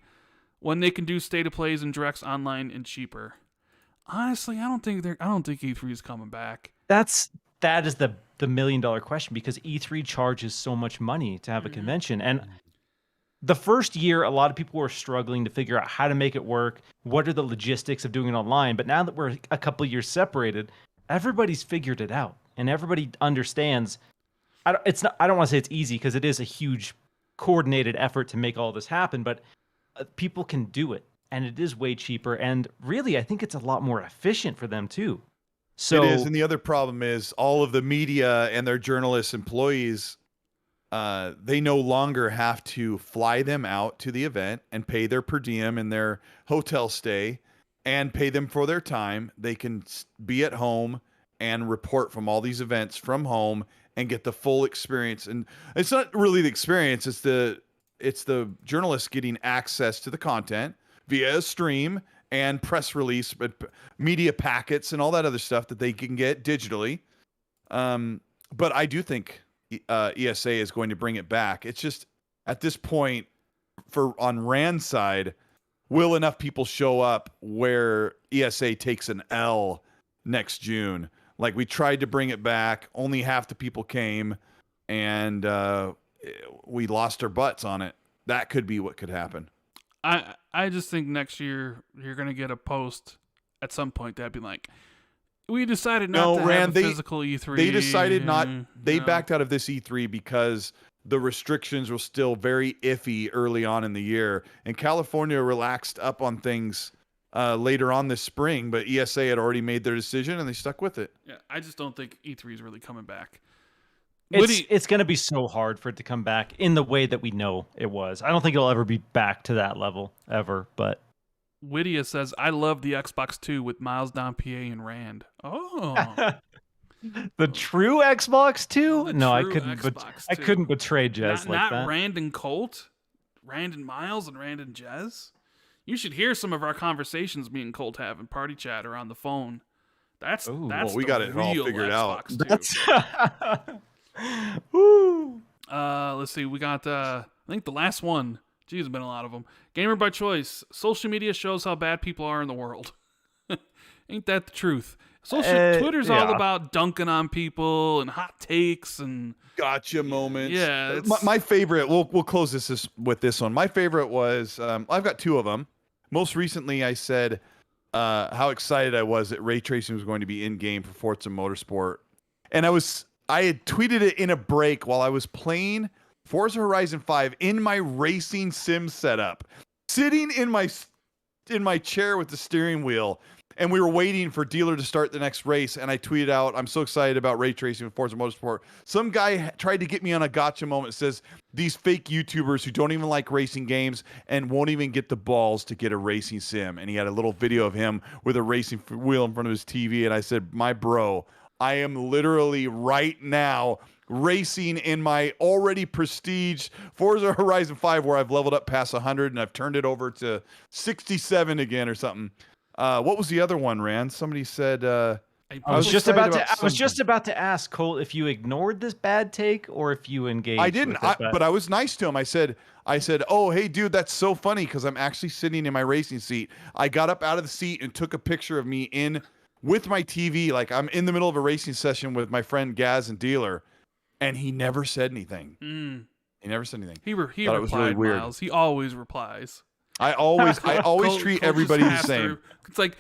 when they can do state of plays and directs online and cheaper? Honestly, I don't think E3 is coming back. That is the $1 million question, because E3 charges so much money to have a convention. And the first year, a lot of people were struggling to figure out how to make it work. What are the logistics of doing it online? But now that we're a couple of years separated, everybody's figured it out, and everybody understands. I don't want to say it's easy, because it is a huge coordinated effort to make all this happen, but people can do it, and it is way cheaper, and really I think it's a lot more efficient for them too. So it is. And the other problem is all of the media and their journalists, employees, they no longer have to fly them out to the event and pay their per diem and their hotel stay and pay them for their time. They can be at home and report from all these events from home and get the full experience. And it's not really the experience, it's the journalists getting access to the content via a stream and press release, but media packets and all that other stuff that they can get digitally. But I do think ESA is going to bring it back. It's just at this point, on Rand's side, will enough people show up where ESA takes an L next June? Like, we tried to bring it back, only half the people came, and we lost our butts on it. That could be what could happen. I just think next year you're going to get a post at some point that'd be like, we decided not to have a physical E3. They decided not. They backed out of this E3 because the restrictions were still very iffy early on in the year, and California relaxed up on things later on this spring, but ESA had already made their decision and they stuck with it. Yeah, I just don't think E3 is really coming back. It's going to be so hard for it to come back in the way that we know it was. I don't think it'll ever be back to that level ever, but Whittia says, I love the Xbox 2 with Miles Down PA and Rand. Oh. The true Xbox 2? The No, I true couldn't Xbox I 2. couldn't betray Jez like not that. Rand and Colt, Rand and Miles, and Rand and Jez. You should hear some of our conversations me and Colt have in party chat or on the phone. That's we got it all figured out. Woo. Let's see. We got I think the last one. Geez, there's been a lot of them. Gamer by choice. Social media shows how bad people are in the world. Ain't that the truth? Twitter's all about dunking on people and hot takes and gotcha moments. Yeah, my favorite. We'll close this with this one. My favorite was I've got two of them. Most recently, I said how excited I was that ray tracing was going to be in game for Forza Motorsport, and I had tweeted it in a break while I was playing Forza Horizon 5 in my racing sim setup, sitting in my chair with the steering wheel, and we were waiting for Dealer to start the next race, and I tweeted out, I'm so excited about ray tracing with Forza Motorsport. Some guy tried to get me on a gotcha moment, says these fake YouTubers who don't even like racing games and won't even get the balls to get a racing sim. And he had a little video of him with a racing wheel in front of his TV, and I said, my bro, I am literally right now racing in my already prestige Forza Horizon 5, where I've leveled up past 100 and I've turned it over to 67 again or something. What was the other one, Rand? Somebody said I was just about to ask Colt if you ignored this bad take or if you engaged. I didn't, but I was nice to him. I said, oh, hey, dude, that's so funny because I'm actually sitting in my racing seat. I got up out of the seat and took a picture of me with my TV. Like, I'm in the middle of a racing session with my friend Gaz and Dealer, and he never said anything. He never said anything. He replied, it was really weird. Miles. He always replies. I always treat everybody the same. It's like,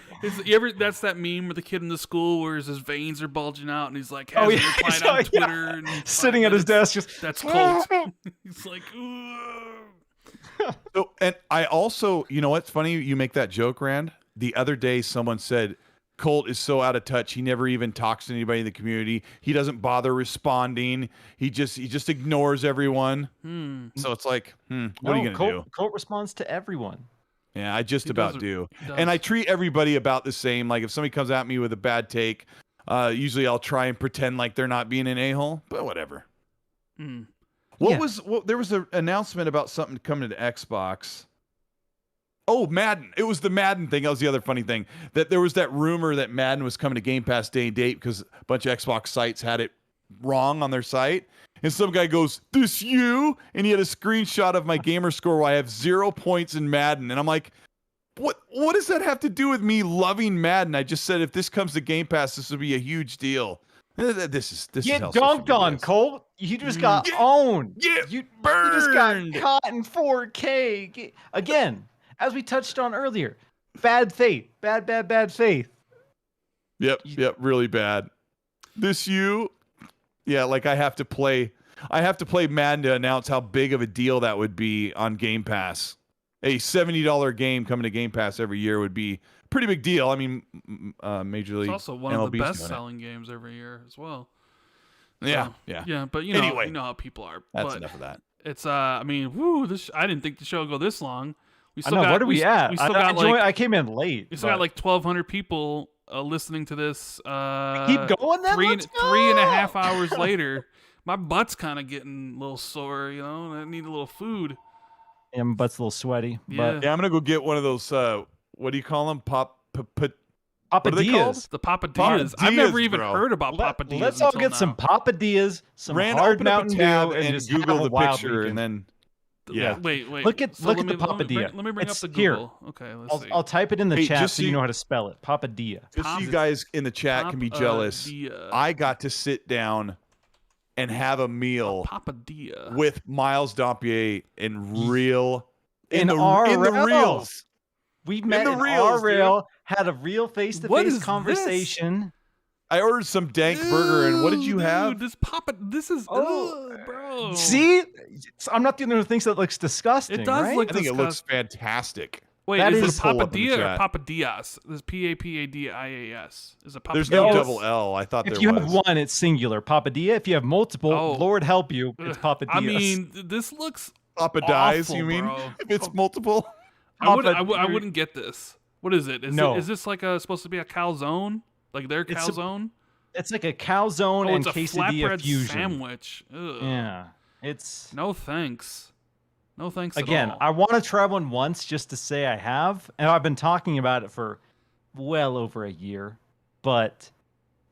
that's that meme where the kid in the school where his veins are bulging out and he's like, hasn't replied on Twitter. And sitting at his desk. That's Colt. He's like, So, and I also, you know what's funny? You make that joke, Rand. The other day, someone said, Colt is so out of touch. He never even talks to anybody in the community. He doesn't bother responding. He just ignores everyone. So it's like, what are you gonna do? Colt responds to everyone. Yeah, I just about do. And I treat everybody about the same. Like if somebody comes at me with a bad take, usually I'll try and pretend like they're not being an a-hole, but whatever. There was an announcement about something coming to Xbox. Oh, Madden. It was the Madden thing. That was the other funny thing. That there was that rumor that Madden was coming to Game Pass day and date because a bunch of Xbox sites had it wrong on their site. And some guy goes, "This you?" And he had a screenshot of my gamer score where I have 0 points in Madden. And I'm like, what does that have to do with me loving Madden? I just said if this comes to Game Pass, this would be a huge deal. This is Get dunked on, Colt. You just got owned. You just got caught in 4K. Again, as we touched on earlier, bad faith. Bad faith. Yep, really bad. This you? Yeah, like I have to play Madden to announce how big of a deal that would be on Game Pass. A $70 game coming to Game Pass every year would be a pretty big deal. I mean, Major League. It's also one of the best-selling games every year as well. Yeah. But you know how people are. That's enough of that. It's I didn't think the show would go this long. What are we at? I came in late. We still got like 1,200 people listening to this. Keep going then. 3.5 hours later. My butt's kind of getting a little sore, and I need a little food. Yeah, my butt's a little sweaty. Yeah. But yeah, I'm gonna go get one of those. What do you call them? Papadillas. The Papadillas. I've never even heard about Papadillas. Let's all get some Papadillas, some hard Mountain Dew, and just Google the picture, weekend. and then. Yeah. Wait. Look at the Papadilla. Let me bring up the Google. Here. Okay, let's see. I'll type it in the chat so you know how to spell it. Papadilla. Just so you guys in the chat can be jealous. I got to sit down and have a meal Papadilla with Miles Dampier in the reels. We met in RL, had a real face-to-face conversation. I ordered some dank burger, and what did you have? This is bro. See, I'm not the only one who thinks that looks disgusting. It does right? look. I think it looks fantastic. Wait, is it Papadilla or Papadillas? This is Papadias. Is it Papadillas? There's no double L. I thought there was. If you have one, it's singular. Papadilla. If you have multiple, Lord help you, it's Papadillas. I mean, this looks Papadias, awful, you mean? bro. If it's multiple? I wouldn't get this. What is it? Is this like supposed to be a calzone? Like their calzone? It's like a calzone and it's a quesadilla flatbread fusion. sandwich. Ugh. Yeah, it's no thanks. No thanks. Again, at all. I want to try one once just to say I have, and I've been talking about it for well over a year, but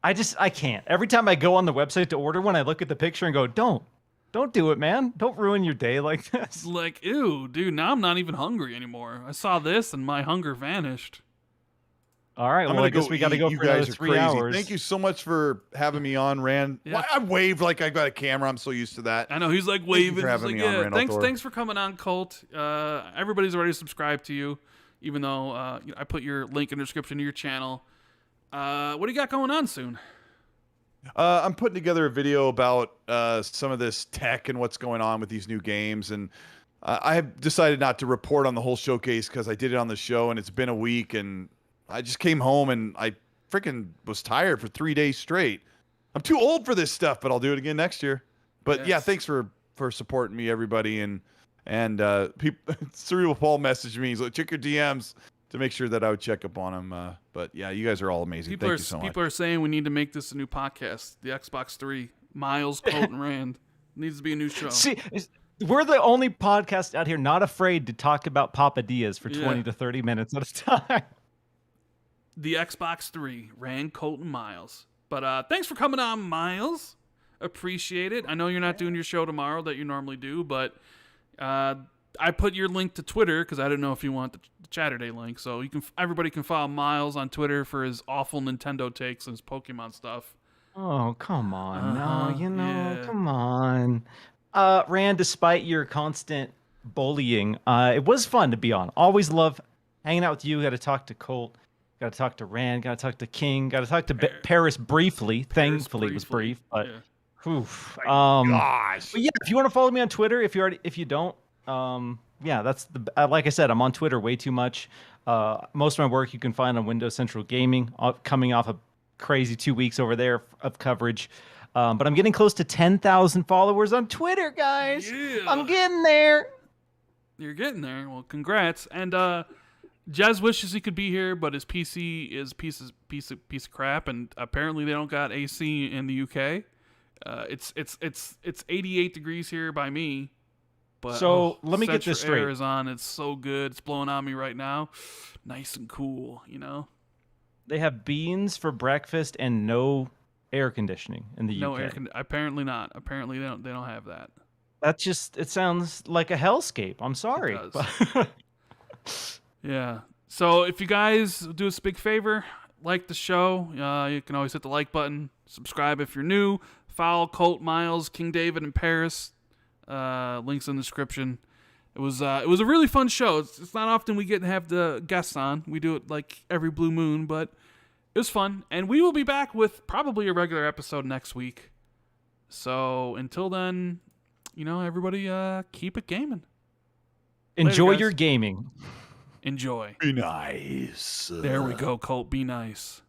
I can't. Every time I go on the website to order one, I look at the picture and go, Don't do it, man. Don't ruin your day like this. Like, ew, dude, now I'm not even hungry anymore. I saw this and my hunger vanished. All right, well, I guess we got to go for another 3 hours. Thank you so much for having me on, Rand. Yeah. I waved like I got a camera. I'm so used to that. I know, he's like waving. For having me on, Rand. Thanks for coming on, Colt. Everybody's already subscribed to you, even though I put your link in the description to your channel. What do you got going on soon? I'm putting together a video about some of this tech and what's going on with these new games, and I have decided not to report on the whole showcase because I did it on the show, and it's been a week, and I just came home and I freaking was tired for 3 days straight. I'm too old for this stuff, but I'll do it again next year. But yeah, thanks for supporting me, everybody, and people. Cerebral Paul messaged me. He's like, check your DMs to make sure that I would check up on him. But yeah, you guys are all amazing. Thank you so much. People are saying we need to make this a new podcast. The Xbox 3. Miles, Colt, and Rand. It needs to be a new show. See, we're the only podcast out here not afraid to talk about Papadillas for 20 to 30 minutes at a time. The Xbox 3. Rand, Colt, and Miles. But thanks for coming on, Miles. Appreciate it. I know you're not doing your show tomorrow that you normally do, but I put your link to Twitter because I didn't know if you want the Chatterday link. So everybody can follow Miles on Twitter for his awful Nintendo takes and his Pokemon stuff. Oh, come on. Come on. Rand, despite your constant bullying, it was fun to be on. Always love hanging out with you. Got to talk to Colt. Got to talk to Rand. Got to talk to King. Got to talk to Paris briefly. Thankfully, it was brief. But, gosh. But yeah, if you want to follow me on Twitter, if you don't, Yeah, that's like I said, I'm on Twitter way too much. Most of my work you can find on Windows Central Gaming, coming off a crazy 2 weeks over there of coverage. But I'm getting close to 10,000 followers on Twitter, guys. Yeah. I'm getting there. You're getting there. Well, congrats. And Jez wishes he could be here, but his PC is piece of crap, and apparently they don't got AC in the UK. It's 88 degrees here by me. But, so let me get this Central Air straight. is on. It's so good. It's blowing on me right now. Nice and cool, you know? They have beans for breakfast and no air conditioning in the No UK. air apparently not. Apparently they don't have that. It sounds like a hellscape. I'm sorry. It does. Yeah. So if you guys do us a big favor, like the show, you can always hit the like button. Subscribe if you're new. Follow Colt, Miles, King David, and Paris. Links in the description. It was a really fun show. It's not often we get to have the guests on. We do it like every blue moon, but it was fun. And we will be back with probably a regular episode next week. So until then, everybody keep it gaming. Enjoy guys. your gaming. Enjoy. Be nice. There we go, Colt. Be nice.